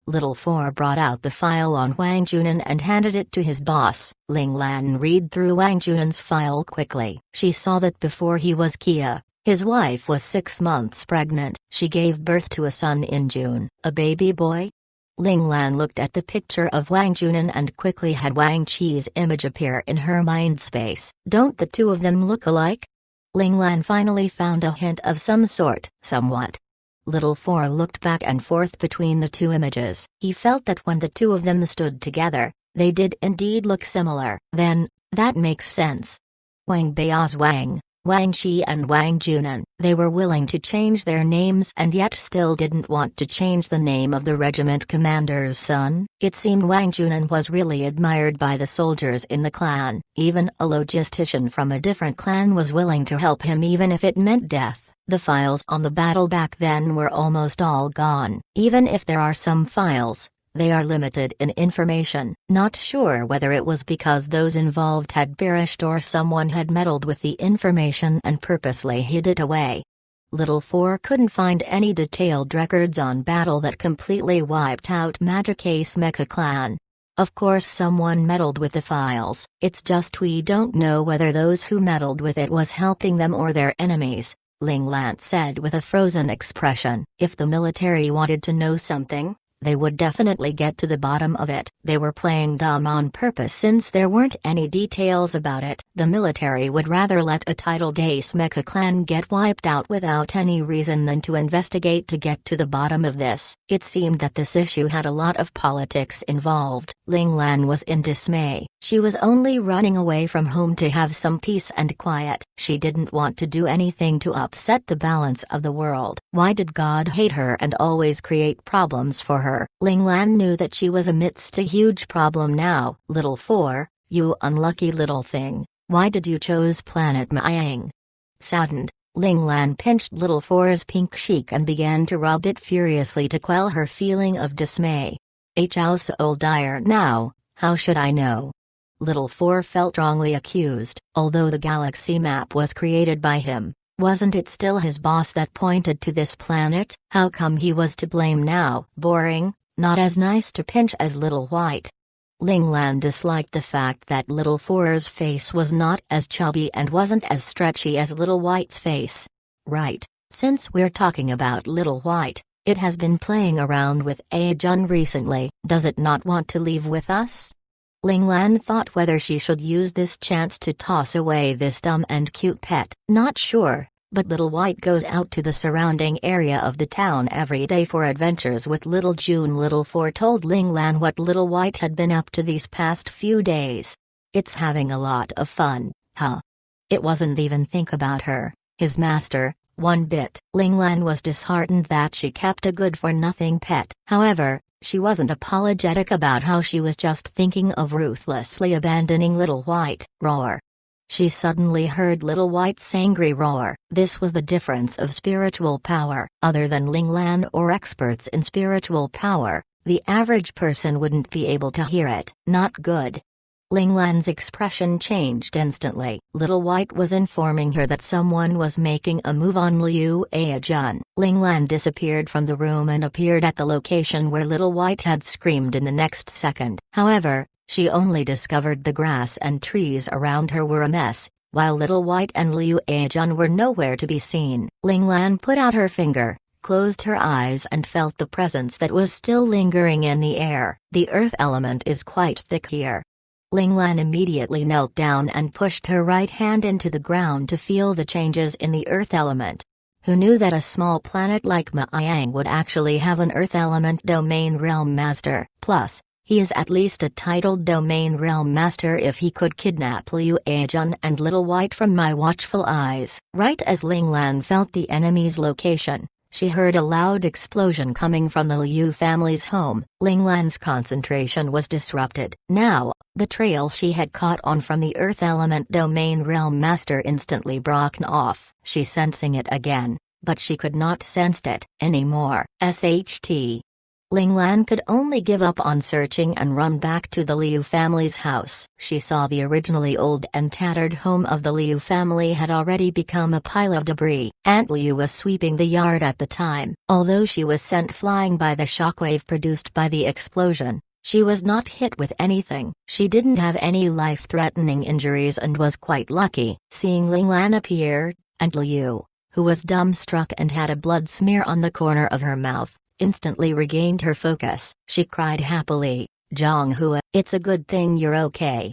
Little Four brought out the file on Wang Junan and handed it to his boss. Ling Lan read through Wang Junan's file quickly. She saw that before he was Kia, his wife was 6 months pregnant. She gave birth to a son in June, a baby boy. Ling Lan looked at the picture of Wang Junan and quickly had Wang Chi's image appear in her mind space. Don't the two of them look alike? Ling Lan finally found a hint of some sort, somewhat. Little Four looked back and forth between the two images. He felt that when the two of them stood together, they did indeed look similar. Then, that makes sense. Wang Bai's Wang, Wang Chi and Wang Junan. They were willing to change their names and yet still didn't want to change the name of the regiment commander's son. It seemed Wang Junan was really admired by the soldiers in the clan. Even a logistician from a different clan was willing to help him even if it meant death. The files on the battle back then were almost all gone. Even if there are some files, they are limited in information. Not sure whether it was because those involved had perished or someone had meddled with the information and purposely hid it away. Little Four couldn't find any detailed records on battle that completely wiped out Magic Ace Mecha Clan. Of course someone meddled with the files, it's just we don't know whether those who meddled with it was helping them or their enemies, Ling Lan said with a frozen expression. If the military wanted to know something, they would definitely get to the bottom of it. They were playing dumb on purpose since there weren't any details about it. The military would rather let a titled Ace Mecha Clan get wiped out without any reason than to investigate to get to the bottom of this. It seemed that this issue had a lot of politics involved. Ling Lan was in dismay. She was only running away from home to have some peace and quiet. She didn't want to do anything to upset the balance of the world. Why did God hate her and always create problems for her? Ling Lan knew that she was amidst a huge problem now. Little Four, you unlucky little thing, why did you choose planet Miang? Saddened, Ling Lan pinched Little Four's pink cheek and began to rub it furiously to quell her feeling of dismay. How so dire now, how should I know? Little Four felt wrongly accused. Although the galaxy map was created by him, wasn't it still his boss that pointed to this planet? How come he was to blame now? Boring, not as nice to pinch as Little White. Ling Lan disliked the fact that Little Four's face was not as chubby and wasn't as stretchy as Little White's face. Right, since we're talking about Little White, it has been playing around with A-Jun recently. Does it not want to leave with us? Ling Lan thought whether she should use this chance to toss away this dumb and cute pet. Not sure, but Little White goes out to the surrounding area of the town every day for adventures with Little June. Little Four told Ling Lan what Little White had been up to these past few days. It's having a lot of fun, huh? It wasn't even think about her, his master, one bit. Ling Lan was disheartened that she kept a good-for-nothing pet. However, she wasn't apologetic about how she was just thinking of ruthlessly abandoning Little White. Roar. She suddenly heard Little White's angry roar. This was the difference of spiritual power. Other than Ling Lan or experts in spiritual power, the average person wouldn't be able to hear it. Not good. Ling Lan's expression changed instantly. Little White was informing her that someone was making a move on Liu A-Jun. Ling Lan disappeared from the room and appeared at the location where Little White had screamed in the next second. However, she only discovered the grass and trees around her were a mess, while Little White and Liu A-Jun were nowhere to be seen. Ling Lan put out her finger, closed her eyes and felt the presence that was still lingering in the air. The earth element is quite thick here. Ling Lan immediately knelt down and pushed her right hand into the ground to feel the changes in the earth element. Who knew that a small planet like Maiyang would actually have an Earth Element Domain Realm Master? Plus, he is at least a titled Domain Realm Master if he could kidnap Liu Ajun and Little White from my watchful eyes. Right as Ling Lan felt the enemy's location, she heard a loud explosion coming from the Liu family's home. Ling Lan's concentration was disrupted. Now, the trail she had caught on from the Earth Element Domain Realm Master instantly broken off. She sensing it again, but she could not sense it anymore. SHT. Ling Lan could only give up on searching and run back to the Liu family's house. She saw the originally old and tattered home of the Liu family had already become a pile of debris. Aunt Liu was sweeping the yard at the time. Although she was sent flying by the shockwave produced by the explosion, she was not hit with anything. She didn't have any life-threatening injuries and was quite lucky. Seeing Ling Lan appear, Aunt Liu, who was dumbstruck and had a blood smear on the corner of her mouth, instantly regained her focus. She cried happily, "Zhang Hua, it's a good thing you're okay."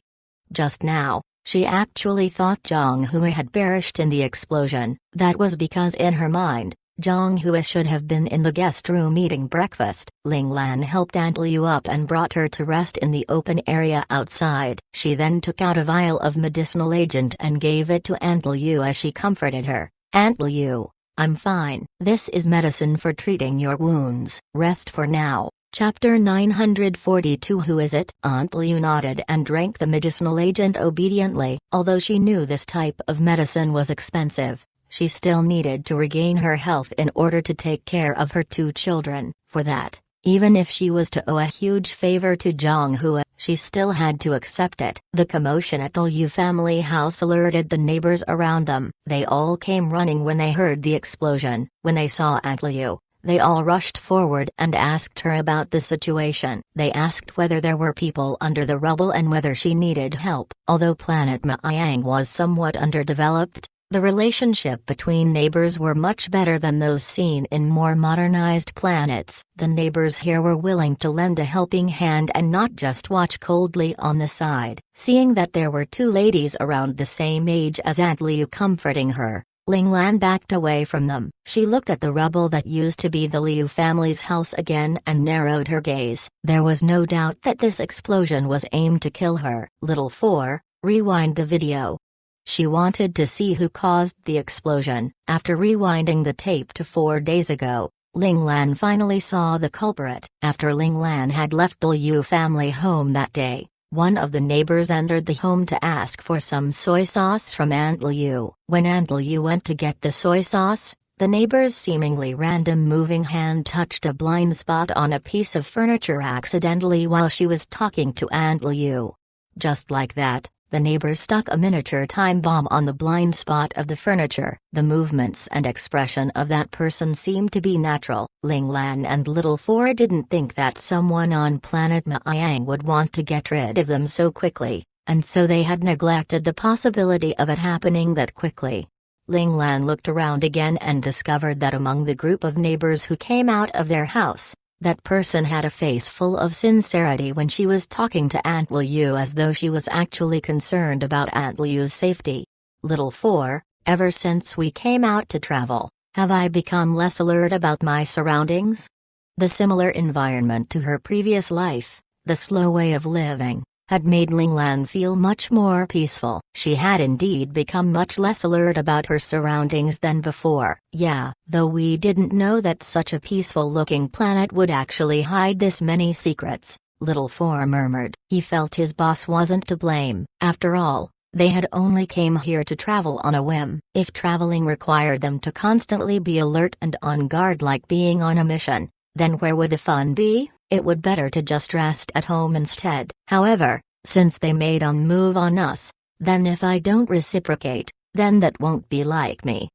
Just now, she actually thought Zhang Hua had perished in the explosion. That was because in her mind, Zhang Hua should have been in the guest room eating breakfast. Ling Lan helped Aunt Liu up and brought her to rest in the open area outside. She then took out a vial of medicinal agent and gave it to Aunt Liu as she comforted her. "Aunt Liu, I'm fine. This is medicine for treating your wounds. Rest for now." Chapter 942. Who is it? Aunt Liu nodded and drank the medicinal agent obediently. Although she knew this type of medicine was expensive, she still needed to regain her health in order to take care of her two children. For that, even if she was to owe a huge favor to Zhang Hua, she still had to accept it. The commotion at the Liu family house alerted the neighbors around them. They all came running when they heard the explosion. When they saw Aunt Liu, they all rushed forward and asked her about the situation. They asked whether there were people under the rubble and whether she needed help. Although planet Maiyang was somewhat underdeveloped, the relationship between neighbors were much better than those seen in more modernized planets. The neighbors here were willing to lend a helping hand and not just watch coldly on the side. Seeing that there were two ladies around the same age as Aunt Liu comforting her, Ling Lan backed away from them. She looked at the rubble that used to be the Liu family's house again and narrowed her gaze. There was no doubt that this explosion was aimed to kill her. Little 4, rewind the video. She wanted to see who caused the explosion. After rewinding the tape to 4 days ago, Ling Lan finally saw the culprit. After Ling Lan had left the Liu family home that day, one of the neighbors entered the home to ask for some soy sauce from Aunt Liu. When Aunt Liu went to get the soy sauce, the neighbor's seemingly random moving hand touched a blind spot on a piece of furniture accidentally while she was talking to Aunt Liu. Just like that, the neighbor stuck a miniature time bomb on the blind spot of the furniture. The movements and expression of that person seemed to be natural. Ling Lan and Little 4 didn't think that someone on planet Maiyang would want to get rid of them so quickly, and so they had neglected the possibility of it happening that quickly. Ling Lan looked around again and discovered that among the group of neighbors who came out of their house, that person had a face full of sincerity when she was talking to Aunt Liu as though she was actually concerned about Aunt Liu's safety. "Little 4, ever since we came out to travel, have I become less alert about my surroundings?" The similar environment to her previous life, the slow way of living, had made Ling Lan feel much more peaceful. She had indeed become much less alert about her surroundings than before. Yeah, though we didn't know that such a peaceful-looking planet would actually hide this many secrets, Little 4 murmured. He felt his boss wasn't to blame. After all, they had only came here to travel on a whim. If traveling required them to constantly be alert and on guard like being on a mission, then where would the fun be? It would better to just rest at home instead. However, since they made a move on us, then if I don't reciprocate, then that won't be like me.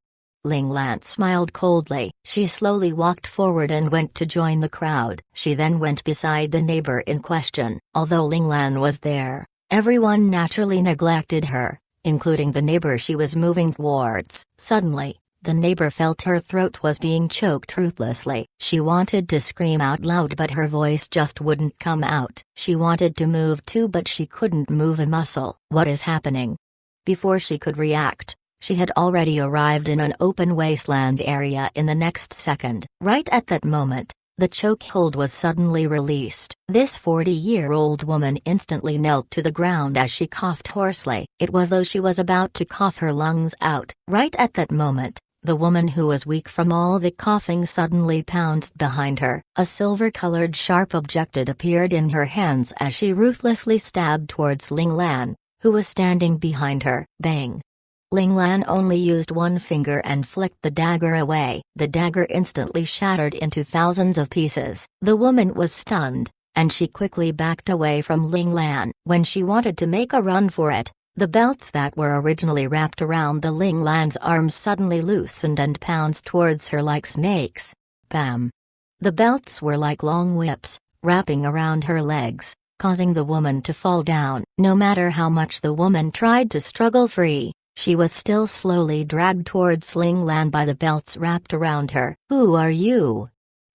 Ling Lan smiled coldly. She slowly walked forward and went to join the crowd. She then went beside the neighbor in question. Although Ling Lan was there, everyone naturally neglected her, including the neighbor she was moving towards. Suddenly, the neighbor felt her throat was being choked ruthlessly. She wanted to scream out loud but her voice just wouldn't come out. She wanted to move too but she couldn't move a muscle. What is happening? Before she could react, She had already arrived in an open wasteland area in the next second. Right at that moment, the chokehold was suddenly released. This 40-year-old woman instantly knelt to the ground as she coughed hoarsely. It was though she was about to cough her lungs out. Right at that moment, the woman who was weak from all the coughing suddenly pounced behind her. A silver-colored sharp object appeared in her hands as she ruthlessly stabbed towards Ling Lan, who was standing behind her. Bang! Ling Lan only used one finger and flicked the dagger away. The dagger instantly shattered into thousands of pieces. The woman was stunned, and she quickly backed away from Ling Lan. When she wanted to make a run for it, the belts that were originally wrapped around the Ling Lan's arms suddenly loosened and pounced towards her like snakes. Bam! The belts were like long whips, wrapping around her legs, causing the woman to fall down. No matter how much the woman tried to struggle free, she was still slowly dragged towards Ling Lan by the belts wrapped around her. "Who are you?"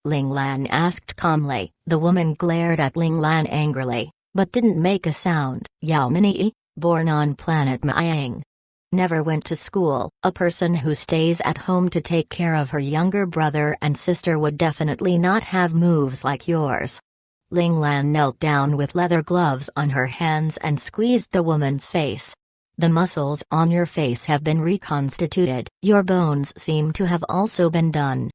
Ling Lan asked calmly. The woman glared at Ling Lan angrily, but didn't make a sound. "Yao Mini, born on planet Maiyang. Never went to school. A person who stays at home to take care of her younger brother and sister would definitely not have moves like yours." Ling Lan knelt down with leather gloves on her hands and squeezed the woman's face. "The muscles on your face have been reconstituted. Your bones seem to have also been done."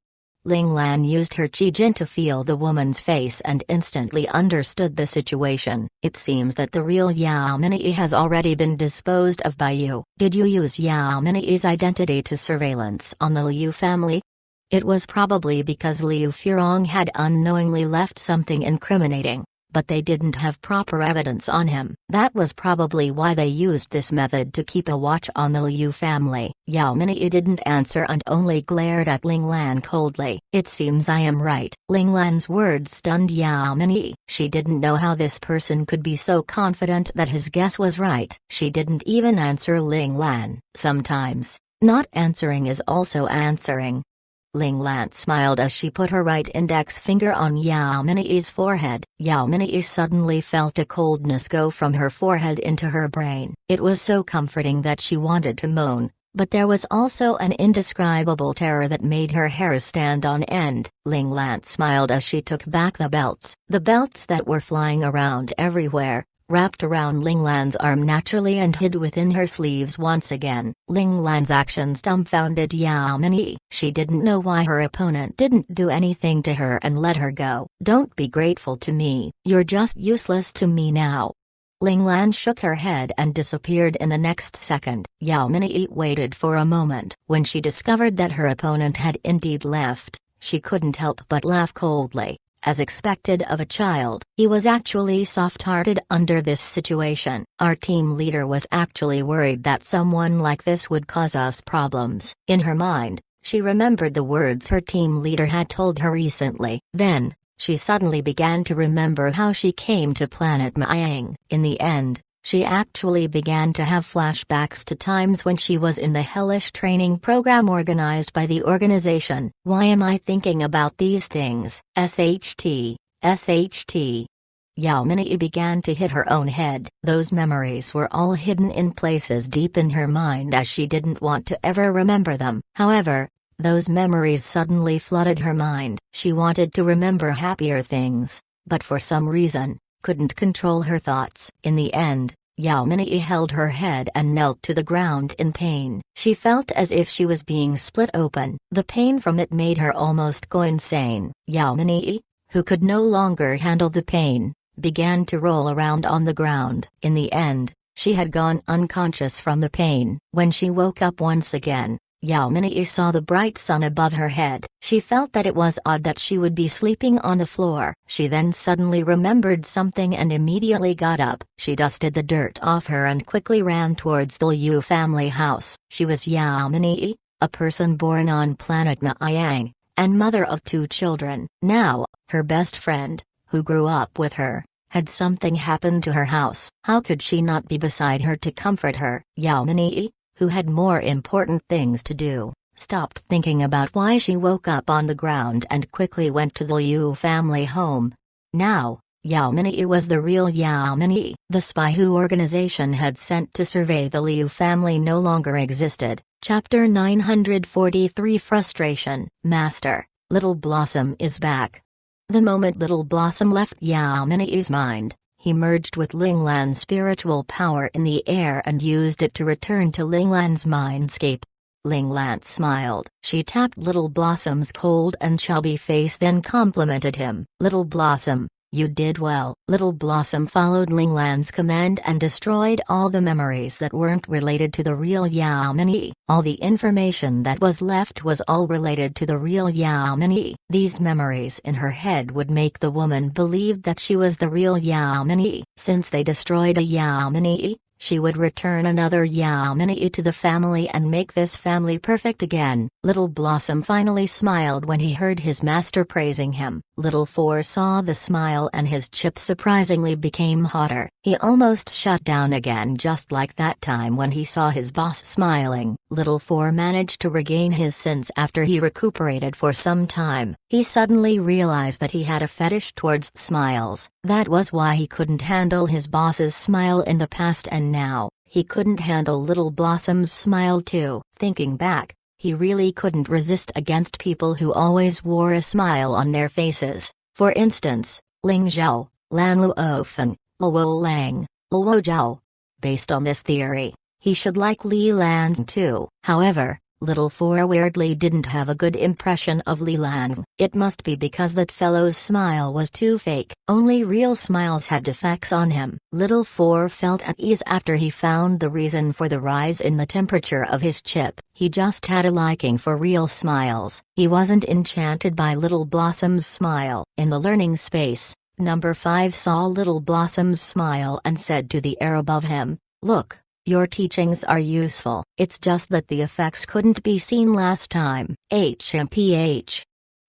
Ling Lan used her Qi Jin to feel the woman's face and instantly understood the situation. "It seems that the real Yao Mini has already been disposed of by you. Did you use Yao Mini's identity to surveillance on the Liu family?" It was probably because Liu Furong had unknowingly left something incriminating, but they didn't have proper evidence on him. That was probably why they used this method to keep a watch on the Liu family. Yao Mini didn't answer and only glared at Ling Lan coldly. "It seems I am right." Ling Lan's words stunned Yao Mini. She didn't know how this person could be so confident that his guess was right. She didn't even answer Ling Lan. Sometimes, not answering is also answering. Ling Lan smiled as she put her right index finger on Yao Mini's forehead. Yao Mini suddenly felt a coldness go from her forehead into her brain. It was so comforting that she wanted to moan, but there was also an indescribable terror that made her hair stand on end. Ling Lan smiled as she took back the belts. The belts that were flying around everywhere, wrapped around Ling Lan's arm naturally and hid within her sleeves once again. Ling Lan's actions dumbfounded Yao Mini. She didn't know why her opponent didn't do anything to her and let her go. "Don't be grateful to me, you're just useless to me now." Ling Lan shook her head and disappeared in the next second. Yao Mini waited for a moment. When she discovered that her opponent had indeed left, she couldn't help but laugh coldly. As expected of a child, he was actually soft-hearted under this situation. "Our team leader was actually worried that someone like this would cause us problems." In her mind, she remembered the words her team leader had told her recently. Then, she suddenly began to remember how she came to planet Maiyang. In the end, she actually began to have flashbacks to times when she was in the hellish training program organized by the organization. "Why am I thinking about these things? SHT. Yao Mini began to hit her own head. Those memories were all hidden in places deep in her mind as she didn't want to ever remember them. However, those memories suddenly flooded her mind. She wanted to remember happier things, but for some reason, couldn't control her thoughts. In the end, Yao Mini held her head and knelt to the ground in pain. She felt as if she was being split open. The pain from it made her almost go insane. Yao Mini, who could no longer handle the pain, began to roll around on the ground. In the end, she had gone unconscious from the pain. When she woke up once again, Yao Mini saw the bright sun above her head. She felt that it was odd that she would be sleeping on the floor. She then suddenly remembered something and immediately got up. She dusted the dirt off her and quickly ran towards the Liu family house. She was Yao Mini, a person born on planet Maiyang, and mother of 2 children. Now, her best friend, who grew up with her, had something happened to her house. How could she not be beside her to comfort her? Yao Mini, who had more important things to do, stopped thinking about why she woke up on the ground and quickly went to the Liu family home. Now, Yao Mini was the real Yao Mini. The spy who organization had sent to survey the Liu family no longer existed. Chapter 943 Frustration. Master, Little Blossom is back. The moment Little Blossom left Yao Mini's mind, he merged with Ling Lan's spiritual power in the air and used it to return to Ling Lan's mindscape. Ling Lan smiled. She tapped Little Blossom's cold and chubby face, then complimented him. Little Blossom, you did well. Little Blossom followed Ling Lan's command and destroyed all the memories that weren't related to the real Yao Mini. All the information that was left was all related to the real Yao Mini. These memories in her head would make the woman believe that she was the real Yao Mini. Since they destroyed a Yao Mini, she would return another Yao Mini to the family and make this family perfect again. Little Blossom finally smiled when he heard his master praising him. Little Four saw the smile and his chip surprisingly became hotter. He almost shut down again, just like that time when he saw his boss smiling. Little Four managed to regain his sense after he recuperated for some time. He suddenly realized that he had a fetish towards smiles. That was why he couldn't handle his boss's smile in the past, and now, he couldn't handle Little Blossom's smile too. Thinking back, he really couldn't resist against people who always wore a smile on their faces. For instance, Ling Zhao, Lan Luofen, Luo Lang, Luo Zhao. Based on this theory, he should like Li Lan too. However, Little Four weirdly didn't have a good impression of Li Lan. It must be because that fellow's smile was too fake. Only real smiles had effects on him. Little Four felt at ease after he found the reason for the rise in the temperature of his chip. He just had a liking for real smiles. He wasn't enchanted by Little Blossom's smile. In the learning space, Number 5 saw Little Blossom's smile and said to the air above him, "Look. Your teachings are useful, it's just that the effects couldn't be seen last time." HMPH.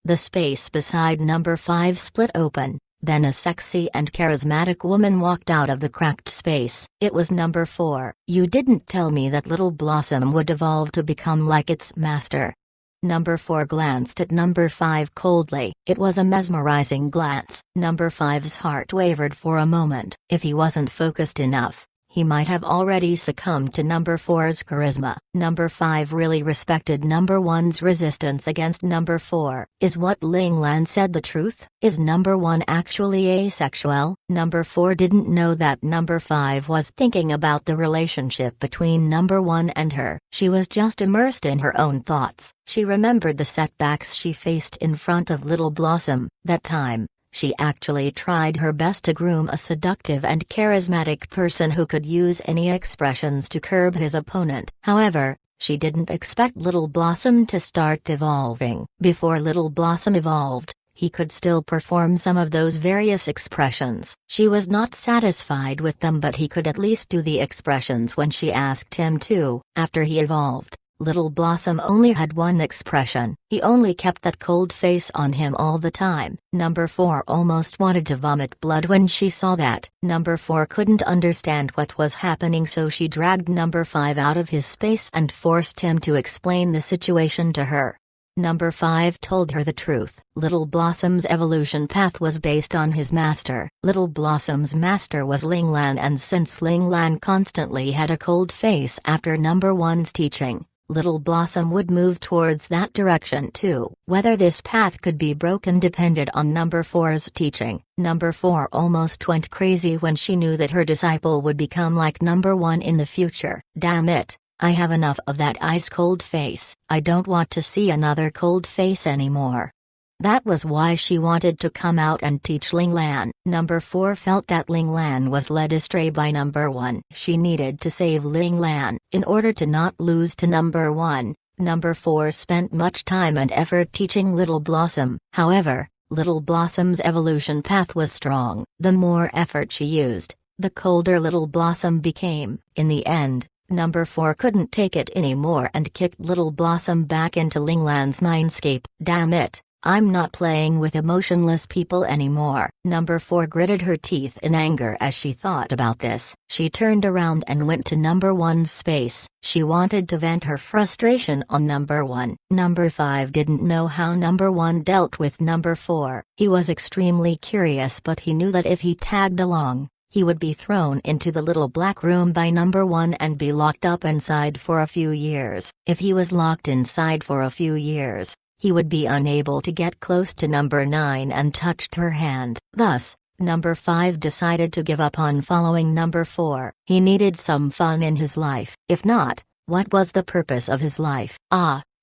The space beside Number 5 split open, then a sexy and charismatic woman walked out of the cracked space. It was Number 4. "You didn't tell me that Little Blossom would evolve to become like its master." Number 4 glanced at Number 5 coldly. It was a mesmerizing glance. Number 5's heart wavered for a moment. If he wasn't focused enough, he might have already succumbed to Number 4's charisma. Number 5 really respected Number 1's resistance against Number 4. Is what Ling Lan said the truth? Is Number 1 actually asexual? Number 4 didn't know that Number 5 was thinking about the relationship between Number 1 and her. She was just immersed in her own thoughts. She remembered the setbacks she faced in front of Little Blossom. That time, she actually tried her best to groom a seductive and charismatic person who could use any expressions to curb his opponent. However, she didn't expect Little Blossom to start evolving. Before Little Blossom evolved, he could still perform some of those various expressions. She was not satisfied with them, but he could at least do the expressions when she asked him to. After he evolved, Little Blossom only had one expression. He only kept that cold face on him all the time. Number 4 almost wanted to vomit blood when she saw that. Number 4 couldn't understand what was happening, so she dragged Number 5 out of his space and forced him to explain the situation to her. Number 5 told her the truth. Little Blossom's evolution path was based on his master. Little Blossom's master was Ling Lan, and since Ling Lan constantly had a cold face after Number 1's teaching, Little Blossom would move towards that direction too. Whether this path could be broken depended on Number 4's teaching. Number 4 almost went crazy when she knew that her disciple would become like Number 1 in the future. Damn it, I have enough of that ice-cold face. I don't want to see another cold face anymore. That was why she wanted to come out and teach Ling Lan. Number 4 felt that Ling Lan was led astray by Number 1. She needed to save Ling Lan. In order to not lose to Number 1, Number 4 spent much time and effort teaching Little Blossom. However, Little Blossom's evolution path was strong. The more effort she used, the colder Little Blossom became. In the end, Number 4 couldn't take it anymore and kicked Little Blossom back into Ling Lan's mindscape. Damn it. I'm not playing with emotionless people anymore. Number 4 gritted her teeth in anger as she thought about this. She turned around and went to Number 1's space. She wanted to vent her frustration on Number 1. Number 5 didn't know how Number 1 dealt with Number 4. He was extremely curious, but he knew that if he tagged along, he would be thrown into the little black room by number 1 and be locked up inside for a few years. If he was locked inside for a few years, he would be unable to get close to number 9 and touched her hand. Thus, number 5 decided to give up on following number 4. He needed some fun in his life. If not, what was the purpose of his life?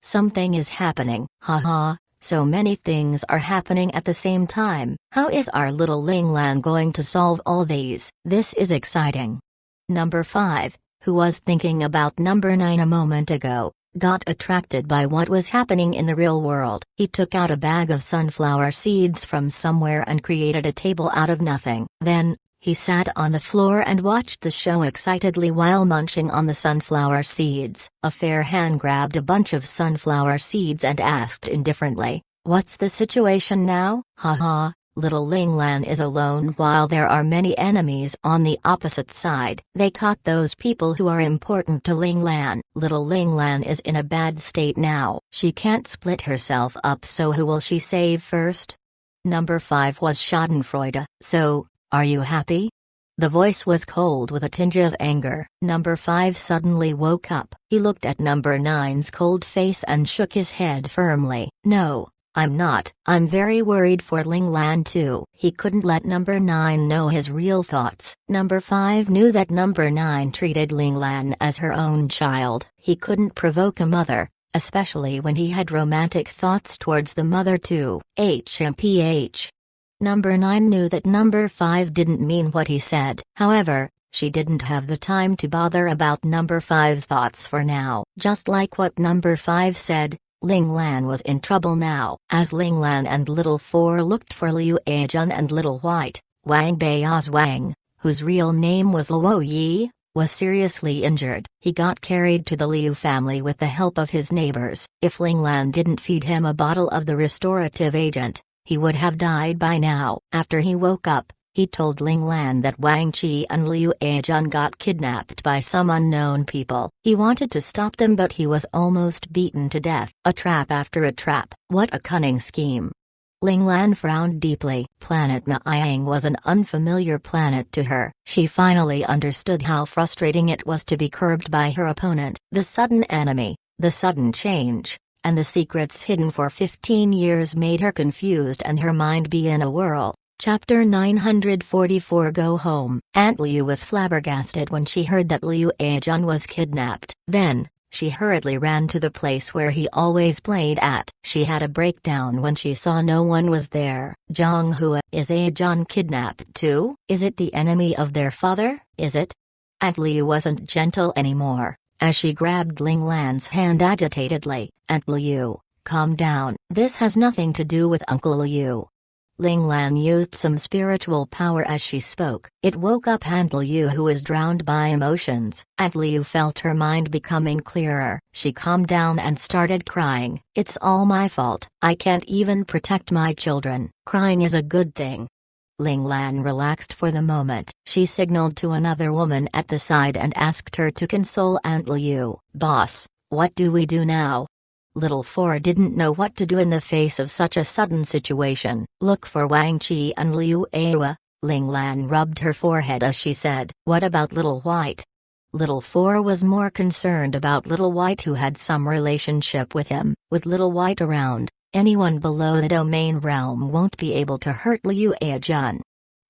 Something is happening. Haha, so many things are happening at the same time. How is our little Ling Lan going to solve all these? This is exciting. Number 5, who was thinking about number 9 a moment ago, got attracted by what was happening in the real world. He took out a bag of sunflower seeds from somewhere and created a table out of nothing. Then, he sat on the floor and watched the show excitedly while munching on the sunflower seeds. A fair hand grabbed a bunch of sunflower seeds and asked indifferently, "What's the situation now?" Haha, little Ling Lan is alone while there are many enemies on the opposite side. They caught those people who are important to Ling Lan. Little Ling Lan is in a bad state now. She can't split herself up, so who will she save first? Number 5 was Schadenfreude. "So, are you happy?" The voice was cold with a tinge of anger. Number 5 suddenly woke up. He looked at number 9's cold face and shook his head firmly. "No, I'm not. I'm very worried for Ling Lan too." He couldn't let number 9 know his real thoughts. Number 5 knew that number 9 treated Ling Lan as her own child. He couldn't provoke a mother, especially when he had romantic thoughts towards the mother too. HMPH. Number 9 knew that number 5 didn't mean what he said. However, she didn't have the time to bother about number 5's thoughts for now. Just like what number 5 said, Ling Lan was in trouble now. As Ling Lan and Little 4 looked for Liu Ajun and Little White, Wang Bai's Wang, whose real name was Luo Yi, was seriously injured. He got carried to the Liu family with the help of his neighbors. If Ling Lan didn't feed him a bottle of the restorative agent, he would have died by now. After he woke up, he told Ling Lan that Wang Qi and Liu Ajun got kidnapped by some unknown people. He wanted to stop them, but he was almost beaten to death. A trap after a trap. What a cunning scheme. Ling Lan frowned deeply. Planet Maiyang was an unfamiliar planet to her. She finally understood how frustrating it was to be curbed by her opponent. The sudden enemy, the sudden change, and the secrets hidden for 15 years made her confused and her mind be in a whirl. Chapter 944 Go Home. Aunt Liu was flabbergasted when she heard that Liu Ajun was kidnapped. Then, she hurriedly ran to the place where he always played at. She had a breakdown when she saw no one was there. Zhang Hua, is Ajun kidnapped too? Is it the enemy of their father? Is it? Aunt Liu wasn't gentle anymore. As she grabbed Ling Lan's hand agitatedly, "Aunt Liu, calm down. This has nothing to do with Uncle Liu." Ling Lan used some spiritual power as she spoke. It woke up Aunt Liu, who was drowned by emotions. Aunt Liu felt her mind becoming clearer. She calmed down and started crying. "It's all my fault. I can't even protect my children." Crying is a good thing. Ling Lan relaxed for the moment. She signaled to another woman at the side and asked her to console Aunt Liu. "Boss, what do we do now?" Little 4 didn't know what to do in the face of such a sudden situation. "Look for Wang Qi and Liu Aihua." Ling Lan rubbed her forehead as she said. "What about Little White?" Little 4 was more concerned about Little White, who had some relationship with him. With Little White around, anyone below the domain realm won't be able to hurt Liu Ajun.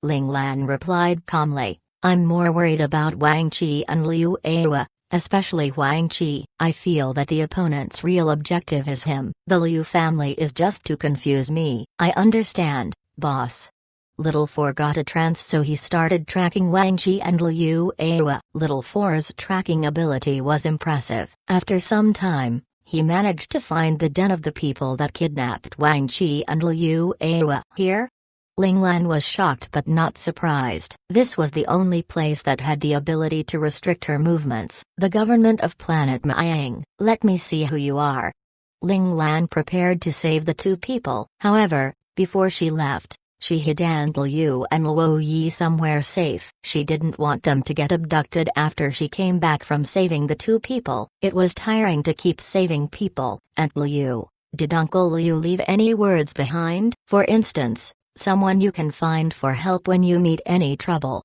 Ling Lan replied calmly, "I'm more worried about Wang Qi and Liu Aihua, especially Wang Qi. I feel that the opponent's real objective is him. The Liu family is just to confuse me." "I understand, boss." Little 4 got a trance, so he started tracking Wang Qi and Liu Aihua. Little 4's tracking ability was impressive. After some time, he managed to find the den of the people that kidnapped Wang Qi and Liu Aihua. "Here?" Ling Lan was shocked but not surprised. This was the only place that had the ability to restrict her movements. "The government of Planet Maiyang. Let me see who you are." Ling Lan prepared to save the two people. However, before she left, she hid Aunt Liu and Luo Yi somewhere safe. She didn't want them to get abducted after she came back from saving the two people. It was tiring to keep saving people. "Aunt Liu, did Uncle Liu leave any words behind? For instance, someone you can find for help when you meet any trouble?"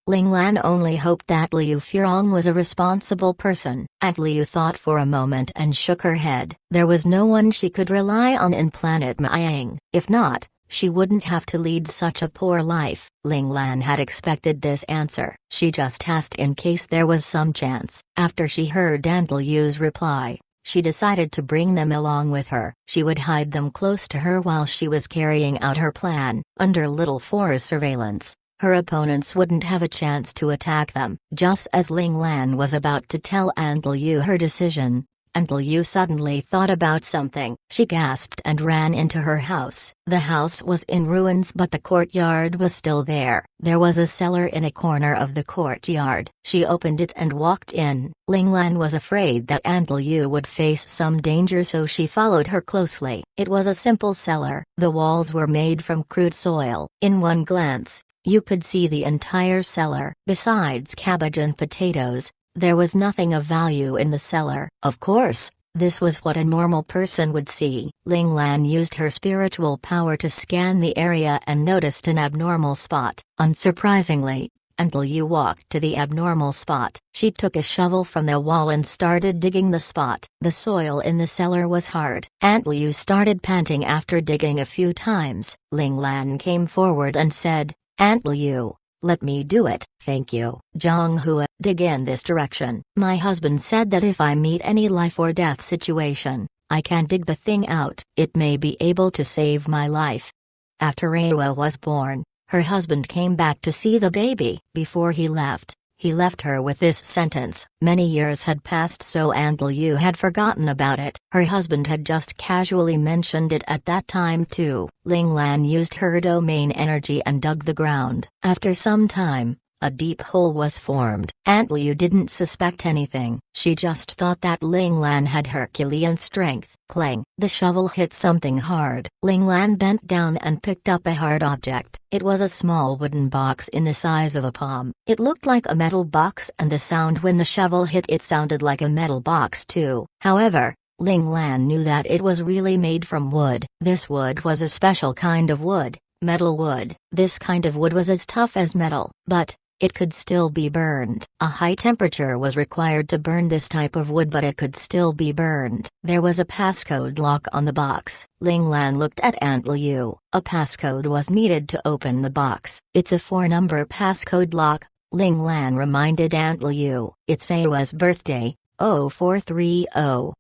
Ling Lan only hoped that Liu Furong was a responsible person. And Liu thought for a moment and shook her head. There was no one she could rely on in Planet Miang. If not, she wouldn't have to lead such a poor life. Ling Lan had expected this answer. She just asked in case there was some chance. After she heard Aunt Liu's reply, she decided to bring them along with her. She would hide them close to her while she was carrying out her plan. Under Little Four's surveillance, her opponents wouldn't have a chance to attack them. Just as Ling Lan was about to tell Aunt Liu her decision, Aunt Liu suddenly thought about something. She gasped and ran into her house. The house was in ruins, but the courtyard was still there. There was a cellar in a corner of the courtyard. She opened it and walked in. Ling Lan was afraid that Aunt Liu would face some danger, so she followed her closely. It was a simple cellar. The walls were made from crude soil. In one glance, you could see the entire cellar. Besides cabbage and potatoes, there was nothing of value in the cellar. Of course, this was what a normal person would see. Ling Lan used her spiritual power to scan the area and noticed an abnormal spot. Unsurprisingly, Aunt Liu walked to the abnormal spot. She took a shovel from the wall and started digging the spot. The soil in the cellar was hard. Aunt Liu started panting after digging a few times. Ling Lan came forward and said, "Aunt Liu, let me do it." "Thank you." "Zhang Hua, dig in this direction. My husband said that if I meet any life or death situation, I can dig the thing out. It may be able to save my life." After Awa was born, her husband came back to see the baby. Before he left her with this sentence. Many years had passed, so Aunt Liu had forgotten about it. Her husband had just casually mentioned it at that time too. Ling Lan used her domain energy and dug the ground. After some time, a deep hole was formed. Aunt Liu didn't suspect anything. She just thought that Ling Lan had Herculean strength. Clang! The shovel hit something hard. Ling Lan bent down and picked up a hard object. It was a small wooden box in the size of a palm. It looked like a metal box, and the sound when the shovel hit it sounded like a metal box too. However, Ling Lan knew that it was really made from wood. This wood was a special kind of wood, metal wood. This kind of wood was as tough as metal, but it could still be burned. A high temperature was required to burn this type of wood, but it could still be burned. There was a passcode lock on the box. Ling Lan looked at Aunt Liu. A passcode was needed to open the box. "It's a 4-number passcode lock," Ling Lan reminded Aunt Liu. "It's Awa's birthday, 0430.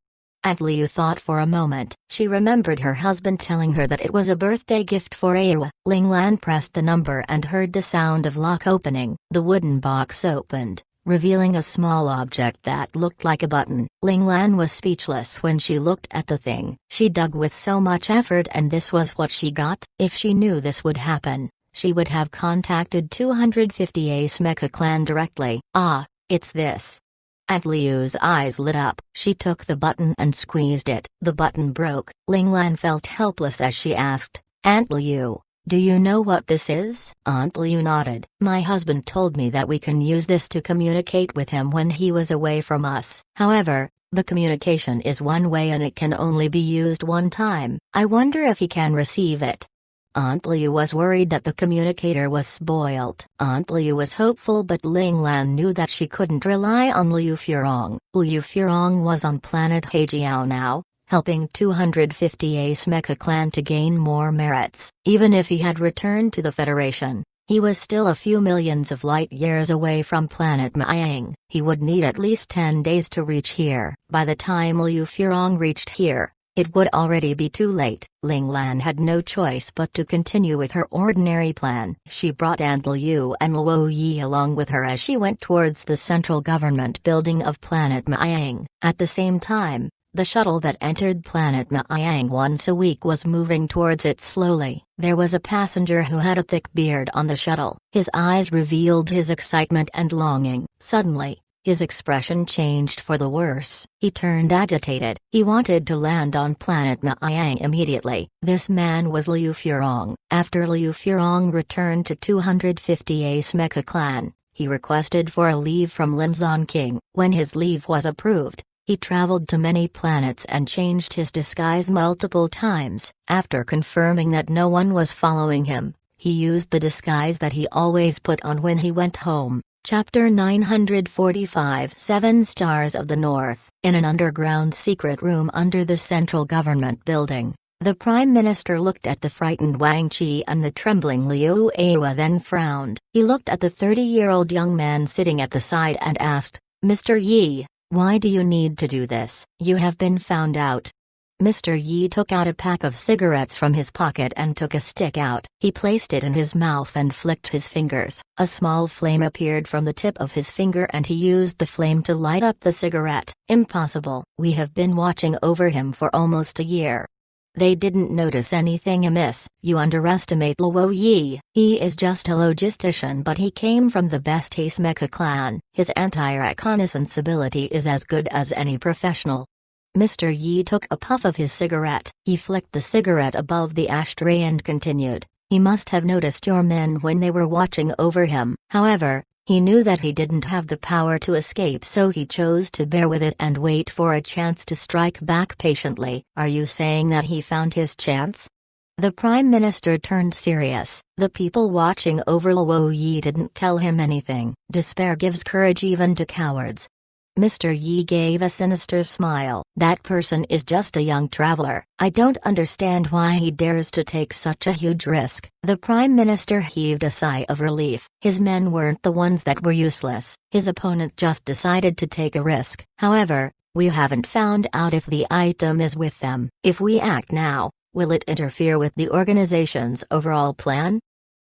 Aunt Liu thought for a moment. She remembered her husband telling her that it was a birthday gift for Awa. Ling Lan pressed the number and heard the sound of lock opening. The wooden box opened, revealing a small object that looked like a button. Ling Lan was speechless when she looked at the thing. She dug with so much effort, and this was what she got. If she knew this would happen, she would have contacted 250 Ace Mecha Clan directly. "Ah, it's this." Aunt Liu's eyes lit up. She took the button and squeezed it. The button broke. Ling Lan felt helpless as she asked, "Aunt Liu, do you know what this is?" Aunt Liu nodded. "My husband told me that we can use this to communicate with him when he was away from us. However, the communication is one way and it can only be used one time. I wonder if he can receive it." Aunt Liu was worried that the communicator was spoiled. Aunt Liu was hopeful, but Ling Lan knew that she couldn't rely on Liu Furong. Liu Furong was on planet Heijiao now, helping 250 Ace Mecha Clan to gain more merits. Even if he had returned to the Federation, he was still a few millions of light years away from planet Miang. He would need at least 10 days to reach here. By the time Liu Furong reached here, it would already be too late. Ling Lan had no choice but to continue with her ordinary plan. She brought Aunt Liu and Luo Yi along with her as she went towards the central government building of planet Miang. At the same time, the shuttle that entered planet Miang once a week was moving towards it slowly. There was a passenger who had a thick beard on the shuttle. His eyes revealed his excitement and longing. Suddenly, his expression changed for the worse. He turned agitated. He wanted to land on planet Miang immediately. This man was Liu Furong. After Liu Furong returned to 250 Ace Mecha Clan, he requested for a leave from Linzon King. When his leave was approved, he traveled to many planets and changed his disguise multiple times. After confirming that no one was following him, he used the disguise that he always put on when he went home. Chapter 945 Seven Stars of the North. In an underground secret room under the central government building, the Prime Minister looked at the frightened Wang Qi and the trembling Liu Aihua, then frowned. He looked at the 30-year-old young man sitting at the side and asked, "Mr. Yi, why do you need to do this? You have been found out." Mr. Yi took out a pack of cigarettes from his pocket and took a stick out. He placed it in his mouth and flicked his fingers. A small flame appeared from the tip of his finger and he used the flame to light up the cigarette. "Impossible. We have been watching over him for almost a year. They didn't notice anything amiss." "You underestimate Luo Yi. He is just a logistician, but he came from the best Ace Mecha clan. His anti-reconnaissance ability is as good as any professional." Mr. Yi took a puff of his cigarette. He flicked the cigarette above the ashtray and continued, "He must have noticed your men when they were watching over him. However, he knew that he didn't have the power to escape, so he chose to bear with it and wait for a chance to strike back patiently." "Are you saying that he found his chance?" The Prime Minister turned serious. "The people watching over Luo Yi didn't tell him anything. Despair gives courage even to cowards." Mr. Yi gave a sinister smile. "That person is just a young traveler. I don't understand why he dares to take such a huge risk." The Prime Minister heaved a sigh of relief. His men weren't the ones that were useless. His opponent just decided to take a risk. "However, we haven't found out if the item is with them. If we act now, will it interfere with the organization's overall plan?"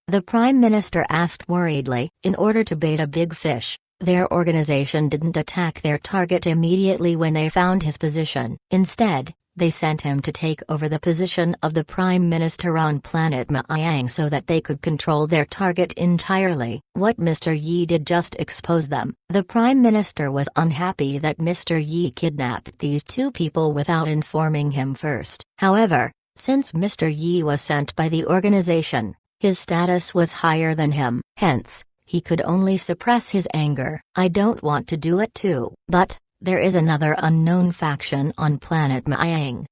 the Prime Minister asked worriedly. In order to bait a big fish, their organization didn't attack their target immediately when they found his position. Instead, they sent him to take over the position of the Prime Minister on planet Maiyang so that they could control their target entirely. What Mr. Yi did just exposed them. The Prime Minister was unhappy that Mr. Yi kidnapped these two people without informing him first. However, since Mr. Yi was sent by the organization, his status was higher than him. Hence, he could only suppress his anger. "I don't want to do it too, but there is another unknown faction on planet Maiyang."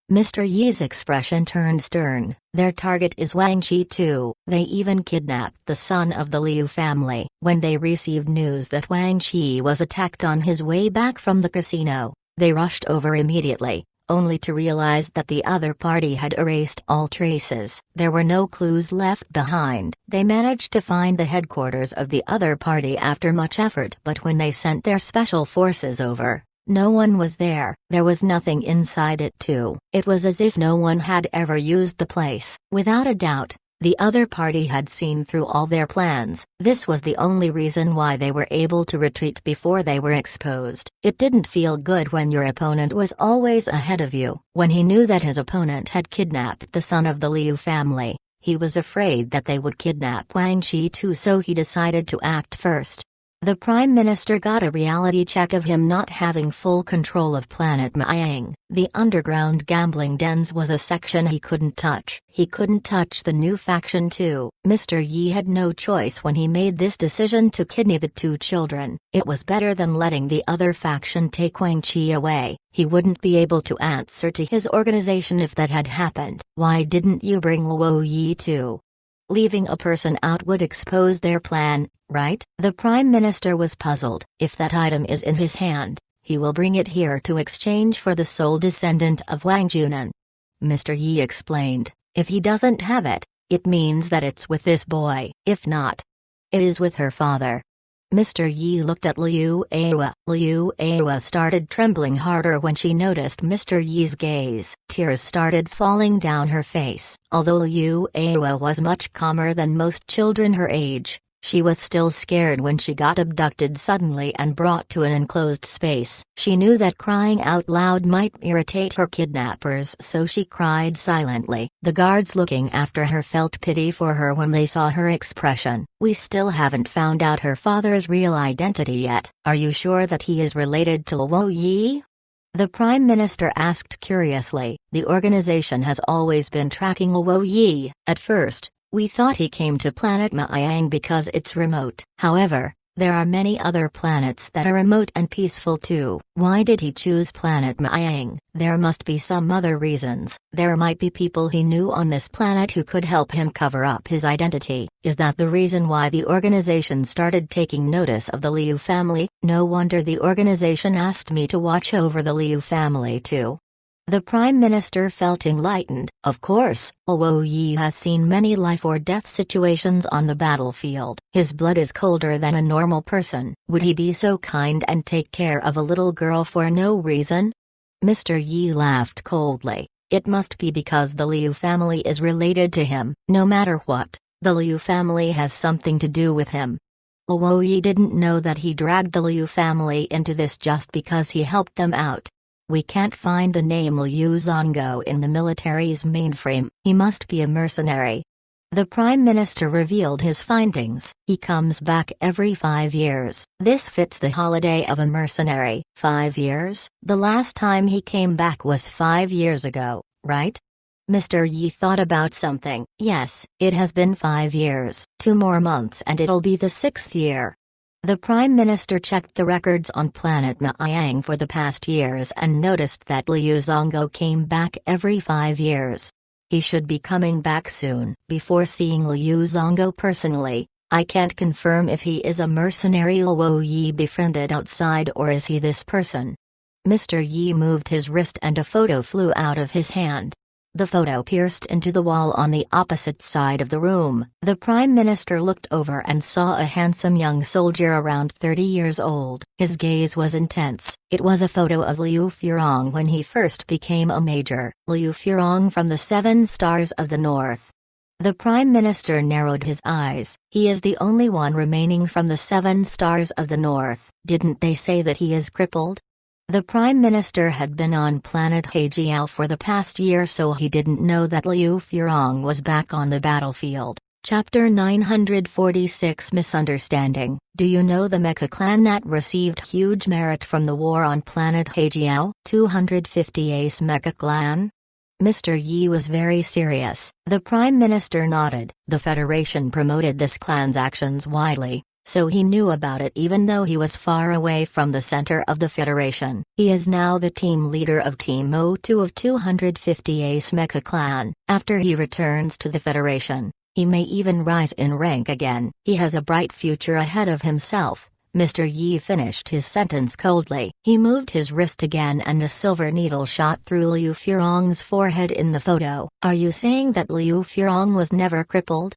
Mr. Yi's expression turned stern. "Their target is Wang Qi too. They even kidnapped the son of the Liu family." When they received news that Wang Qi was attacked on his way back from the casino, they rushed over immediately, only to realize that the other party had erased all traces. There were no clues left behind. They managed to find the headquarters of the other party after much effort, but when they sent their special forces over, no one was there. There was nothing inside it too. It was as if no one had ever used the place. Without a doubt, the other party had seen through all their plans. This was the only reason why they were able to retreat before they were exposed. It didn't feel good when your opponent was always ahead of you. When he knew that his opponent had kidnapped the son of the Liu family, he was afraid that they would kidnap Wang Qi too, so he decided to act first. The Prime Minister got a reality check of him not having full control of planet Maiyang. The underground gambling dens was a section he couldn't touch. He couldn't touch the new faction too. Mr. Yi had no choice when he made this decision to kidnap the two children. It was better than letting the other faction take Wang Qi away. He wouldn't be able to answer to his organization if that had happened. "Why didn't you bring Luo Yi too? Leaving a person out would expose their plan, right?" The Prime Minister was puzzled. "If that item is in his hand, he will bring it here to exchange for the sole descendant of Wang Junan." Mr. Yi explained, "If he doesn't have it, it means that it's with this boy. If not, it is with her father." Mr. Yi looked at Liu Aihua. Liu Aihua started trembling harder when she noticed Mr. Yi's gaze. Tears started falling down her face. Although Liu Aihua was much calmer than most children her age, she was still scared when she got abducted suddenly and brought to an enclosed space. She knew that crying out loud might irritate her kidnappers, so she cried silently. The guards looking after her felt pity for her when they saw her expression. "We still haven't found out her father's real identity yet. Are you sure that he is related to Luo Yi?" the Prime Minister asked curiously. "The organization has always been tracking Luo Yi. At first, we thought he came to planet Maiyang because it's remote. However, There are many other planets that are remote and peaceful too. Why did he choose planet Maang? There must be some other reasons. There might be people he knew on this planet who could help him cover up his identity. Is that the reason why the organization started taking notice of the Liu family? No wonder the organization asked me to watch over the Liu family too. The Prime Minister felt enlightened. Of course, Luo Yi has seen many life-or-death situations on the battlefield. His blood is colder than a normal person. Would he be so kind and take care of a little girl for no reason? Mr. Yi laughed coldly. It must be because the Liu family is related to him. No matter what, the Liu family has something to do with him. Luo Yi didn't know that he dragged the Liu family into this just because he helped them out. We can't find the name Liu Zongo in the military's mainframe. He must be a mercenary. The Prime Minister revealed his findings. He comes back every 5 years. This fits the holiday of a mercenary. 5 years? The last time he came back was 5 years ago, right? Mr. Yi thought about something. Yes, it has been 5 years. 2 more months and it'll be the 6th year. The Prime Minister checked the records on planet Maang for the past years and noticed that Liu Zongo came back every 5 years. He should be coming back soon. Before seeing Liu Zongo personally, I can't confirm if he is a mercenary Luo Yi befriended outside or is he this person. Mr. Yi moved his wrist and a photo flew out of his hand. The photo pierced into the wall on the opposite side of the room. The Prime Minister looked over and saw a handsome young soldier around 30 years old. His gaze was intense. It was a photo of Liu Furong when he first became a major. Liu Furong from the 7 Stars of the North. The Prime Minister narrowed his eyes. He is the only one remaining from the 7 Stars of the North. Didn't they say that he is crippled? The Prime Minister had been on planet Hejiao for the past year, so he didn't know that Liu Furong was back on the battlefield. Chapter 946 Misunderstanding. Do you know the Mecha clan that received huge merit from the war on planet Hejiao? 250 Ace Mecha clan? Mr. Yi was very serious. The Prime Minister nodded. The Federation promoted this clan's actions widely, so he knew about it even though he was far away from the center of the Federation. He is now the team leader of Team O2 of 250 Ace Mecha Clan. After he returns to the Federation, he may even rise in rank again. He has a bright future ahead of himself. Mr. Yi finished his sentence coldly. He moved his wrist again and a silver needle shot through Liu Furong's forehead in the photo. Are you saying that Liu Furong was never crippled?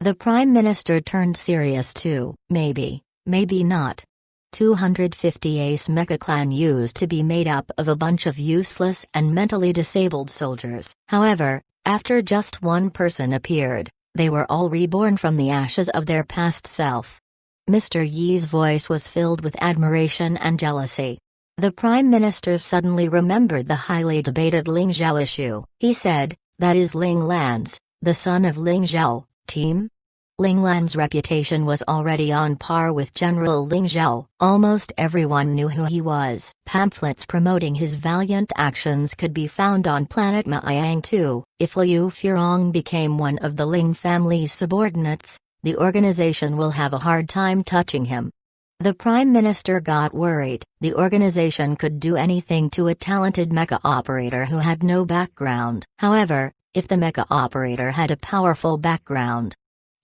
The Prime Minister turned serious too. Maybe, maybe not. 250 Ace Mecha Clan used to be made up of a bunch of useless and mentally disabled soldiers. However, after just one person appeared, they were all reborn from the ashes of their past self. Mr. Yi's voice was filled with admiration and jealousy. The Prime Minister suddenly remembered the highly debated Ling Zhao issue. He said, "That is Ling Lan's, the son of Ling Zhao, team?" Ling Lan's reputation was already on par with General Ling Zhao. Almost everyone knew who he was. Pamphlets promoting his valiant actions could be found on planet Maang too. If Liu Furong became one of the Ling family's subordinates, the organization will have a hard time touching him. The Prime Minister got worried. The organization could do anything to a talented mecha operator who had no background. However, if the mecha operator had a powerful background,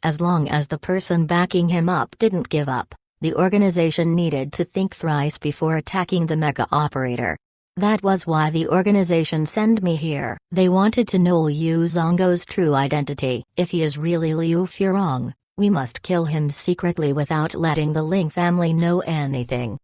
as long as the person backing him up didn't give up, the organization needed to think thrice before attacking the mecha operator. That was why the organization sent me here. They wanted to know Liu Zongo's true identity. If he is really Liu Furong, we must kill him secretly without letting the Ling family know anything.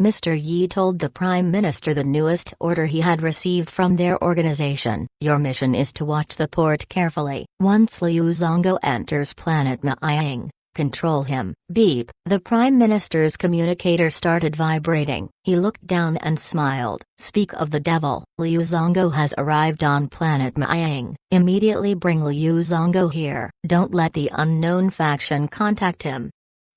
Mr. Yi told the Prime Minister the newest order he had received from their organization. Your mission is to watch the port carefully. Once Liu Zongo enters planet Maang, control him. Beep. The Prime Minister's communicator started vibrating. He looked down and smiled. Speak of the devil. Liu Zongo has arrived on planet Maang. Immediately bring Liu Zongo here. Don't let the unknown faction contact him.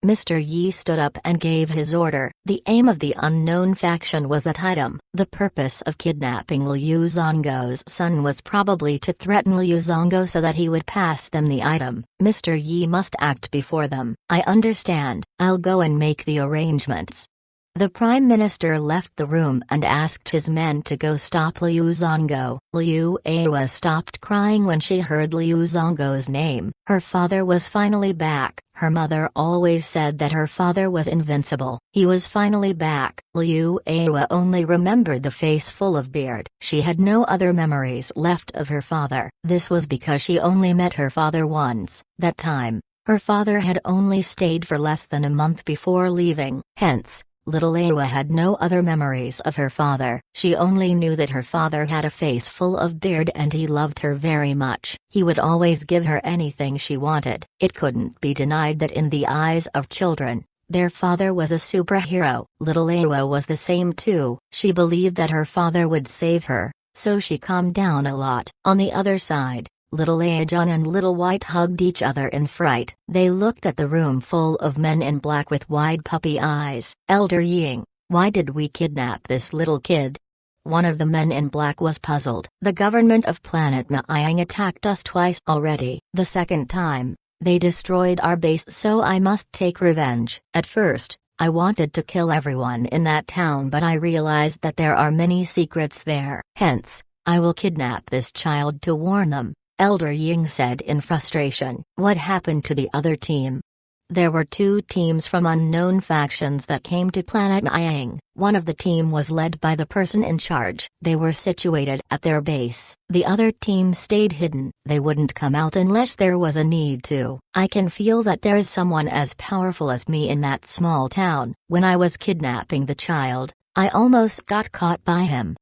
Mr. Yi stood up and gave his order. The aim of the unknown faction was that item. The purpose of kidnapping Liu Zongo's son was probably to threaten Liu Zongo so that he would pass them the item. Mr. Yi must act before them. I understand. I'll go and make the arrangements. The Prime Minister left the room and asked his men to go stop Liu Zongo. Liu Awa stopped crying when she heard Liu Zongo's name. Her father was finally back. Her mother always said that her father was invincible. He was finally back. Liu Awa only remembered the face full of beard. She had no other memories left of her father. This was because she only met her father once. That time, her father had only stayed for less than a month before leaving. Hence, little Awa had no other memories of her father. She only knew that her father had a face full of beard and he loved her very much. He would always give her anything she wanted. It couldn't be denied that in the eyes of children, their father was a superhero. Little Awa was the same too. She believed that her father would save her, so she calmed down a lot. On the other side, Little Ajan and Little White hugged each other in fright. They looked at the room full of men in black with wide puppy eyes. Elder Ying, why did we kidnap this little kid? One of the men in black was puzzled. The government of planet Maiyang attacked us twice already. The second time, they destroyed our base, so I must take revenge. At first, I wanted to kill everyone in that town, but I realized that there are many secrets there. Hence, I will kidnap this child to warn them. Elder Ying said in frustration. What happened to the other team? There were two teams from unknown factions that came to planet Maiyang. One of the team was led by the person in charge. They were situated at their base. The other team stayed hidden. They wouldn't come out unless there was a need to. I can feel that there is someone as powerful as me in that small town. When I was kidnapping the child, I almost got caught by him.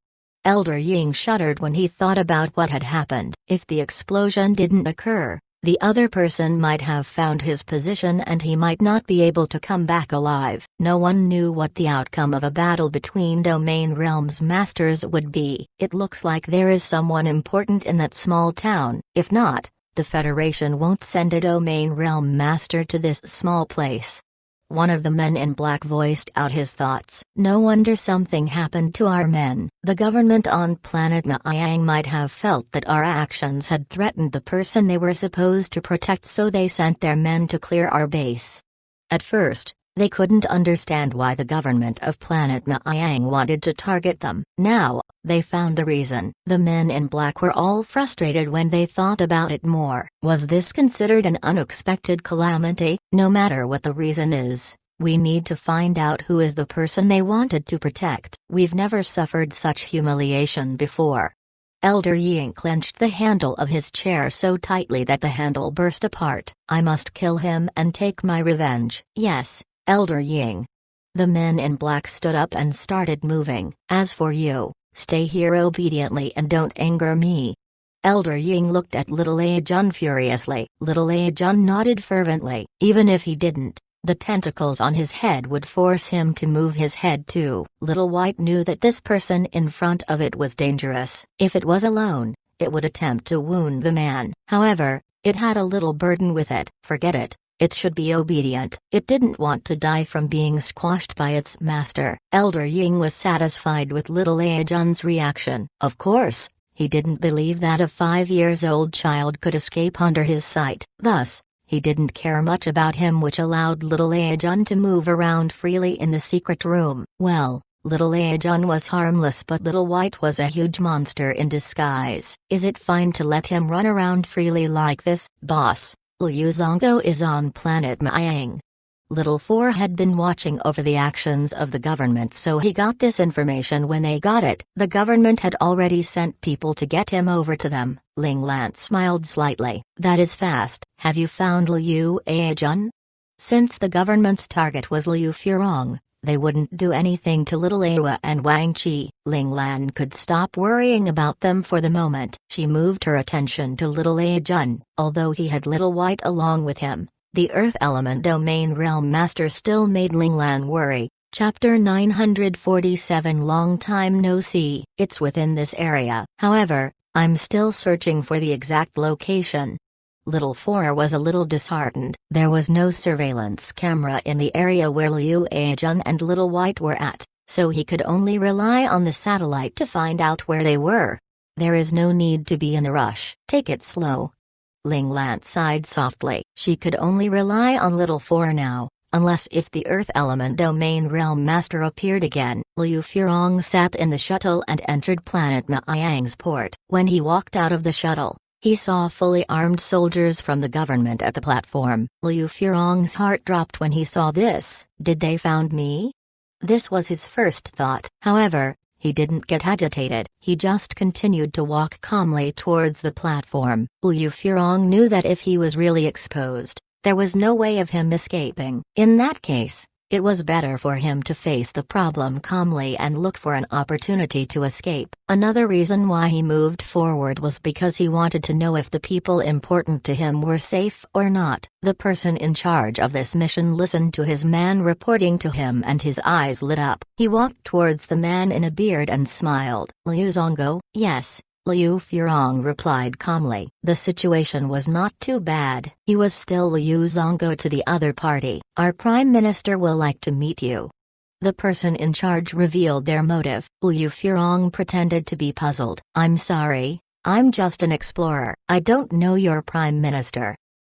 Elder Ying shuddered when he thought about what had happened. If the explosion didn't occur, the other person might have found his position and he might not be able to come back alive. No one knew what the outcome of a battle between Domain Realms masters would be. It looks like there is someone important in that small town. If not, the Federation won't send a Domain Realm master to this small place. One of the men in black voiced out his thoughts. No wonder something happened to our men. The government on planet Maiyang might have felt that our actions had threatened the person they were supposed to protect, so they sent their men to clear our base. At first, they couldn't understand why the government of planet Maiyang wanted to target them. Now, they found the reason. The men in black were all frustrated when they thought about it more. Was this considered an unexpected calamity? No matter what the reason is, we need to find out who is the person they wanted to protect. We've never suffered such humiliation before. Elder Ying clenched the handle of his chair so tightly that the handle burst apart. I must kill him and take my revenge. Yes, Elder Ying. The men in black stood up and started moving. As for you, stay here obediently and don't anger me. Elder Ying looked at Little Ajun furiously. Little Ajun nodded fervently. Even if he didn't, the tentacles on his head would force him to move his head too. Little White knew that this person in front of it was dangerous. If it was alone, it would attempt to wound the man. However, it had a little burden with it. Forget it. It should be obedient. It didn't want to die from being squashed by its master. Elder Ying was satisfied with Little Ajun's reaction. Of course, he didn't believe that a 5-year-old child could escape under his sight. Thus, he didn't care much about him, which allowed Little Ajun to move around freely in the secret room. Well, Little Ajun was harmless, but Little White was a huge monster in disguise. Is it fine to let him run around freely like this, boss? Liu Zongo is on planet Maiyang. Little Four had been watching over the actions of the government, so he got this information when they got it. The government had already sent people to get him over to them. Ling Lan smiled slightly. That is fast. Have you found Liu Ajun? Since the government's target was Liu Furong, they wouldn't do anything to Little Awa and Wang Qi. Ling Lan could stop worrying about them for the moment. She moved her attention to Little Ajun. Although he had Little White along with him, the Earth Element Domain Realm Master still made Ling Lan worry. Chapter 947. Long time no see. It's within this area. However, I'm still searching for the exact location. Little Four was a little disheartened. There was no surveillance camera in the area where Liu Ajun and Little White were at, so he could only rely on the satellite to find out where they were. There is no need to be in a rush. Take it slow. Ling Lan sighed softly. She could only rely on Little Four now, unless if the Earth Element Domain Realm Master appeared again. Liu Furong sat in the shuttle and entered planet Maiyang's port. When he walked out of the shuttle, he saw fully armed soldiers from the government at the platform. Liu Furong's heart dropped when he saw this. Did they found me? This was his first thought. However, he didn't get agitated. He just continued to walk calmly towards the platform. Liu Furong knew that if he was really exposed, there was no way of him escaping. In that case, it was better for him to face the problem calmly and look for an opportunity to escape. Another reason why he moved forward was because he wanted to know if the people important to him were safe or not. The person in charge of this mission listened to his man reporting to him and his eyes lit up. He walked towards the man in a beard and smiled. Liu Zongo, yes. Liu Furong replied calmly. The situation was not too bad. He was still Liu Zongo to the other party. Our Prime Minister will like to meet you. The person in charge revealed their motive. Liu Furong pretended to be puzzled. I'm sorry, I'm just an explorer. I don't know your Prime Minister.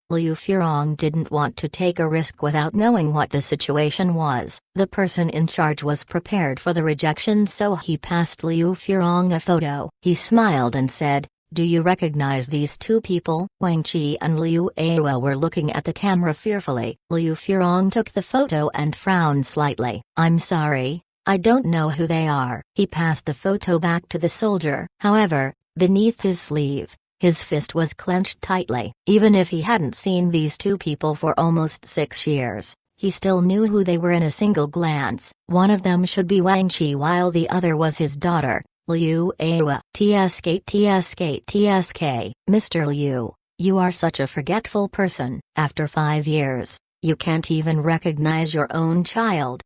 Liu Furong didn't want to take a risk without knowing what the situation was. The person in charge was prepared for the rejection, so he passed Liu Furong a photo. He smiled and said, "Do you recognize these two people?" Wang Qi and Liu Awa were looking at the camera fearfully. Liu Furong took the photo and frowned slightly. "I'm sorry, I don't know who they are." He passed the photo back to the soldier. However, beneath his sleeve, his fist was clenched tightly. Even if he hadn't seen these two people for almost 6 years, he still knew who they were in a single glance. One of them should be Wang Qi while the other was his daughter, Liu Awa. TSK. Mr. Liu, you are such a forgetful person. After 5 years, you can't even recognize your own child.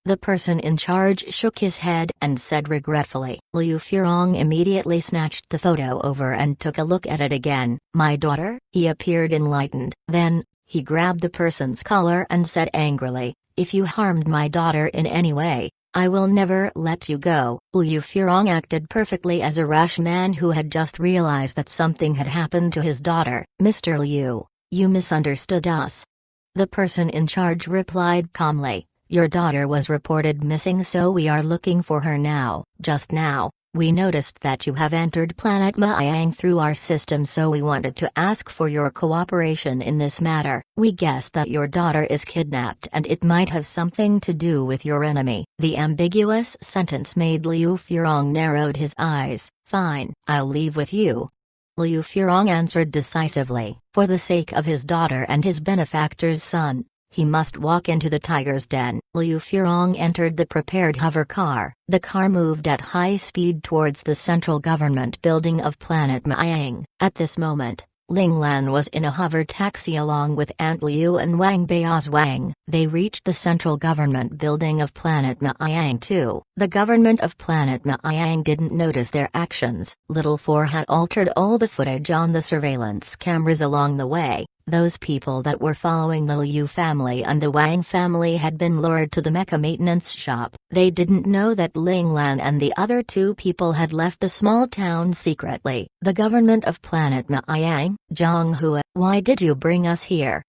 The person in charge shook his head and said regretfully. Liu Furong immediately snatched the photo over and took a look at it again. My daughter? He appeared enlightened. Then, he grabbed the person's collar and said angrily, if you harmed my daughter in any way, I will never let you go. Liu Furong acted perfectly as a rash man who had just realized that something had happened to his daughter. Mr. Liu, you misunderstood us. The person in charge replied calmly. Your daughter was reported missing, so we are looking for her now. Just now, we noticed that you have entered planet Maiyang through our system, so we wanted to ask for your cooperation in this matter. We guessed that your daughter is kidnapped and it might have something to do with your enemy. The ambiguous sentence made Liu Furong narrowed his eyes. Fine, I'll leave with you. Liu Furong answered decisively. For the sake of his daughter and his benefactor's son, he must walk into the tiger's den. Liu Furong entered the prepared hover car. The car moved at high speed towards the central government building of planet Maiyang. At this moment, Ling Lan was in a hover taxi along with Aunt Liu and Wang Beaz Wang. They reached the central government building of planet Maiyang too. The government of planet Maiyang didn't notice their actions. Little Four had altered all the footage on the surveillance cameras along the way. Those people that were following the Liu family and the Wang family had been lured to the mecha maintenance shop. They didn't know that Ling Lan and the other two people had left the small town secretly. The government of planet Maiyang, Zhang Hua, why did you bring us here?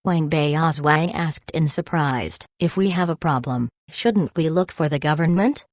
Wang Beaz Wang asked in surprise. If we have a problem, shouldn't we look for the government?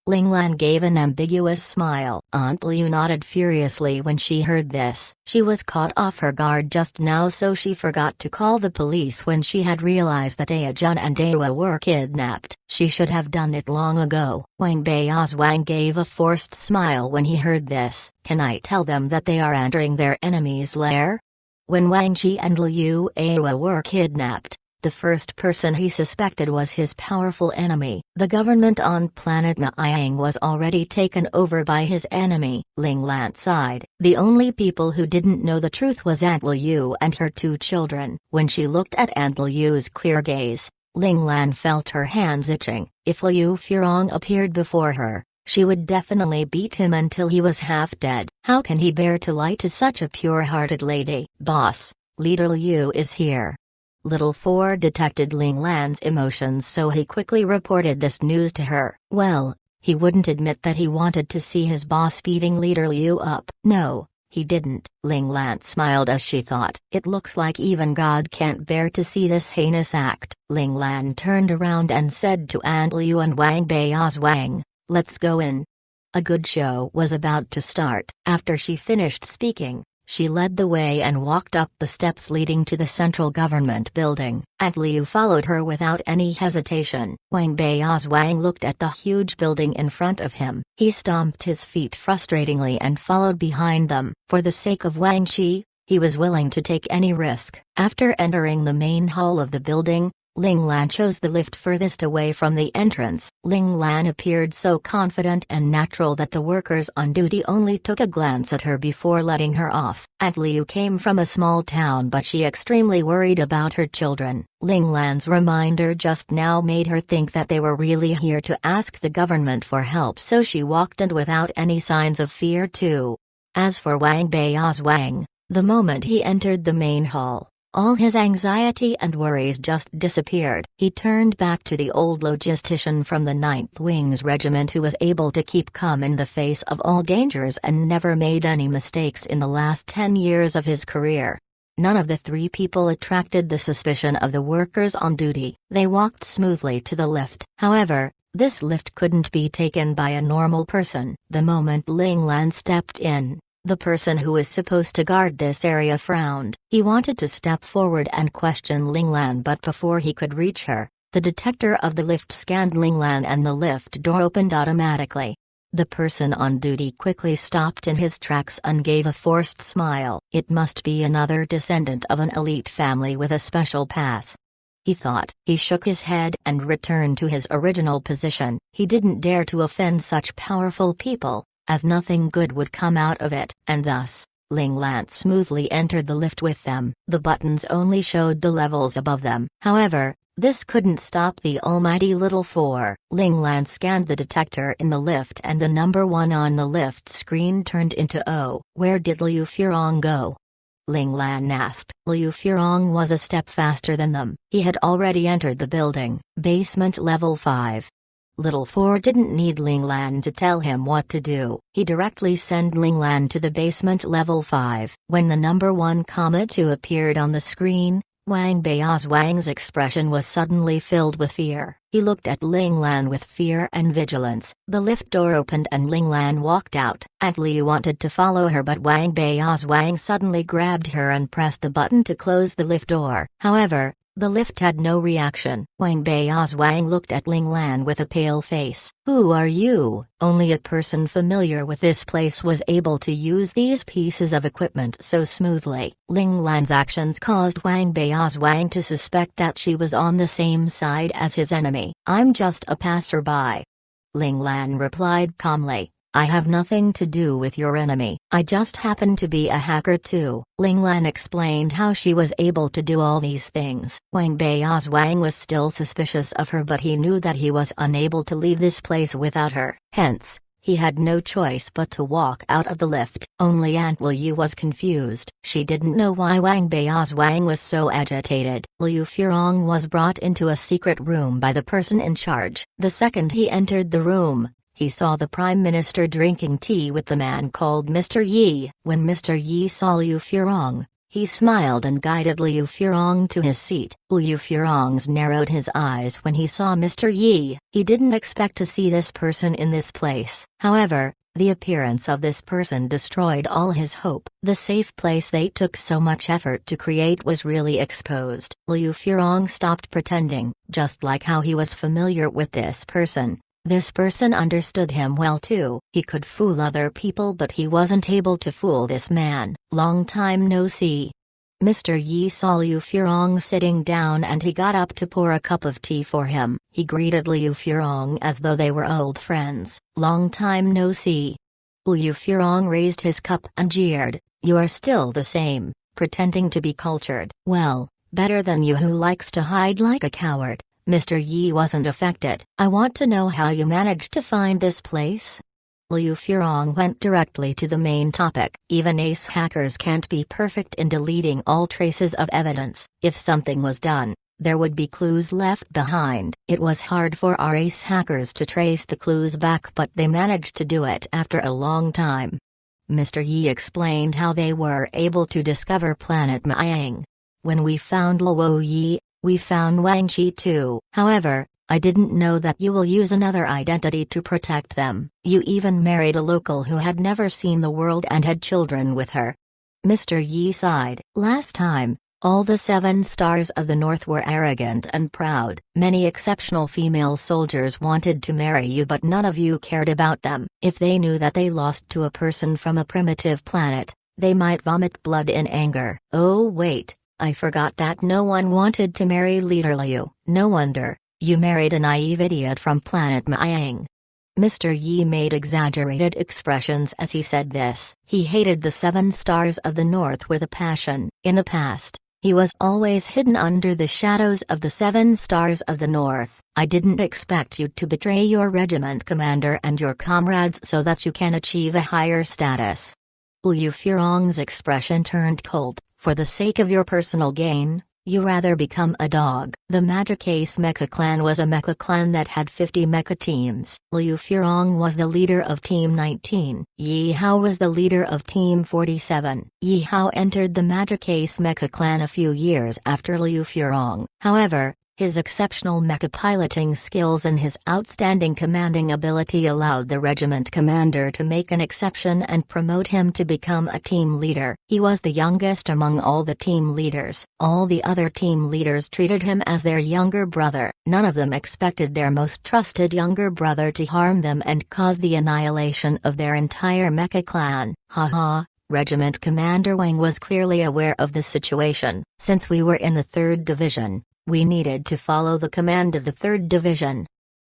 Ling Lan gave an ambiguous smile. Aunt Liu nodded furiously when she heard this. She was caught off her guard just now, so she forgot to call the police when she had realized that Ajun and Awa were kidnapped. She should have done it long ago. Wang Beaz Wang gave a forced smile when he heard this. Can I tell them that they are entering their enemy's lair? When Wang Qi and Liu Awa were kidnapped, the first person he suspected was his powerful enemy. The government on planet Maiyang was already taken over by his enemy. Ling Lan sighed. The only people who didn't know the truth was Aunt Liu and her 2 children. When she looked at Aunt Liu's clear gaze, Ling Lan felt her hands itching. If Liu Furong appeared before her, she would definitely beat him until he was half dead. How can he bear to lie to such a pure-hearted lady? Boss, Leader Liu is here. Little Four detected Ling Lan's emotions, so he quickly reported this news to her. Well, he wouldn't admit that he wanted to see his boss beating Leader Liu up. No, he didn't. Ling Lan smiled as she thought, it looks like even God can't bear to see this heinous act. Ling Lan turned around and said to Aunt Liu and Wang Bei's Wang, let's go in. A good show was about to start. After she finished speaking, she led the way and walked up the steps leading to the central government building. Aunt Liu followed her without any hesitation. Wang Bei's Wang looked at the huge building in front of him. He stomped his feet frustratingly and followed behind them. For the sake of Wang Qi, he was willing to take any risk. After entering the main hall of the building, Ling Lan chose the lift furthest away from the entrance. Ling Lan appeared so confident and natural that the workers on duty only took a glance at her before letting her off. Aunt Liu came from a small town, but she extremely worried about her children. Ling Lan's reminder just now made her think that they were really here to ask the government for help, so she walked in without any signs of fear too. As for Wang Bei's Wang, the moment he entered the main hall, all his anxiety and worries just disappeared. He turned back to the old logistician from the 9th Wings Regiment who was able to keep calm in the face of all dangers and never made any mistakes in the last 10 years of his career. None of the three people attracted the suspicion of the workers on duty. They walked smoothly to the lift. However, this lift couldn't be taken by a normal person. The moment Ling Lan stepped in, the person who was supposed to guard this area frowned. He wanted to step forward and question Ling Lan, but before he could reach her, the detector of the lift scanned Ling Lan and the lift door opened automatically. The person on duty quickly stopped in his tracks and gave a forced smile. It must be another descendant of an elite family with a special pass, he thought. He shook his head and returned to his original position. He didn't dare to offend such powerful people, as nothing good would come out of it. And thus, Ling Lan smoothly entered the lift with them. The buttons only showed the levels above them. However, this couldn't stop the almighty Little Four. Ling Lan scanned the detector in the lift and the number 1 on the lift screen turned into O. Where did Liu Furong go? Ling Lan asked. Liu Furong was a step faster than them. He had already entered the building. Basement level 5. Little Four didn't need Ling Lan to tell him what to do. He directly sent Ling Lan to the basement level 5. When the number 1, 2 appeared on the screen, Wang Bei's Wang's expression was suddenly filled with fear. He looked at Ling Lan with fear and vigilance. The lift door opened and Ling Lan walked out. Aunt Liu wanted to follow her, but Wang Bei's Wang suddenly grabbed her and pressed the button to close the lift door. However, the lift had no reaction. Wang Bei's Wang looked at Ling Lan with a pale face. Who are you? Only a person familiar with this place was able to use these pieces of equipment so smoothly. Ling Lan's actions caused Wang Bei's Wang to suspect that she was on the same side as his enemy. I'm just a passerby. Ling Lan replied calmly. I have nothing to do with your enemy. I just happen to be a hacker too. Ling Lan explained how she was able to do all these things. Wang Bei's Wang was still suspicious of her, but he knew that he was unable to leave this place without her. Hence, he had no choice but to walk out of the lift. Only Aunt Liu was confused. She didn't know why Wang Bei's Wang was so agitated. Liu Furong was brought into a secret room by the person in charge. The second he entered the room, he saw the Prime Minister drinking tea with the man called Mr. Yi. When Mr. Yi saw Liu Furong, he smiled and guided Liu Furong to his seat. Liu Furong's narrowed his eyes when he saw Mr. Yi. He didn't expect to see this person in this place. However, the appearance of this person destroyed all his hope. The safe place they took so much effort to create was really exposed. Liu Furong stopped pretending, just like how he was familiar with this person. This person understood him well too. He could fool other people, but he wasn't able to fool this man. Long time no see. Mr. Yi saw Liu Furong sitting down and he got up to pour a cup of tea for him. He greeted Liu Furong as though they were old friends. Long time no see. Liu Furong raised his cup and jeered, "You are still the same, pretending to be cultured." Well, better than you who likes to hide like a coward. Mr. Yi wasn't affected. I want to know how you managed to find this place. Liu Furong went directly to the main topic. Even ace hackers can't be perfect in deleting all traces of evidence. If something was done, there would be clues left behind. It was hard for our ace hackers to trace the clues back, but they managed to do it after a long time. Mr. Yi explained how they were able to discover planet Miang. When we found Luo Yi, we found Wang Qi too. However, I didn't know that you will use another identity to protect them. You even married a local who had never seen the world and had children with her. Mr. Yi sighed. Last time, all the 7 stars of the North were arrogant and proud. Many exceptional female soldiers wanted to marry you, but none of you cared about them. If they knew that they lost to a person from a primitive planet, they might vomit blood in anger. Oh wait, I forgot that no one wanted to marry Leader Liu. No wonder. You married a naive idiot from planet Miang. Mr. Yi made exaggerated expressions as he said this. He hated the 7 stars of the North with a passion. In the past, he was always hidden under the shadows of the 7 stars of the North. I didn't expect you to betray your regiment commander and your comrades so that you can achieve a higher status. Liu Furong's expression turned cold. For the sake of your personal gain, you rather become a dog. The Magic Ace Mecha Clan was a mecha clan that had 50 mecha teams. Liu Furong was the leader of Team 19. Yi Hao was the leader of Team 47. Yi Hao entered the Magic Ace Mecha Clan a few years after Liu Furong. However, his exceptional mecha piloting skills and his outstanding commanding ability allowed the regiment commander to make an exception and promote him to become a team leader. He was the youngest among all the team leaders. All the other team leaders treated him as their younger brother. None of them expected their most trusted younger brother to harm them and cause the annihilation of their entire mecha clan. Haha. Regiment Commander Wang was clearly aware of the situation. Since we were in the 3rd Division, we needed to follow the command of the 3rd Division.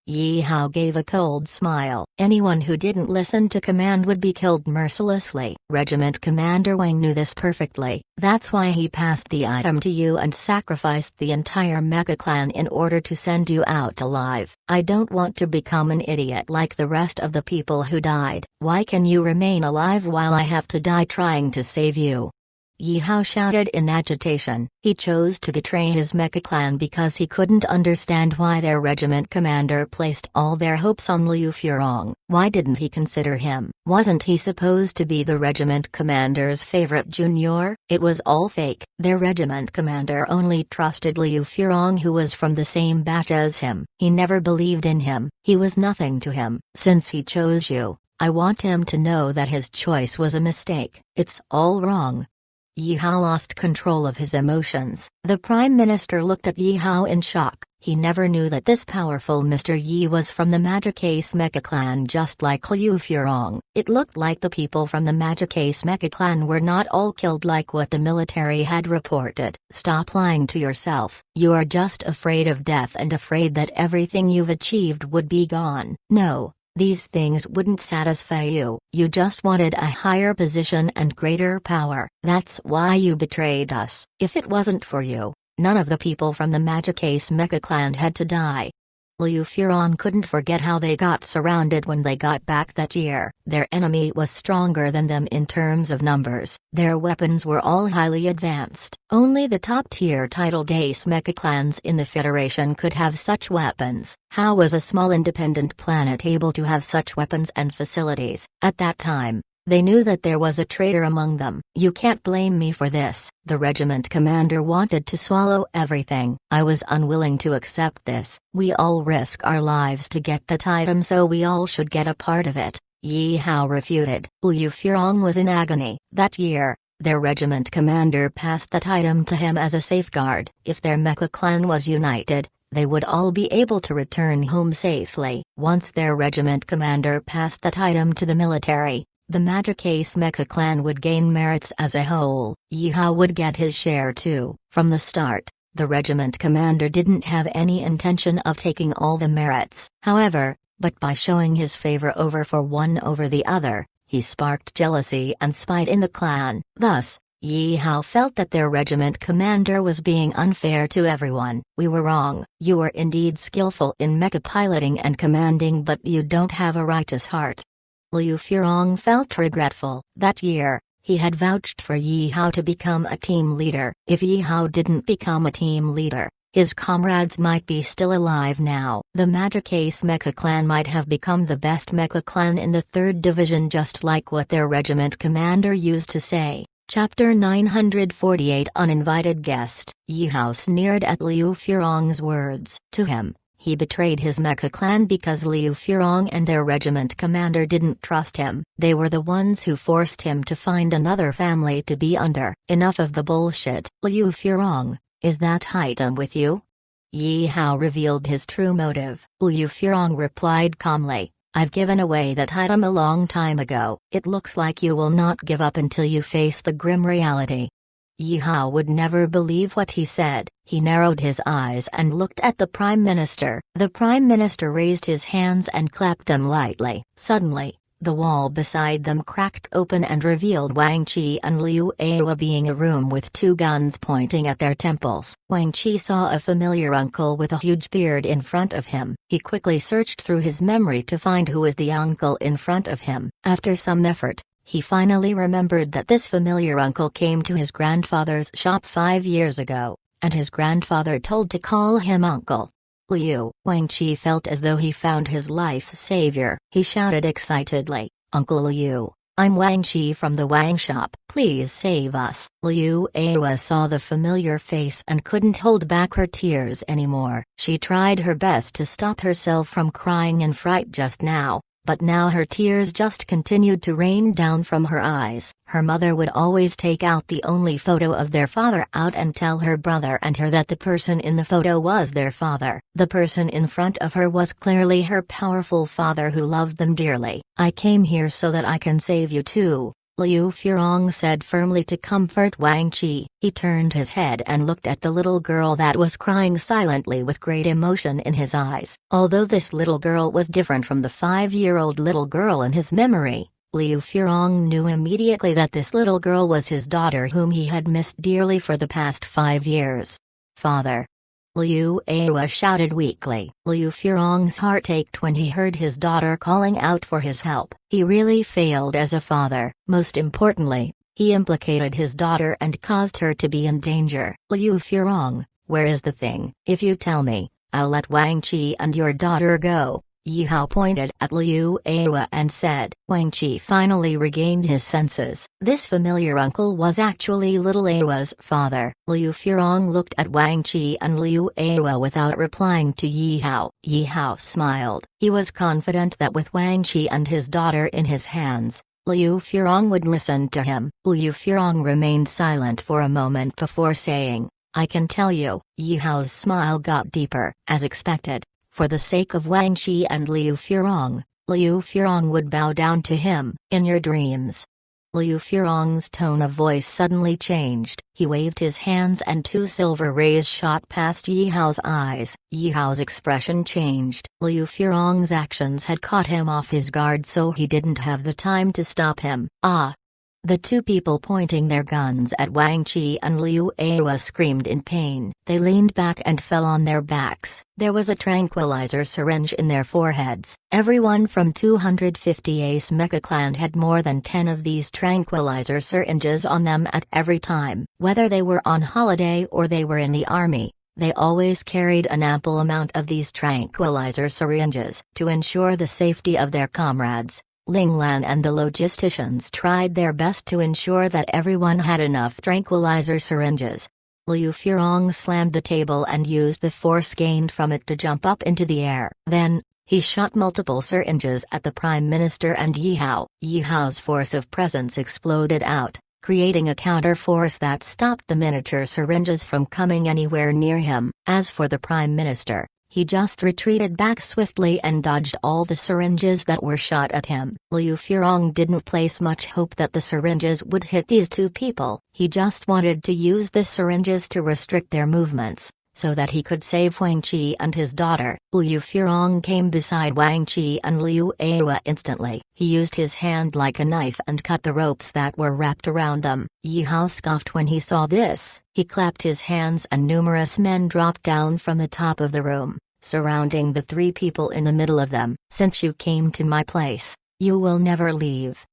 Yi Hao gave a cold smile. Anyone who didn't listen to command would be killed mercilessly. Regiment Commander Wang knew this perfectly. That's why he passed the item to you and sacrificed the entire mecha clan in order to send you out alive. I don't want to become an idiot like the rest of the people who died. Why can you remain alive while I have to die trying to save you? Yi Hao shouted in agitation. He chose to betray his mecha clan because he couldn't understand why their regiment commander placed all their hopes on Liu Furong. Why didn't he consider him? Wasn't he supposed to be the regiment commander's favorite junior? It was all fake. Their regiment commander only trusted Liu Furong, who was from the same batch as him. He never believed in him. He was nothing to him. Since he chose you, I want him to know that his choice was a mistake. It's all wrong. Yi Hao lost control of his emotions. The Prime Minister looked at Yi Hao in shock. He never knew that this powerful Mr. Yi was from the Magic Ace Mecha Clan, just like Liu Furong. It looked like the people from the Magic Ace Mecha Clan were not all killed like what the military had reported. Stop lying to yourself. You are just afraid of death and afraid that everything you've achieved would be gone. No. These things wouldn't satisfy you. You just wanted a higher position and greater power. That's why you betrayed us. If it wasn't for you, none of the people from the Magic Ace Mecha Clan had to die. Liu Furong couldn't forget how they got surrounded when they got back that year. Their enemy was stronger than them in terms of numbers. Their weapons were all highly advanced. Only the top-tier titled Ace Mecha Clans in the Federation could have such weapons. How was a small independent planet able to have such weapons and facilities? At that time, they knew that there was a traitor among them. You can't blame me for this. The regiment commander wanted to swallow everything. I was unwilling to accept this. We all risk our lives to get that item, so we all should get a part of it. Yi Hao refuted. Liu Furong was in agony. That year, their regiment commander passed that item to him as a safeguard. If their mecha clan was united, they would all be able to return home safely. Once their regiment commander passed that item to the military, the Magic Ace Mecha Clan would gain merits as a whole. Yi Hao would get his share too. From the start, the regiment commander didn't have any intention of taking all the merits. However, but by showing his favor for one over the other, he sparked jealousy and spite in the clan. Thus, Yi Hao felt that their regiment commander was being unfair to everyone. We were wrong. You were indeed skillful in mecha piloting and commanding, but you don't have a righteous heart. Liu Furong felt regretful. That year, he had vouched for Yi Hao to become a team leader. If Yi Hao didn't become a team leader, his comrades might be still alive now. The Magic Ace Mecha Clan might have become the best Mecha Clan in the 3rd Division, just like what their regiment commander used to say. Chapter 948 Uninvited Guest. Yi Hao sneered at Liu Furong's words. To him, he betrayed his Mecha Clan because Liu Furong and their regiment commander didn't trust him. They were the ones who forced him to find another family to be under. Enough of the bullshit. Liu Furong, is that item with you? Yi Hao revealed his true motive. Liu Furong replied calmly, I've given away that item a long time ago. It looks like you will not give up until you face the grim reality. Yi Hao would never believe what he said. He narrowed his eyes and looked at the Prime Minister. The Prime Minister raised his hands and clapped them lightly. Suddenly, the wall beside them cracked open and revealed Wang Qi and Liu Awa being a room with 2 guns pointing at their temples. Wang Qi saw a familiar uncle with a huge beard in front of him. He quickly searched through his memory to find who was the uncle in front of him. After some effort, he finally remembered that this familiar uncle came to his grandfather's shop 5 years ago, and his grandfather told to call him uncle. Liu. Wang Qi felt as though he found his life savior. He shouted excitedly, Uncle Liu, I'm Wang Qi from the Wang shop. Please save us. Liu Awa saw the familiar face and couldn't hold back her tears anymore. She tried her best to stop herself from crying in fright just now, but now her tears just continued to rain down from her eyes. Her mother would always take out the only photo of their father out and tell her brother and her that the person in the photo was their father. The person in front of her was clearly her powerful father who loved them dearly. I came here so that I can save you too, Liu Furong said firmly to comfort Wang Qi. He turned his head and looked at the little girl that was crying silently with great emotion in his eyes. Although this little girl was different from the 5-year-old little girl in his memory, Liu Furong knew immediately that this little girl was his daughter whom he had missed dearly for the past 5 years. Father! Liu Awa shouted weakly. Liu Furong's heart ached when he heard his daughter calling out for his help. He really failed as a father. Most importantly, he implicated his daughter and caused her to be in danger. Liu Furong, where is the thing? If you tell me, I'll let Wang Qi and your daughter go. Yi Hao pointed at Liu Awa and said. Wang Qi finally regained his senses. This familiar uncle was actually little Awa's father. Liu Furong looked at Wang Qi and Liu Awa without replying to Yi Hao. Yi Hao smiled. He was confident that with Wang Qi and his daughter in his hands, Liu Furong would listen to him. Liu Furong remained silent for a moment before saying, I can tell you. Yi Hao's smile got deeper. As expected, for the sake of Wang Qi and Liu Furong would bow down to him. In your dreams. Liu Furong's tone of voice suddenly changed. He waved his hands and 2 silver rays shot past Yi Hao's eyes. Yi Hao's expression changed. Liu Furong's actions had caught him off his guard, so he didn't have the time to stop him. Ah! The 2 people pointing their guns at Wang Qi and Liu Awa screamed in pain. They leaned back and fell on their backs. There was a tranquilizer syringe in their foreheads. Everyone from 250 Ace Mecha Clan had more than 10 of these tranquilizer syringes on them at every time. Whether they were on holiday or they were in the army, they always carried an ample amount of these tranquilizer syringes. To ensure the safety of their comrades, Ling Lan and the logisticians tried their best to ensure that everyone had enough tranquilizer syringes. Liu Furong slammed the table and used the force gained from it to jump up into the air. Then, he shot multiple syringes at the Prime Minister and Yi Hao. Yi Hao's force of presence exploded out, creating a counter-force that stopped the miniature syringes from coming anywhere near him. As for the Prime Minister, he just retreated back swiftly and dodged all the syringes that were shot at him. Liu Furong didn't place much hope that the syringes would hit these 2 people. He just wanted to use the syringes to restrict their movements, so that he could save Wang Qi and his daughter. Liu Furong came beside Wang Qi and Liu Awa instantly. He used his hand like a knife and cut the ropes that were wrapped around them. Yi Hao scoffed when he saw this. He clapped his hands and numerous men dropped down from the top of the room, surrounding the 3 people in the middle of them. Since you came to my place, You will never leave.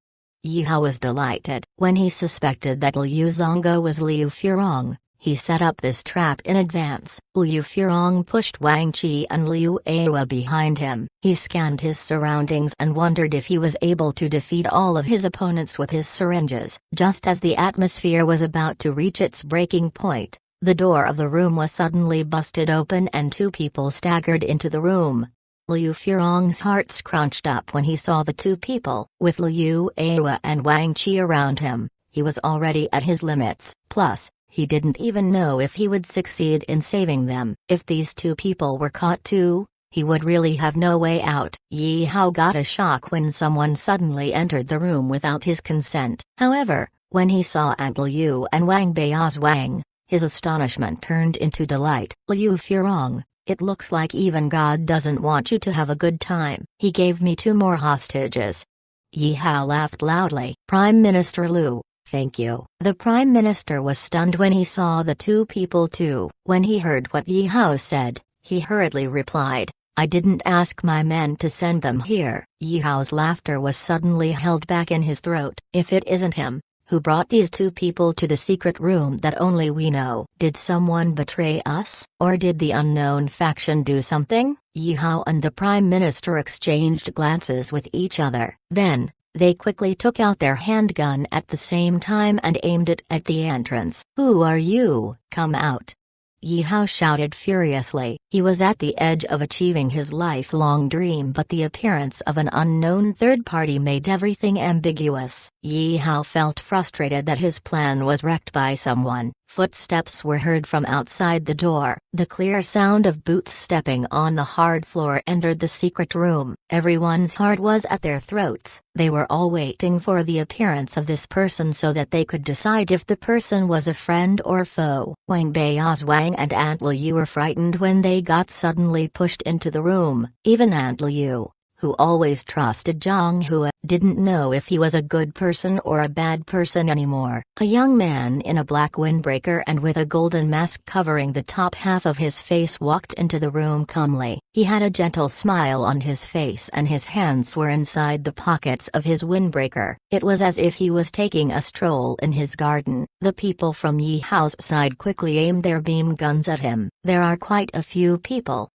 Yi Hao was delighted. When he suspected that Liu Zongo was Liu Furong, he set up this trap in advance. Liu Furong pushed Wang Qi and Liu Aihua behind him. He scanned his surroundings and wondered if he was able to defeat all of his opponents with his syringes. Just as the atmosphere was about to reach its breaking point, the door of the room was suddenly busted open and two people staggered into the room. Liu Furong's heart scrunched up when he saw the two people. With Liu Aihua and Wang Qi around him, he was already at his limits. Plus, he didn't even know if he would succeed in saving them. If these two people were caught too, he would really have no way out. Yi Hao got a shock when someone suddenly entered the room without his consent. However, when he saw Aunt Liu and Wang Bei's Wang, his astonishment turned into delight. Liu Furong, it looks like even God doesn't want you to have a good time. He gave me 2 more hostages. Yi Hao laughed loudly. Prime Minister Liu, thank you. The Prime Minister was stunned when he saw the two people too. When he heard what Yi Hao said, he hurriedly replied, I didn't ask my men to send them here. Yi Hao's laughter was suddenly held back in his throat. If it isn't him, who brought these two people to the secret room that only we know? Did someone betray us? Or did the unknown faction do something? Yi Hao and the Prime Minister exchanged glances with each other. Then, they quickly took out their handgun at the same time and aimed it at the entrance. Who are you? Come out! Yi Hao shouted furiously. He was at the edge of achieving his lifelong dream, but the appearance of an unknown third party made everything ambiguous. Yi Hao felt frustrated that his plan was wrecked by someone. Footsteps were heard from outside the door. The clear sound of boots stepping on the hard floor entered the secret room. Everyone's heart was at their throats. They were all waiting for the appearance of this person so that they could decide if the person was a friend or foe. Wang Bei's Wang and Aunt Liu were frightened when they got suddenly pushed into the room. Even Aunt Liu, who always trusted Zhang Hua, didn't know if he was a good person or a bad person anymore. A young man in a black windbreaker and with a golden mask covering the top half of his face walked into the room calmly. He had a gentle smile on his face and his hands were inside the pockets of his windbreaker. It was as if he was taking a stroll in his garden. The people from Yi Hao's side quickly aimed their beam guns at him. There are quite a few people.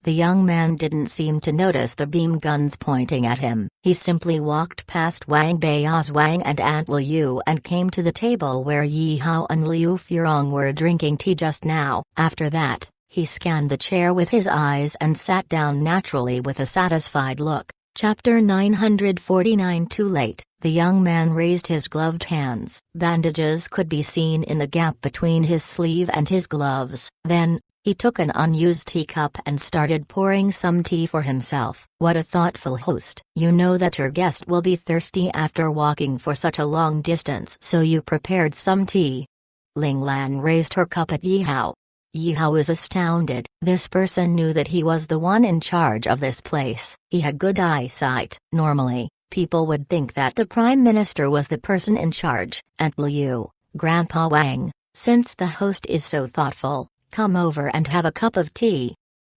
The young man didn't seem to notice the beam guns pointing at him. He simply walked past Wang Bei's Wang and Aunt Liu and came to the table where Yi Hao and Liu Furong were drinking tea just now. After that, he scanned the chair with his eyes and sat down naturally with a satisfied look. Chapter 949. Too late. The young man raised his gloved hands. Bandages could be seen in the gap between his sleeve and his gloves. Then, he took an unused teacup and started pouring some tea for himself. What a thoughtful host. You know that your guest will be thirsty after walking for such a long distance, so you prepared some tea. Ling Lan raised her cup at Yi Hao. Yi Hao was astounded. This person knew that he was the one in charge of this place. He had good eyesight. Normally, people would think that the Prime Minister was the person in charge. Aunt Liu, Grandpa Wang, since the host is so thoughtful, come over and have a cup of tea.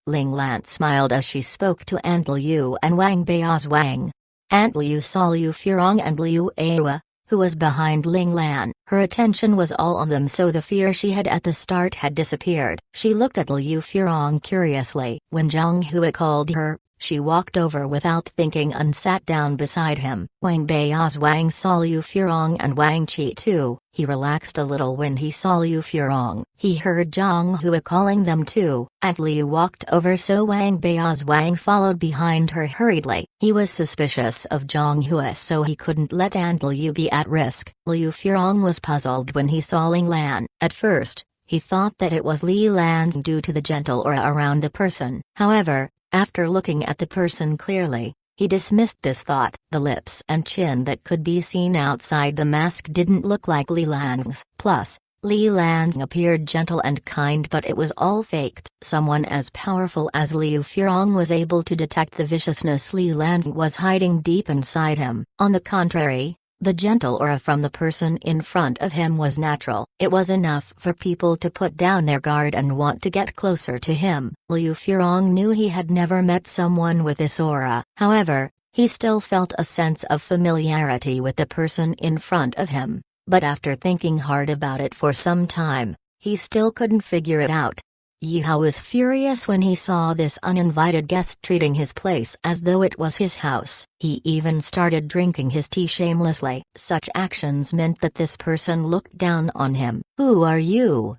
Ling Lan smiled as she spoke to Aunt Liu and Wang Bei's Wang. Aunt Liu saw Liu Furong and Liu Aihua, who was behind Ling Lan. Her attention was all on them, so the fear she had at the start had disappeared. She looked at Liu Furong curiously. When Zhang Hua called her, she walked over without thinking and sat down beside him. Wang Bei's Wang saw Liu Furong and Wang Qi too. He relaxed a little when he saw Liu Furong. He heard Zhang Hua calling them too. Aunt Liu walked over, so Wang Bei's Wang followed behind her hurriedly. He was suspicious of Zhang Hua, so he couldn't let Aunt Liu be at risk. Liu Furong was puzzled when he saw Ling Lan. At first, he thought that it was Li Lan due to the gentle aura around the person. However, after looking at the person clearly, he dismissed this thought. The lips and chin that could be seen outside the mask didn't look like Li Lan's. Plus, Li Lan appeared gentle and kind, but it was all faked. Someone as powerful as Liu Furong was able to detect the viciousness Li Lan was hiding deep inside him. On the contrary, the gentle aura from the person in front of him was natural. It was enough for people to put down their guard and want to get closer to him. Liu Furong knew he had never met someone with this aura. However, He still felt a sense of familiarity with the person in front of him, but after thinking hard about it for some time, he still couldn't figure it out. Yi Hao was furious when he saw this uninvited guest treating his place as though it was his house. He even started drinking his tea shamelessly. Such actions meant that this person looked down on him. "Who are you?"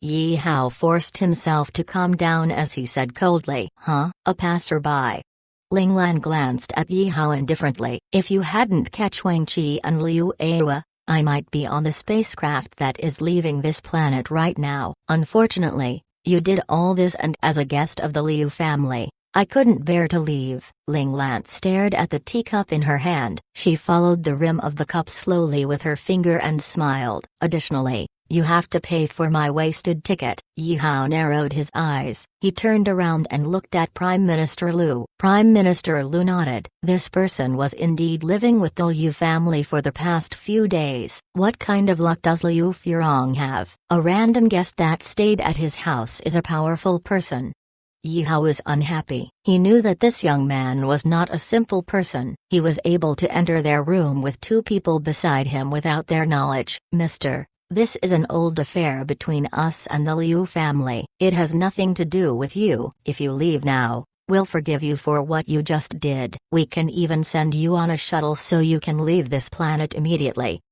Yi Hao forced himself to calm down as he said coldly, "Huh, a passerby." Ling Lan glanced at Yi Hao indifferently. "If you hadn't catch Wang Qi and Liu Awa, I might be on the spacecraft that is leaving this planet right now. Unfortunately, you did all this and as a guest of the Liu family, I couldn't bear to leave." Ling Lan stared at the teacup in her hand. She followed the rim of the cup slowly with her finger and smiled. "Additionally, you have to pay for my wasted ticket." Yi Hao narrowed his eyes. He turned around and looked at Prime Minister Liu. Prime Minister Liu nodded. This person was indeed living with the Liu family for the past few days. What kind of luck does Liu Furong have? A random guest that stayed at his house is a powerful person. Yi Hao was unhappy. He knew that this young man was not a simple person. He was able to enter their room with two people beside him without their knowledge. "Mister, this is an old affair between us and the Liu family. It has nothing to do with you. If you leave now, we'll forgive you for what you just did. We can even send you on a shuttle so you can leave this planet immediately."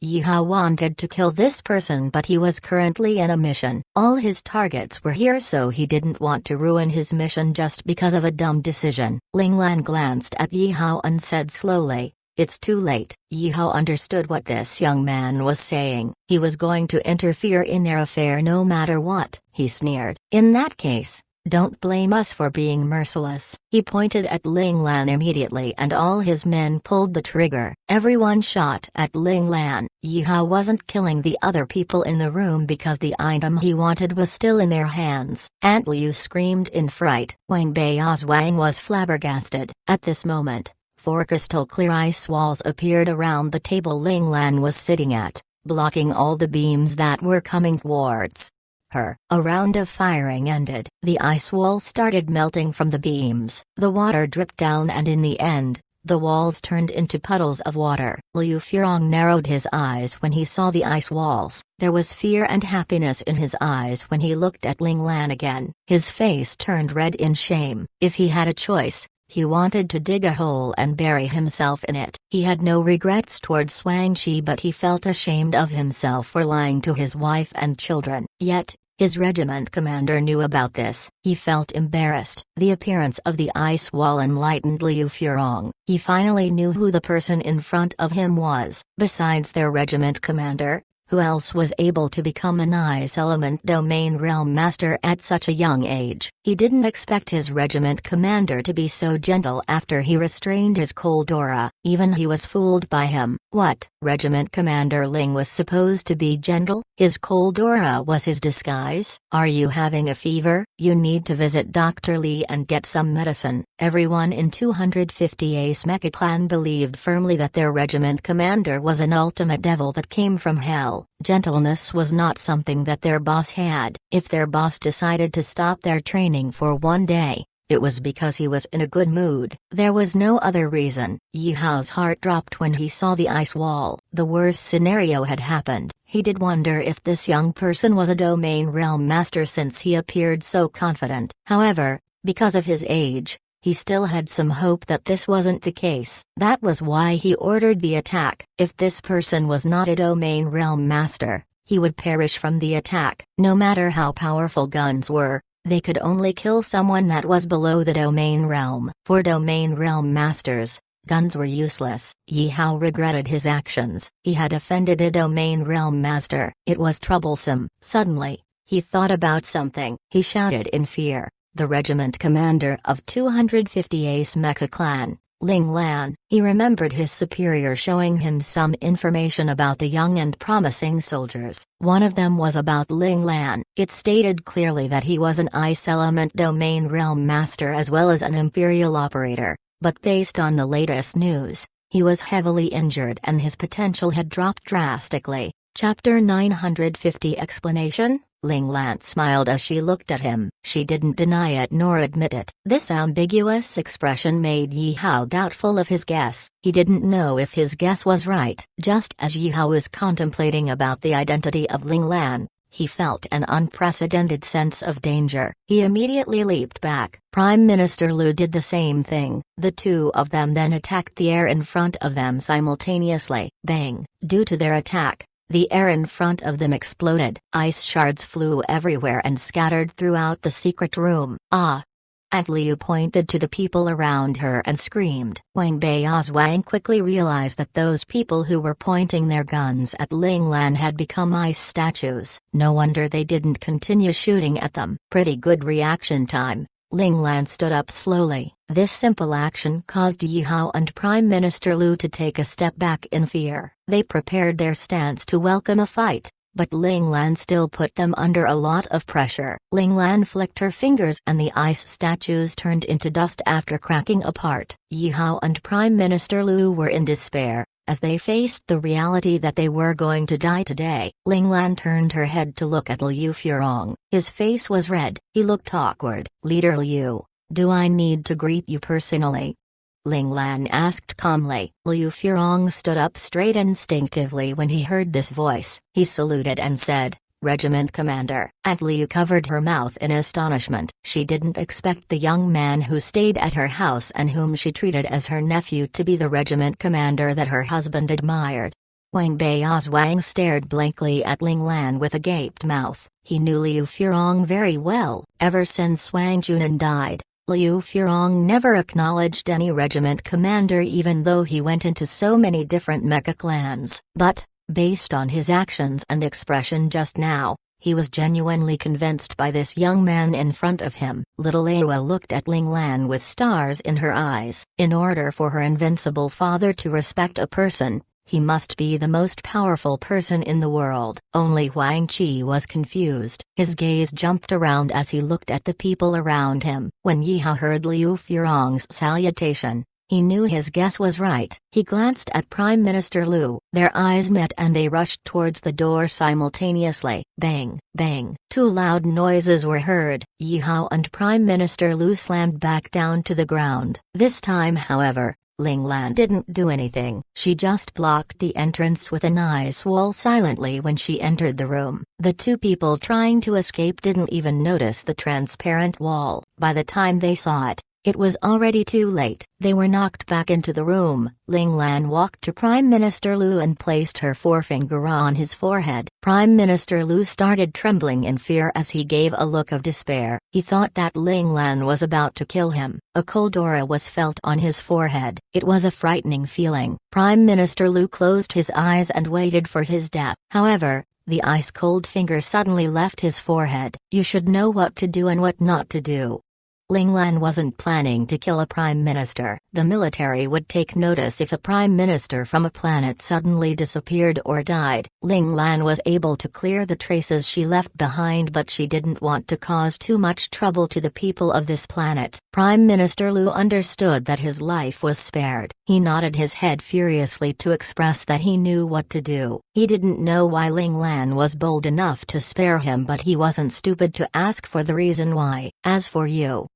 Yi Hao wanted to kill this person, but he was currently in a mission. All his targets were here, so he didn't want to ruin his mission just because of a dumb decision. Ling Lan glanced at Yi Hao and said slowly, "It's too late." Yi Hao understood what this young man was saying. He was going to interfere in their affair no matter what. He sneered. "In that case, don't blame us for being merciless." He pointed at Ling Lan immediately and all his men pulled the trigger. Everyone shot at Ling Lan. Yi Hao wasn't killing the other people in the room because the item he wanted was still in their hands. Aunt Liu screamed in fright. Wang Bei's Wang was flabbergasted. At this moment, four crystal-clear ice walls appeared around the table Ling Lan was sitting at, blocking all the beams that were coming towards her. A round of firing ended. The ice wall started melting from the beams. The water dripped down and in the end, the walls turned into puddles of water. Liu Furong narrowed his eyes when he saw the ice walls. There was fear and happiness in his eyes when he looked at Ling Lan again. His face turned red in shame. If he had a choice, he wanted to dig a hole and bury himself in it. He had no regrets towards Wang Qi, but he felt ashamed of himself for lying to his wife and children. Yet, his regiment commander knew about this. He felt embarrassed. The appearance of the ice wall enlightened Liu Furong. He finally knew who the person in front of him was. Besides their regiment commander, who else was able to become an ice element domain realm master at such a young age? He didn't expect his regiment commander to be so gentle after he restrained his cold aura. Even he was fooled by him. What? Regiment Commander Ling was supposed to be gentle? His cold aura was his disguise? "Are you having a fever? You need to visit Dr. Li and get some medicine." Everyone in 250 Ace Mecha Clan believed firmly that their regiment commander was an ultimate devil that came from hell. Gentleness was not something that their boss had. If their boss decided to stop their training for one day, it was because he was in a good mood. There was no other reason. Yi Hao's heart dropped when he saw the ice wall. The worst scenario had happened. He did wonder if this young person was a domain realm master since he appeared so confident. However, because of his age, he still had some hope that this wasn't the case. That was why he ordered the attack. If this person was not a domain realm master, he would perish from the attack. No matter how powerful guns were, they could only kill someone that was below the domain realm. For domain realm masters, guns were useless. Yi Hao regretted his actions. He had offended a domain realm master. It was troublesome. Suddenly, he thought about something. He shouted in fear. The regiment commander of 250 Ace Mecha Clan, Ling Lan. He remembered his superior showing him some information about the young and promising soldiers. One of them was about Ling Lan. It stated clearly that he was an ice element domain realm master as well as an imperial operator, but based on the latest news, he was heavily injured and his potential had dropped drastically. Chapter 950 Explanation. Ling Lan smiled as she looked at him. She didn't deny it nor admit it. This ambiguous expression made Yi Hao doubtful of his guess. He didn't know if his guess was right. Just as Yi Hao was contemplating about the identity of Ling Lan, he felt an unprecedented sense of danger. He immediately leaped back. Prime Minister Liu did the same thing. The two of them then attacked the air in front of them simultaneously. Bang! Due to their attack, the air in front of them exploded. Ice shards flew everywhere and scattered throughout the secret room. Ah! And Liu pointed to the people around her and screamed. Wang Bei's Wang quickly realized that those people who were pointing their guns at Ling Lan had become ice statues. No wonder they didn't continue shooting at them. Pretty good reaction time. Ling Lan stood up slowly. This simple action caused Yi Hao and Prime Minister Liu to take a step back in fear. They prepared their stance to welcome a fight, but Ling Lan still put them under a lot of pressure. Ling Lan flicked her fingers and the ice statues turned into dust after cracking apart. Yi Hao and Prime Minister Liu were in despair, as they faced the reality that they were going to die today. Ling Lan turned her head to look at Liu Furong. His face was red. He looked awkward. "Leader Liu, do I need to greet you personally?" Ling Lan asked calmly. Liu Furong stood up straight instinctively when he heard this voice. He saluted and said, "Regiment Commander." And Liu covered her mouth in astonishment. She didn't expect the young man who stayed at her house and whom she treated as her nephew to be the regiment commander that her husband admired. Wang Bei's Wang stared blankly at Ling Lan with a gaped mouth. He knew Liu Furong very well. Ever since Wang Junan died, Liu Furong never acknowledged any regiment commander even though he went into so many different mecha clans. But, based on his actions and expression just now, he was genuinely convinced by this young man in front of him. Little Awa looked at Ling Lan with stars in her eyes. In order for her invincible father to respect a person, he must be the most powerful person in the world. Only Huang Qi was confused. His gaze jumped around as he looked at the people around him. When Yi Hao heard Liu Furong's salutation, he knew his guess was right. He glanced at Prime Minister Liu. Their eyes met and they rushed towards the door simultaneously. Bang! Bang! Two loud noises were heard. Yi Hao and Prime Minister Liu slammed back down to the ground. This time, however, Ling Lan didn't do anything. She just blocked the entrance with an ice wall silently when she entered the room. The two people trying to escape didn't even notice the transparent wall. By the time they saw it, it was already too late. They were knocked back into the room. Ling Lan walked to Prime Minister Liu and placed her forefinger on his forehead. Prime Minister Liu started trembling in fear as he gave a look of despair. He thought that Ling Lan was about to kill him. A cold aura was felt on his forehead. It was a frightening feeling. Prime Minister Liu closed his eyes and waited for his death. However, the ice-cold finger suddenly left his forehead. You should know what to do and what not to do. Ling Lan wasn't planning to kill a prime minister. The military would take notice if a prime minister from a planet suddenly disappeared or died. Ling Lan was able to clear the traces she left behind, but she didn't want to cause too much trouble to the people of this planet. Prime Minister Liu understood that his life was spared. He nodded his head furiously to express that he knew what to do. He didn't know why Ling Lan was bold enough to spare him, but he wasn't stupid to ask for the reason why. As for you,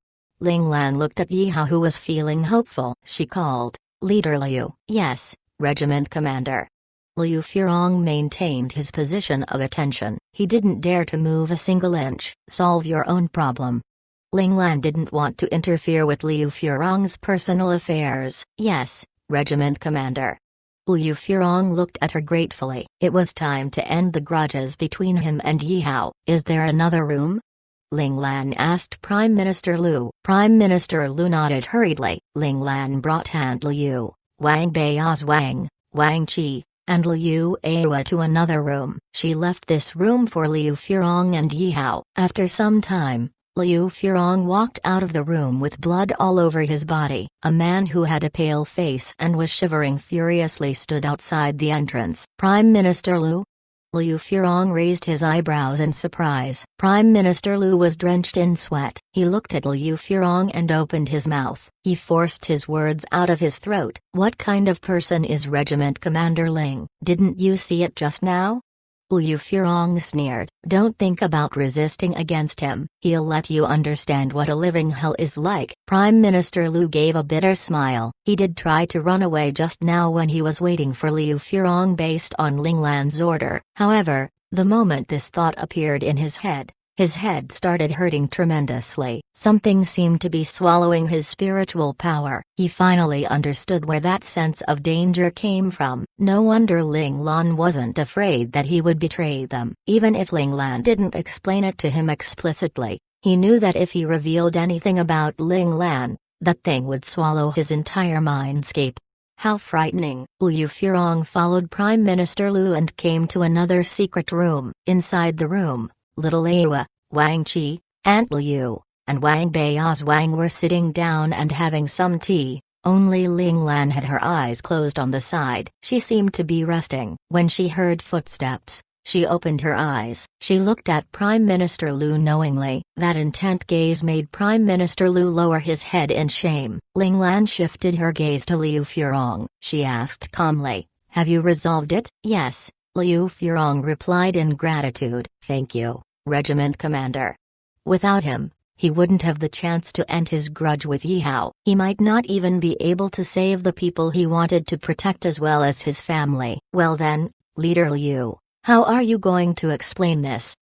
Ling Lan looked at Yi Hao, who was feeling hopeful. She called, "Leader Liu." "Yes, Regiment Commander." Liu Furong maintained his position of attention. He didn't dare to move a single inch. "Solve your own problem." Ling Lan didn't want to interfere with Liu Furong's personal affairs. "Yes, Regiment Commander." Liu Furong looked at her gratefully. It was time to end the grudges between him and Yi Hao. "Is there another room?" Ling Lan asked Prime Minister Liu. Prime Minister Liu nodded hurriedly. Ling Lan brought Hand Liu, Wang Bei's Wang, Wang Qi, and Liu Awa to another room. She left this room for Liu Furong and Yi Hao. After some time, Liu Furong walked out of the room with blood all over his body. A man who had a pale face and was shivering furiously stood outside the entrance. "Prime Minister Liu?" Liu Furong raised his eyebrows in surprise. Prime Minister Liu was drenched in sweat. He looked at Liu Furong and opened his mouth. He forced his words out of his throat. "What kind of person is Regiment Commander Ling? Didn't you see it just now?" Liu Furong sneered. Don't think about resisting against him. He'll let you understand what a living hell is like. Prime Minister Liu gave a bitter smile. He did try to run away just now when he was waiting for Liu Furong based on Ling Lan's order. However, the moment this thought appeared in his head started hurting tremendously. Something seemed to be swallowing his spiritual power. He finally understood where that sense of danger came from. No wonder Ling Lan wasn't afraid that he would betray them. Even if Ling Lan didn't explain it to him explicitly, he knew that if he revealed anything about Ling Lan, that thing would swallow his entire mindscape. How frightening. Liu Furong followed Prime Minister Liu and came to another secret room. Inside the room, Little Awa, Wang Qi, Aunt Liu, and Wang Bei's Wang were sitting down and having some tea. Only Ling Lan had her eyes closed on the side. She seemed to be resting. When she heard footsteps, she opened her eyes. She looked at Prime Minister Liu knowingly. That intent gaze made Prime Minister Liu lower his head in shame. Ling Lan shifted her gaze to Liu Furong. She asked calmly, "Have you resolved it?" "Yes," Liu Furong replied in gratitude. "Thank you, Regiment Commander." Without him, he wouldn't have the chance to end his grudge with Yi Hao. He might not even be able to save the people he wanted to protect as well as his family. "Well then, Leader Liu, how are you going to explain this?"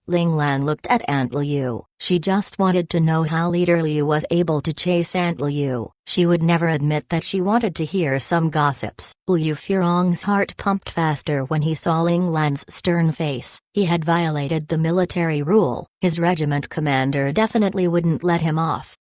Ling Lan looked at Aunt Liu. She just wanted to know how Leader Liu was able to chase Aunt Liu. She would never admit that she wanted to hear some gossips. Liu Furong's heart pumped faster when he saw Ling Lan's stern face. He had violated the military rule. His regiment commander definitely wouldn't let him off.